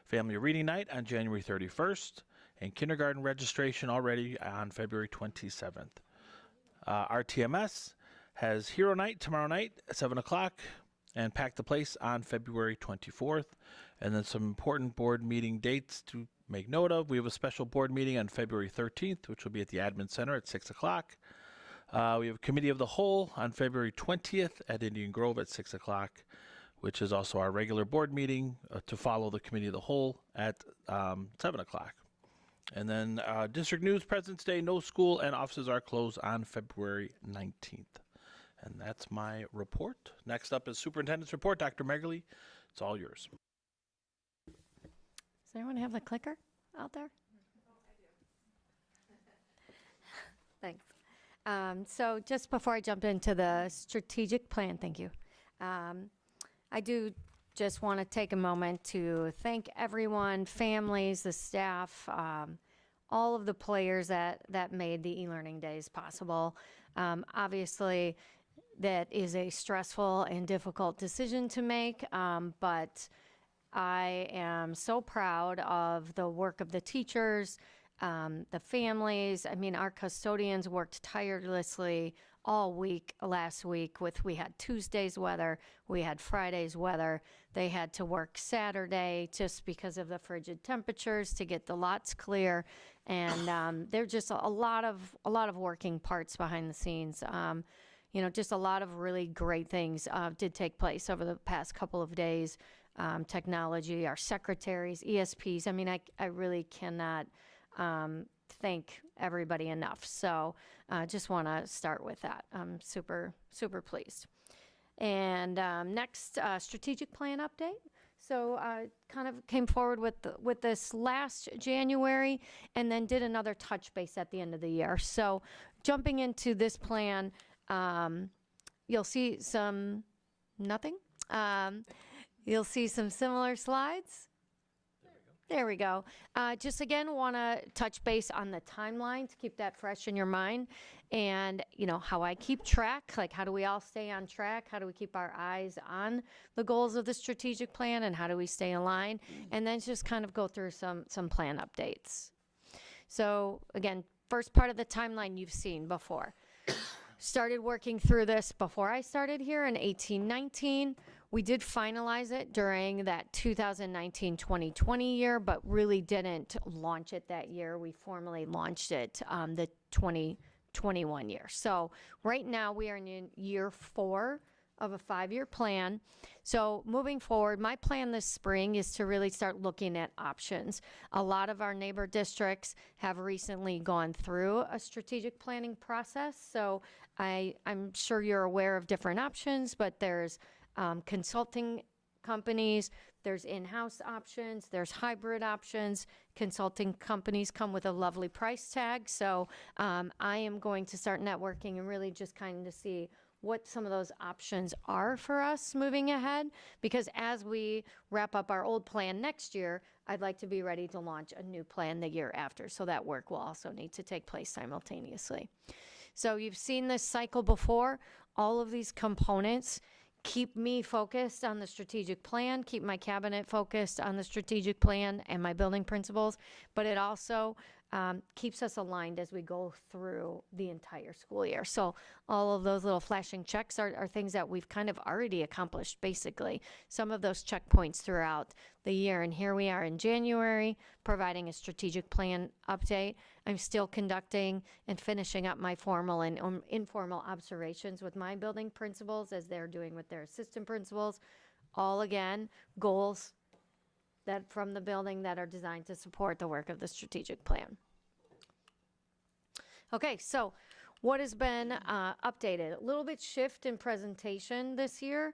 Family Reading Night on January 31st. And kindergarten registration already on February 27th. RTMS has Hero Night tomorrow night at 7 o'clock. And Pack the Place on February 24th. And then some important board meeting dates to make note of. We have a special board meeting on February 13th, which will be at the Admin Center at 6 o'clock. We have a Committee of the Whole on February 20th at Indian Grove at 6 o'clock. which is also our regular board meeting, to follow the committee of the whole at 7 o'clock. And then District News, President's Day, no school and offices are closed on February 19th. And that's my report. Next up is Superintendent's report. Dr. Megerly, it's all yours. Does anyone have the clicker out there? Thanks. So just before I jump into the strategic plan, thank you. I do just want to take a moment to thank everyone, families, the staff, all of the players that made the e-learning days possible. Obviously, that is a stressful and difficult decision to make, but I am so proud of the work of the teachers, the families. I mean, our custodians worked tirelessly all week last week. We had Tuesday's weather, we had Friday's weather. They had to work Saturday just because of the frigid temperatures to get the lots clear, and there's just a lot of working parts behind the scenes. Just a lot of really great things did take place over the past couple of days. Technology, our secretaries, ESPs. I mean, I really cannot thank everybody enough. So just want to start with that. I'm super, super pleased. And next, strategic plan update. So kind of came forward with this last January and then did another touch base at the end of the year. So jumping into this plan, you'll see nothing. You'll see some similar slides. There we go. Just again, want to touch base on the timeline to keep that fresh in your mind. And, how I keep track, like how do we all stay on track? How do we keep our eyes on the goals of the strategic plan, and how do we stay aligned? And then just kind of go through some plan updates. So again, first part of the timeline you've seen before. Started working through this before I started here in 18-19. We did finalize it during that 2019-2020 year, but really didn't launch it that year. We formally launched it the 2021 year. So right now we are in year 4 of a 5-year plan. So moving forward, my plan this spring is to really start looking at options. A lot of our neighbor districts have recently gone through a strategic planning process. So I'm sure you're aware of different options, but there's consulting companies, there's in-house options, there's hybrid options. Consulting companies come with a lovely price tag. So I am going to start networking and really just kind of see what some of those options are for us moving ahead, because as we wrap up our old plan next year, I'd like to be ready to launch a new plan the year after. So that work will also need to take place simultaneously. So you've seen this cycle before. All of these components keep me focused on the strategic plan, keep my cabinet focused on the strategic plan and my building principles, but it also keeps us aligned as we go through the entire school year. So all of those little flashing checks are things that we've kind of already accomplished, basically. Some of those checkpoints throughout the year. And here we are in January, providing a strategic plan update. I'm still conducting and finishing up my formal and informal observations with my building principals as they're doing with their assistant principals. All, again, goals that from the building that are designed to support the work of the strategic plan. Okay, so what has been updated? A little bit shift in presentation this year.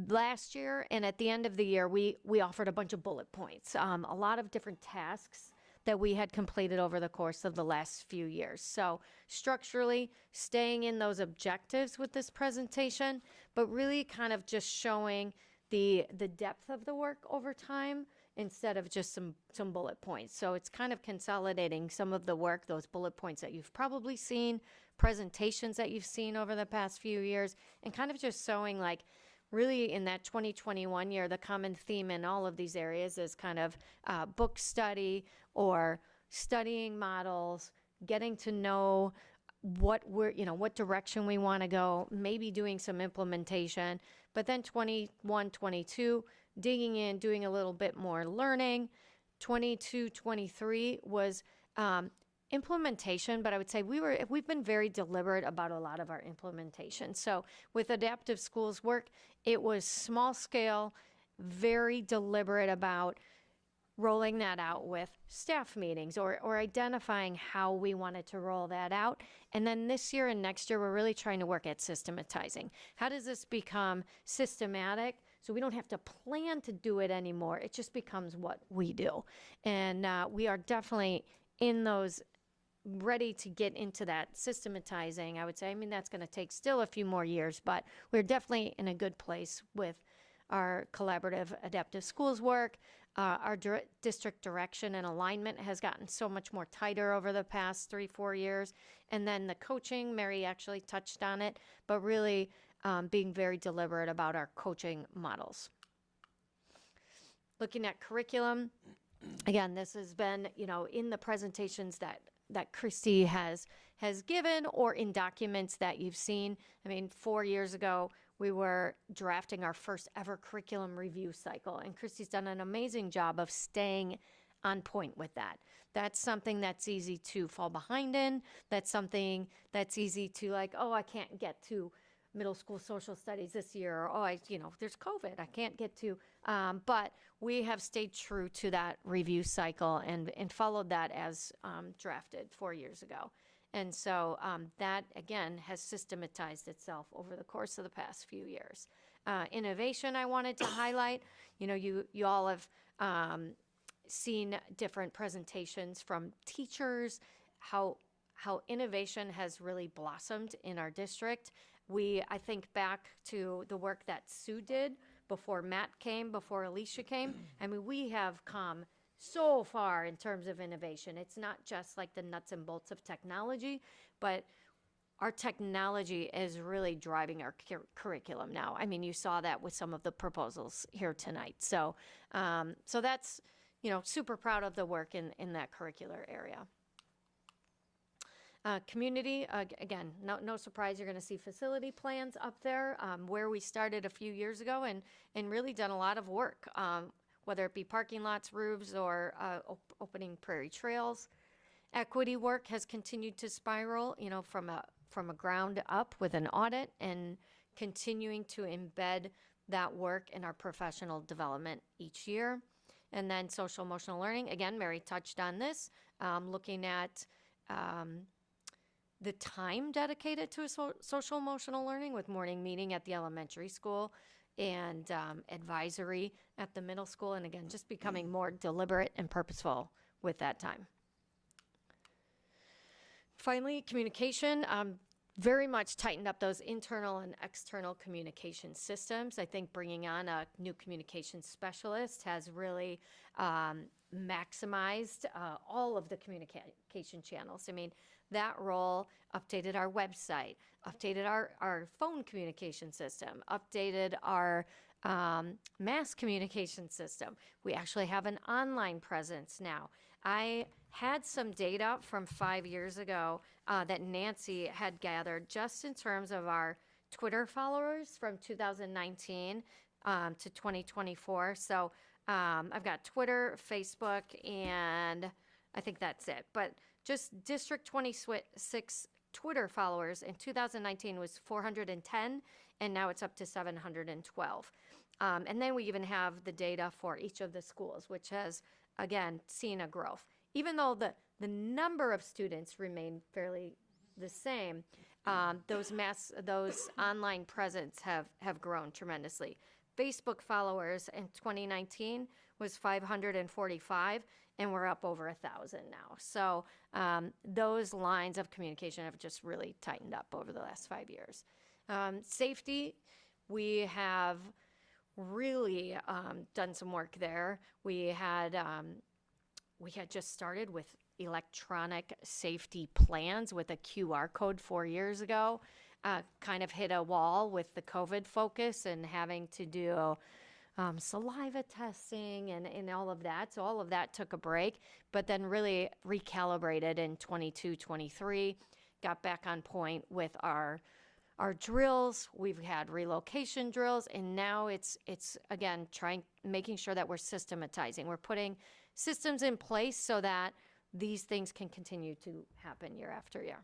Last year and at the end of the year, we offered a bunch of bullet points, a lot of different tasks that we had completed over the course of the last few years. So structurally, staying in those objectives with this presentation, but really kind of just showing the depth of the work over time instead of just some bullet points. So it's kind of consolidating some of the work, those bullet points that you've probably seen, presentations that you've seen over the past few years, and kind of just showing, like, really in that 2021 year, the common theme in all of these areas is kind of book study or studying models, getting to know what direction we want to go, maybe doing some implementation. But then 21, 22, digging in, doing a little bit more learning. 22, 23 was implementation, but I would say we've been very deliberate about a lot of our implementation. So with adaptive schools work, it was small scale, very deliberate about rolling that out with staff meetings or identifying how we wanted to roll that out. And then this year and next year, we're really trying to work at systematizing. How does this become systematic so we don't have to plan to do it anymore? It just becomes what we do. And we are definitely in those, ready to get into that systematizing, I would say. I mean, that's going to take still a few more years, but we're definitely in a good place with our collaborative adaptive schools work. Our district direction and alignment has gotten so much more tighter over the past 3-4 years. And then the coaching, Mary actually touched on it, but really being very deliberate about our coaching models. Looking at curriculum, again, this has been, in the presentations that Christy has given or in documents that you've seen. I mean, 4 years ago, we were drafting our first ever curriculum review cycle, and Christy's done an amazing job of staying on point with that. That's something that's easy to fall behind in. That's something that's easy to I can't get to middle school social studies this year, or, there's COVID, I can't get to. But we have stayed true to that review cycle and followed that as drafted 4 years ago. And so that, again, has systematized itself over the course of the past few years. Innovation I wanted to highlight. You all have seen different presentations from teachers, how innovation has really blossomed in our district. I think back to the work that Sue did before Matt came, before Alicia came. I mean, we have come so far in terms of innovation. It's not just like the nuts and bolts of technology, but our technology is really driving our curriculum now. I mean, you saw that with some of the proposals here tonight. So, so that's, super proud of the work in that curricular area. Community, again, no surprise, you're going to see facility plans up there, where we started a few years ago and really done a lot of work, whether it be parking lots, roofs, or opening prairie trails. Equity work has continued to spiral, from a ground up with an audit and continuing to embed that work in our professional development each year. And then social emotional learning, again, Mary touched on this, looking at the time dedicated to social emotional learning with morning meeting at the elementary school and advisory at the middle school. And again, just becoming more deliberate and purposeful with that time. Finally, communication. Very much tightened up those internal and external communication systems. I think bringing on a new communication specialist has really maximized all of the communication channels. I mean, that role updated our website, updated our phone communication system, updated our mass communication system. We actually have an online presence now. I had some data from 5 years ago that Nancy had gathered just in terms of our Twitter followers from 2019 to 2024. So I've got Twitter, Facebook, and I think that's it. But just District 26 Twitter followers in 2019 was 410, and now it's up to 712. And then we even have the data for each of the schools, which has, again, seen a growth. Even though the number of students remain fairly the same, those online presence have grown tremendously. Facebook followers in 2019 was 545, and we're up over 1,000 now. So those lines of communication have just really tightened up over the last 5 years. Safety, we have really done some work there. We had just started with electronic safety plans with a QR code 4 years ago. Kind of hit a wall with the COVID focus and having to do saliva testing and all of that. So all of that took a break, but then really recalibrated in 22, 23, got back on point with our drills. We've had relocation drills, and now it's again, making sure that we're systematizing. We're putting systems in place so that these things can continue to happen year after year.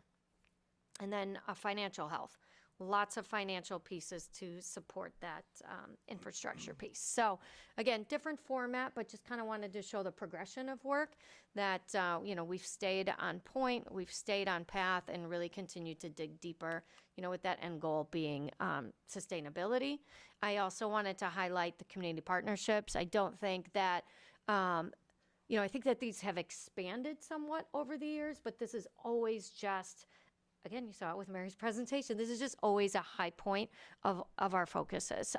And then financial health. lots of financial pieces to support that infrastructure piece. So again, different format, but just kind of wanted to show the progression of work that, we've stayed on point, we've stayed on path, and really continued to dig deeper, with that end goal being sustainability. I also wanted to highlight the community partnerships. I don't think that, I think that these have expanded somewhat over the years, but this is always just, again, you saw it with Mary's presentation, this is just always a high point of our focuses.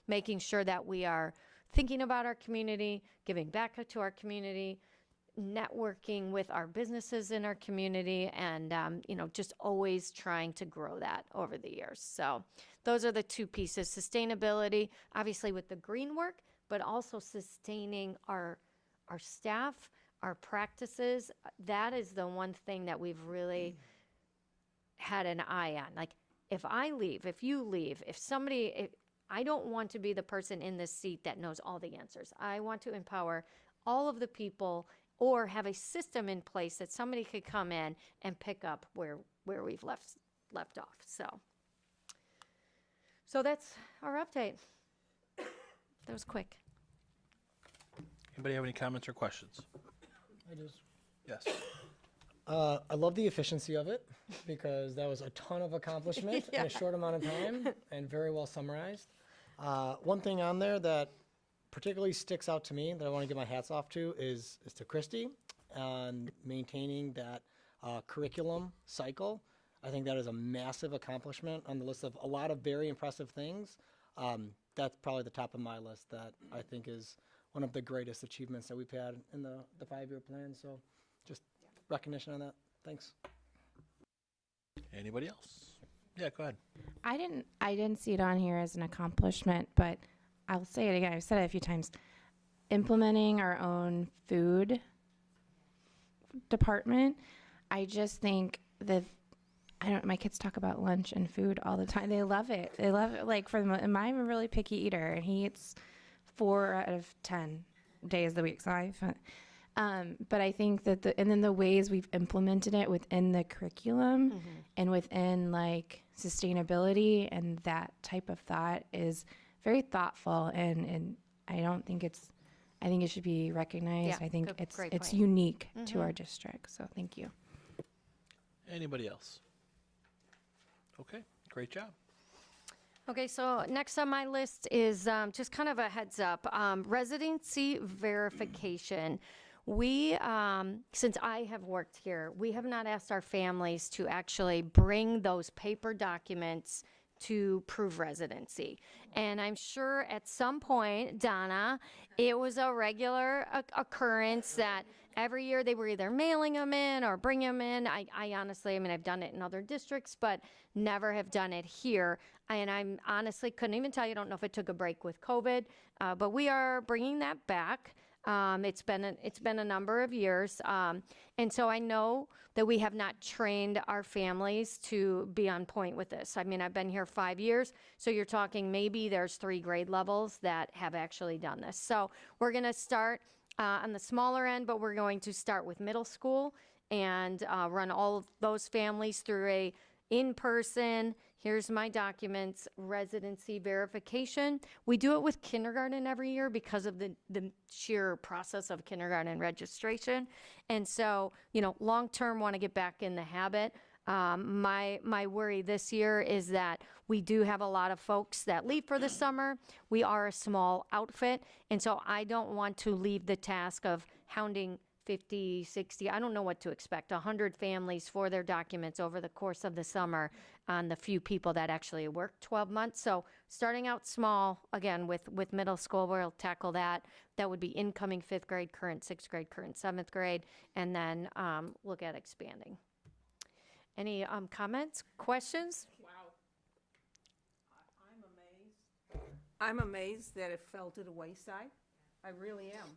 Making sure that we are thinking about our community, giving back to our community, networking with our businesses in our community, and just always trying to grow that over the years. So those are the two pieces: sustainability, obviously with the green work, but also sustaining our staff, our practices. That is the one thing that we've really had an eye on. Like, if I leave, if you leave, I don't want to be the person in this seat that knows all the answers. I want to empower all of the people, or have a system in place that somebody could come in and pick up where we've left off. So that's our update. That was quick. Anybody have any comments or questions? I just, Yes. I love the efficiency of it because that was a ton of accomplishment in a short amount of time and very well summarized. One thing on there that particularly sticks out to me that I want to give my hats off to is to Christy on maintaining that curriculum cycle. I think that is a massive accomplishment on the list of a lot of very impressive things. That's probably the top of my list that I think is one of the greatest achievements that we've had in the 5-year plan. So just recognition on that. Thanks. Anybody else? Yeah, go ahead. I didn't see it on here as an accomplishment, but I'll say it again. I've said it a few times. Implementing our own food department, I just think that my kids talk about lunch and food all the time. They love it. Like, I'm a really picky eater, and he eats 4 out of 10 days of the week. So but I think that and then the ways we've implemented it within the curriculum and within like sustainability and that type of thought is very thoughtful, and I think it should be recognized. Yeah, I think great it's point. unique to our district. So thank you. Anybody else? Okay, great job. Okay, so next on my list is just kind of a heads up, residency verification. We, since I have worked here, we have not asked our families to actually bring those paper documents to prove residency. And I'm sure at some point, Donna, it was a regular occurrence that every year they were either mailing them in or bringing them in. I honestly, I've done it in other districts, but never have done it here. And I'm honestly couldn't even tell you. I don't know if it took a break with COVID, but we are bringing that back. It's been a number of years. And so I know that we have not trained our families to be on point with this. I've been here 5 years, so you're talking maybe there's 3 grade levels that have actually done this. So we're going to start on the smaller end, but we're going to start with middle school and run all of those families through a in-person, here's my documents, residency verification. We do it with kindergarten every year because of the sheer process of kindergarten registration. And so, long-term want to get back in the habit. My worry this year is that we do have a lot of folks that leave for the summer. We are a small outfit, and so I don't want to leave the task of hounding 50, 60, I don't know what to expect, 100 families for their documents over the course of the summer on the few people that actually work 12 months. So starting out small, again, with middle school, we'll tackle that. That would be incoming 5th grade, current 6th grade, current 7th grade, and then look at expanding. Any comments, questions? Wow. I'm amazed that it fell to the wayside. I really am.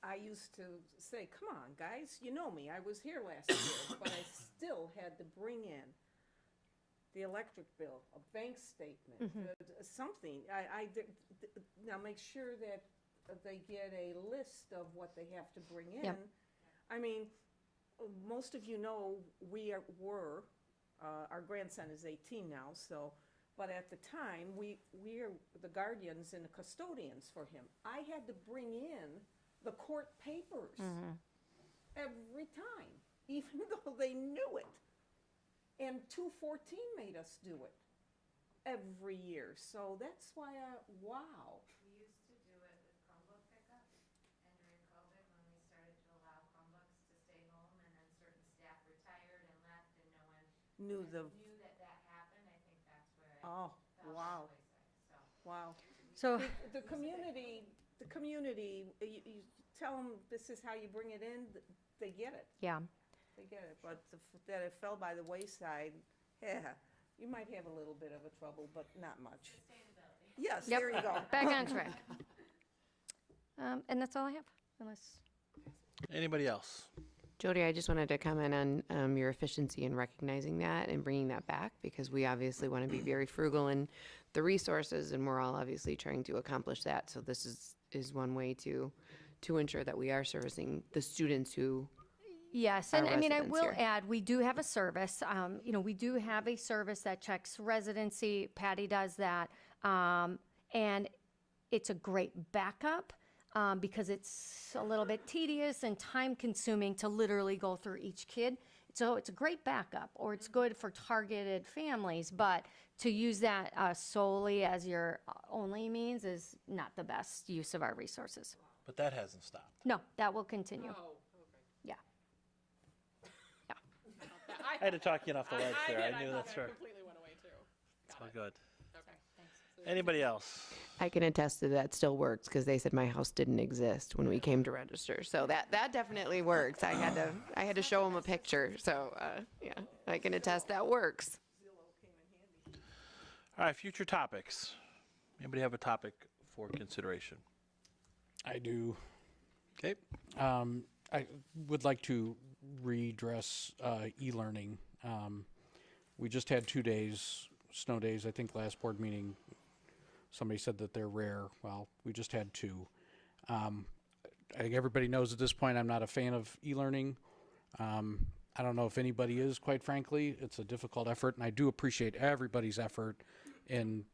I used to say, come on, guys, you know me. I was here last year, but I still had to bring in the electric bill, a bank statement, something. Now make sure that they get a list of what they have to bring in. Yep. Most of you know we were Our grandson is 18 now, so, but at the time, we're the guardians and the custodians for him. I had to bring in the court papers every time, even though they knew it. And 214 made us do it every year. So that's why wow. We used to do it with Chromebook pickup, and during COVID, when we started to allow Chromebooks to stay home, and then certain staff retired and left, and no one Knew that happened, I think that's where it Oh, fell wow. by the wayside. So Wow. So, The community, you tell them this is how you bring it in, they get it. yeah. They get it. But that it fell by the wayside, yeah, you might have a little bit of a trouble, but not much. Yes, Yep. there you go. Back on track. And that's all I have, unless. Anybody else? Jody, I just wanted to comment on your efficiency in recognizing that and bringing that back, because we obviously want to be very frugal in the resources, and we're all obviously trying to accomplish that. So this is one way to ensure that we are servicing the students who. Yes, and our I mean, I residents will here. add, we do have a service. We do have a service that checks residency. Patty does that. And it's a great backup because it's a little bit tedious and time consuming to literally go through each kid. So it's a great backup, or it's good for targeted families, but to use that solely as your only means is not the best use of our resources. But that hasn't stopped. No, that will continue. Yeah. I had to talk you off the ledge there. I knew that's right. Completely went away too. It's all good. Anybody else? I can attest to that still works, because they said my house didn't exist when we came to register. So that definitely works. I had to show them a picture. So yeah, I can attest that works. All right, future topics. Anybody have a topic for consideration? I do. Okay. I would like to redress e-learning. We just had 2 days, snow days. I think last board meeting, somebody said that they're rare. Well, we just had 2. I think everybody knows at this point I'm not a fan of e-learning. I don't know if anybody is, quite frankly. It's a difficult effort, and I do appreciate everybody's effort in,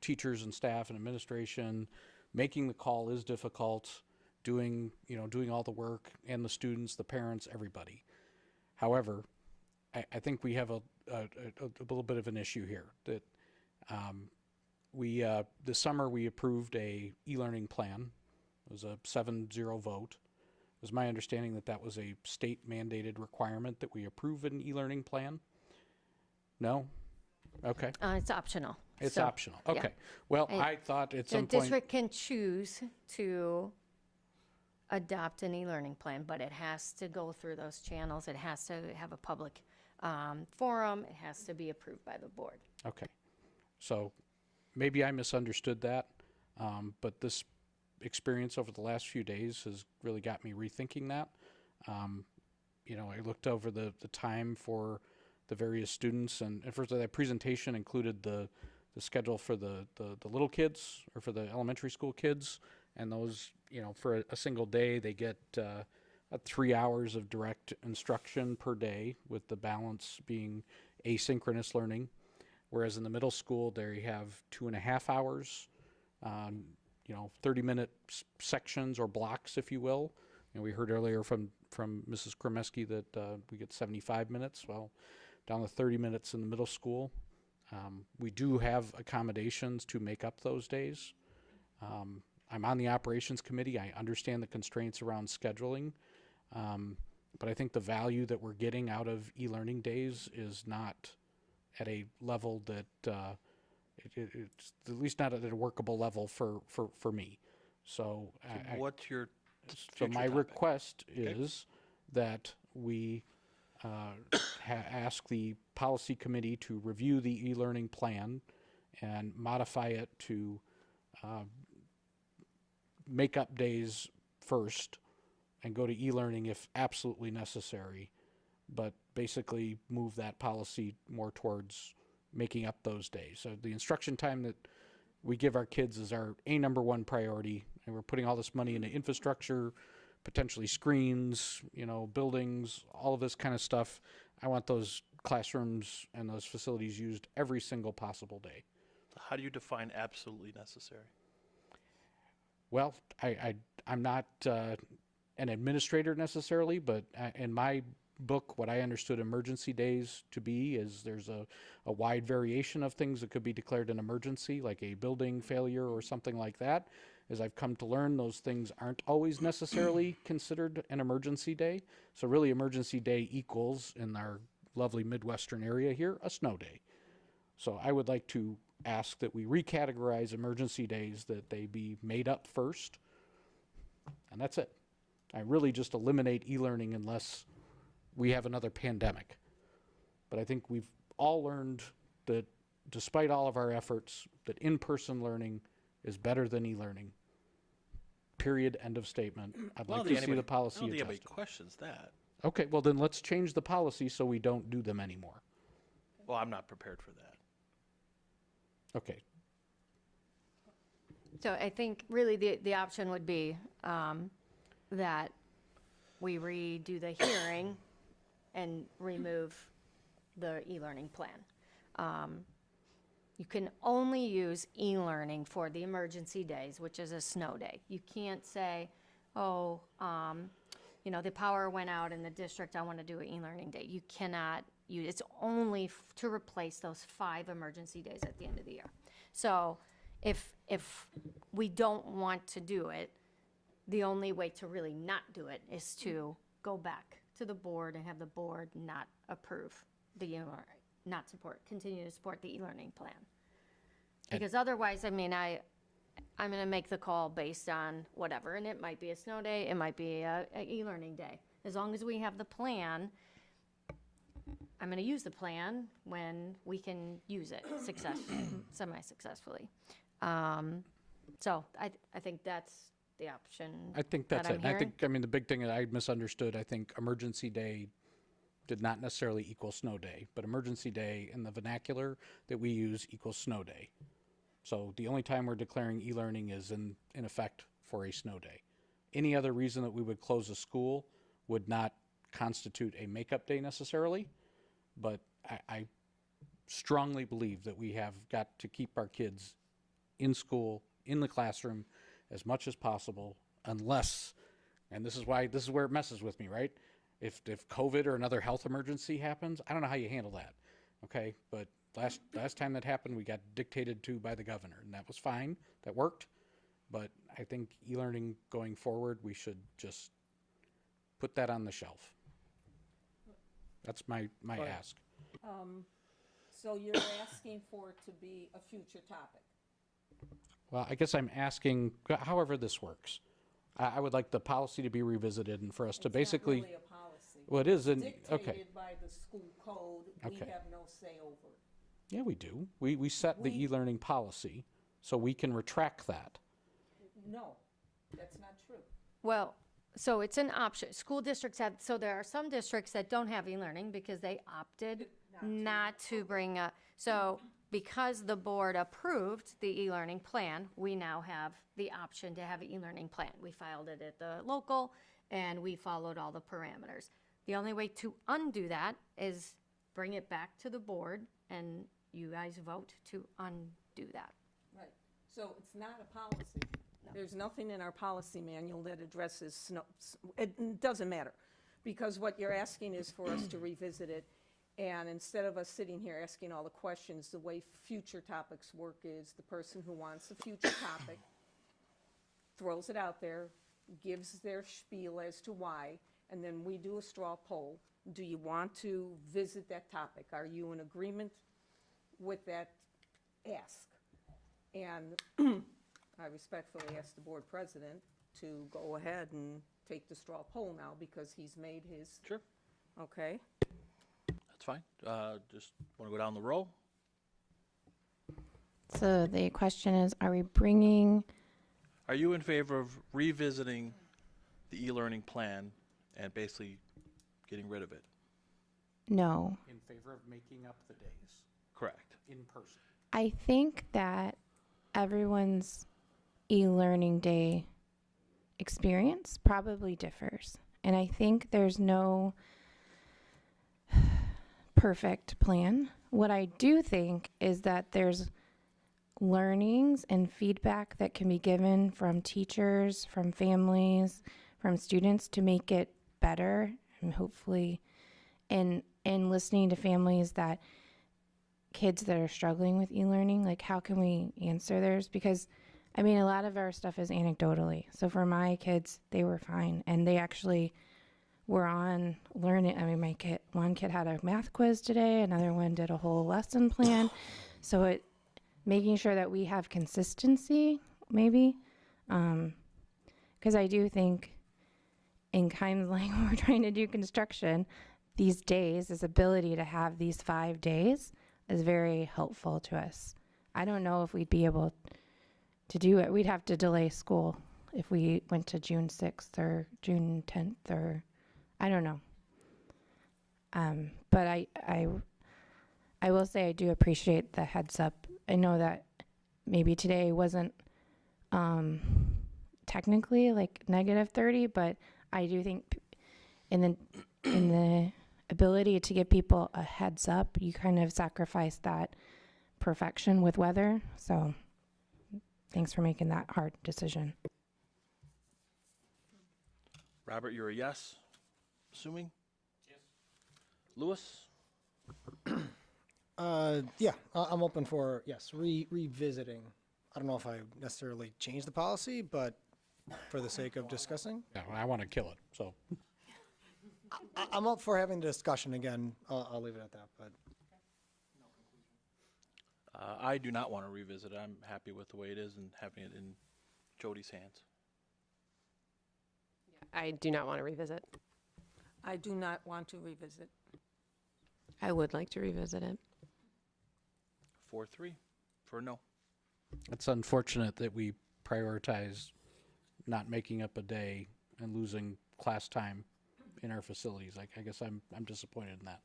teachers and staff and administration. Making the call is difficult. Doing all the work, and the students, the parents, everybody. However, I think we have a little bit of an issue here. That this summer we approved a e-learning plan. It was a 7-0 vote. It was my understanding that was a state mandated requirement that we approve an e-learning plan. No? Okay. It's optional. It's So, optional. yeah. Okay. Well, And I thought at The some point. district can choose to adopt an e-learning plan, but it has to go through those channels. It has to have a public forum. It has to be approved by the board. Okay. So maybe I misunderstood that, but this experience over the last few days has really got me rethinking that. I looked over the time for the various students, and first that presentation included the schedule for the little kids, or for the elementary school kids, and those, for a single day, they get 3 hours of direct instruction per day, with the balance being asynchronous learning. Whereas in the middle school, they have 2.5 hours, 30-minute sections or blocks, if you will. And we heard earlier from Mrs. Kremeski that we get 75 minutes. Well, down to 30 minutes in the middle school. We do have accommodations to make up those days. I'm on the operations committee. I understand the constraints around scheduling, but I think the value that we're getting out of e-learning days is not at a level that it's at least not at a workable level for me. So, What's your so my future topic? request is that we ask the policy committee to review the e-learning plan and modify it to make up days first and go to e-learning if absolutely necessary, but basically move that policy more towards making up those days. So the instruction time that we give our kids is our number one priority, and we're putting all this money into infrastructure, potentially screens, buildings, all of this kind of stuff. I want those classrooms and those facilities used every single possible day. How do you define absolutely necessary? Well, I'm not an administrator necessarily, but in my book, what I understood emergency days to be is there's a wide variation of things that could be declared an emergency, like a building failure or something like that. As I've come to learn, those things aren't always necessarily considered an emergency day. So really, emergency day equals, in our lovely Midwestern area here, a snow day. So I would like to ask that we recategorize emergency days, that they be made up first, and that's it. I really just eliminate e-learning unless we have another pandemic. But I think we've all learned that despite all of our efforts, that in-person learning is better than e-learning. Period, end of statement. I'd like to see the policy I don't think anybody adjusted. questions that. Okay, well then let's change the policy so we don't do them anymore. Well, I'm not prepared for that. Okay, So I think really the option would be that we redo the hearing and remove the e-learning plan. You can only use e-learning for the emergency days, which is a snow day. You can't say, oh, the power went out in the district, I want to do an e-learning day. You cannot use, it's only to replace those 5 emergency days at the end of the year. So if we don't want to do it, the only way to really not do it is to go back to the board and have the board not approve continue to support the e-learning plan. Because otherwise, I'm going to make the call based on whatever, and it might be a snow day, it might be a e-learning day. As long as we have the plan, I'm going to use the plan when we can use it semi-successfully. So I think that's the option. I think that's that it. I'm hearing. The big thing that I misunderstood, I think emergency day did not necessarily equal snow day, but emergency day in the vernacular that we use equals snow day. So the only time we're declaring e-learning is in effect for a snow day. Any other reason that we would close a school would not constitute a makeup day necessarily, but I strongly believe that we have got to keep our kids in school, in the classroom, as much as possible, unless, and this is where it messes with me, right? If COVID or another health emergency happens, I don't know how you handle that, okay? But last time that happened, we got dictated to by the governor, and that was fine. That worked. But I think e-learning going forward, we should just put that on the shelf. That's my ask. So you're asking for it to be a future topic? Well, I guess I'm asking, however this works. I would like the policy to be revisited and for us to basically. It's not really a policy. Well, it is. Okay. Dictated by the school code. We Okay. have no say over it. Yeah, we do. We set the e-learning policy, so we can retract that. No, that's not true. Well, so it's an option. School districts have, so there are some districts that don't have e-learning because they opted not to bring up. So because the board approved the e-learning plan, we now have the option to have an e-learning plan. We filed it at the local and we followed all the parameters. The only way to undo that is bring it back to the board and you guys vote to undo that. Right. So it's not a policy. There's nothing in our policy manual that addresses snow. It doesn't matter, because what you're asking is for us to revisit it, and instead of us sitting here asking all the questions, the way future topics work is the person who wants a future topic throws it out there, gives their spiel as to why, and then we do a straw poll. Do you want to visit that topic? Are you in agreement with that ask? And I respectfully ask the board president to go ahead and take the straw poll now because he's made his. Sure. Okay. That's fine. Just want to go down the row. So the question is, are you in favor of revisiting the e-learning plan and basically getting rid of it? No. In favor of making up the days. Correct. In person. I think that everyone's e-learning day experience probably differs. And I think there's no perfect plan. What I do think is that there's learnings and feedback that can be given from teachers, from families, from students to make it better, and hopefully in listening to families that kids that are struggling with e-learning, like how can we answer theirs? Because I mean, a lot of our stuff is anecdotally. So for my kids, they were fine, and they actually were on learning. I mean, one kid had a math quiz today, another one did a whole lesson plan. So making sure that we have consistency, maybe, because I do think in times like when we're trying to do construction, these days, this ability to have these 5 days is very helpful to us. I don't know if we'd be able to do it. We'd have to delay school if we went to June 6th or June 10th, or I don't know. But I will say I do appreciate the heads up. I know that maybe today wasn't technically like -30, but I do think in the ability to give people a heads up, you kind of sacrifice that perfection with weather. So thanks for making that hard decision. Robert, you're a yes, assuming? Yes. Lewis? Yeah, I'm open for, yes, revisiting. I don't know if I necessarily change the policy, but for the sake of discussing. Yeah, I want to kill it, so. I'm up for having the discussion again. I'll leave it at that, but. I do not want to revisit it. I'm happy with the way it is and having it in Jody's hands. I do not want to revisit. I do not want to revisit. I would like to revisit it. 4-3 for no. It's unfortunate that we prioritize not making up a day and losing class time in our facilities. I guess I'm disappointed in that.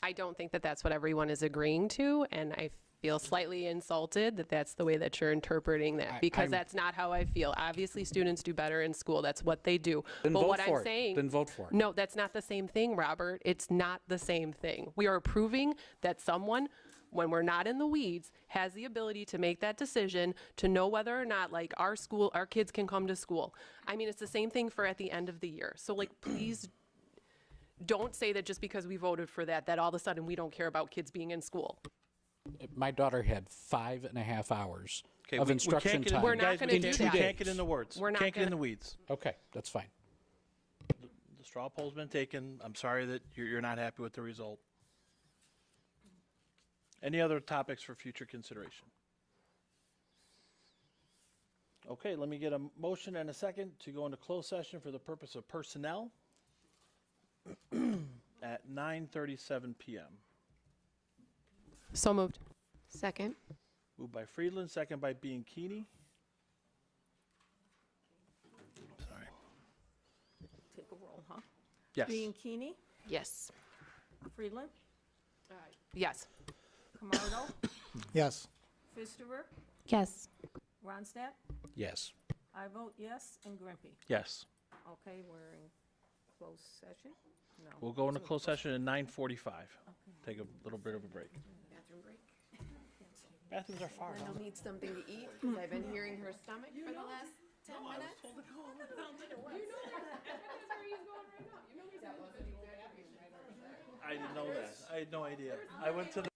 I don't think that that's what everyone is agreeing to, and I feel slightly insulted that that's the way that you're interpreting that, because that's not how I feel. Obviously, students do better in school. That's what they do. Then but vote what for I'm it. saying, Then vote for it. No, that's not the same thing, Robert. It's not the same thing. We are proving that someone, when we're not in the weeds, has the ability to make that decision to know whether or not, like, our kids can come to school. I mean, it's the same thing for at the end of the year. So, like, please don't say that just because we voted for that all of a sudden we don't care about kids being in school. My daughter had 5.5 hours of we instruction can't get time. We're not going to do in 2 that. days. Can't get in the words. We're not Can't get in gonna- the weeds. Okay, that's fine. The straw poll's been taken. I'm sorry that you're not happy with the result. Any other topics for future consideration? Okay, let me get a motion and a second to go into closed session for the purpose of personnel at 9:37 p.m. So moved. Second. Moved by Friedland, second by Bianchini. Sorry. Take a roll, huh? Yes. Bianchini, Yes. Friedland, Yes. Camardo, Yes. Fisterer, Yes. Ronstadt. Yes. I vote yes, and Grimpy. Yes. Okay, we're in closed session? No. We'll go into closed session at 9:45. Take a little bit of a break. Bathroom break. Bathrooms are far. Linda needs something to eat because I've been hearing her stomach for the last 10 minutes. I didn't know that. I had no idea. I went to the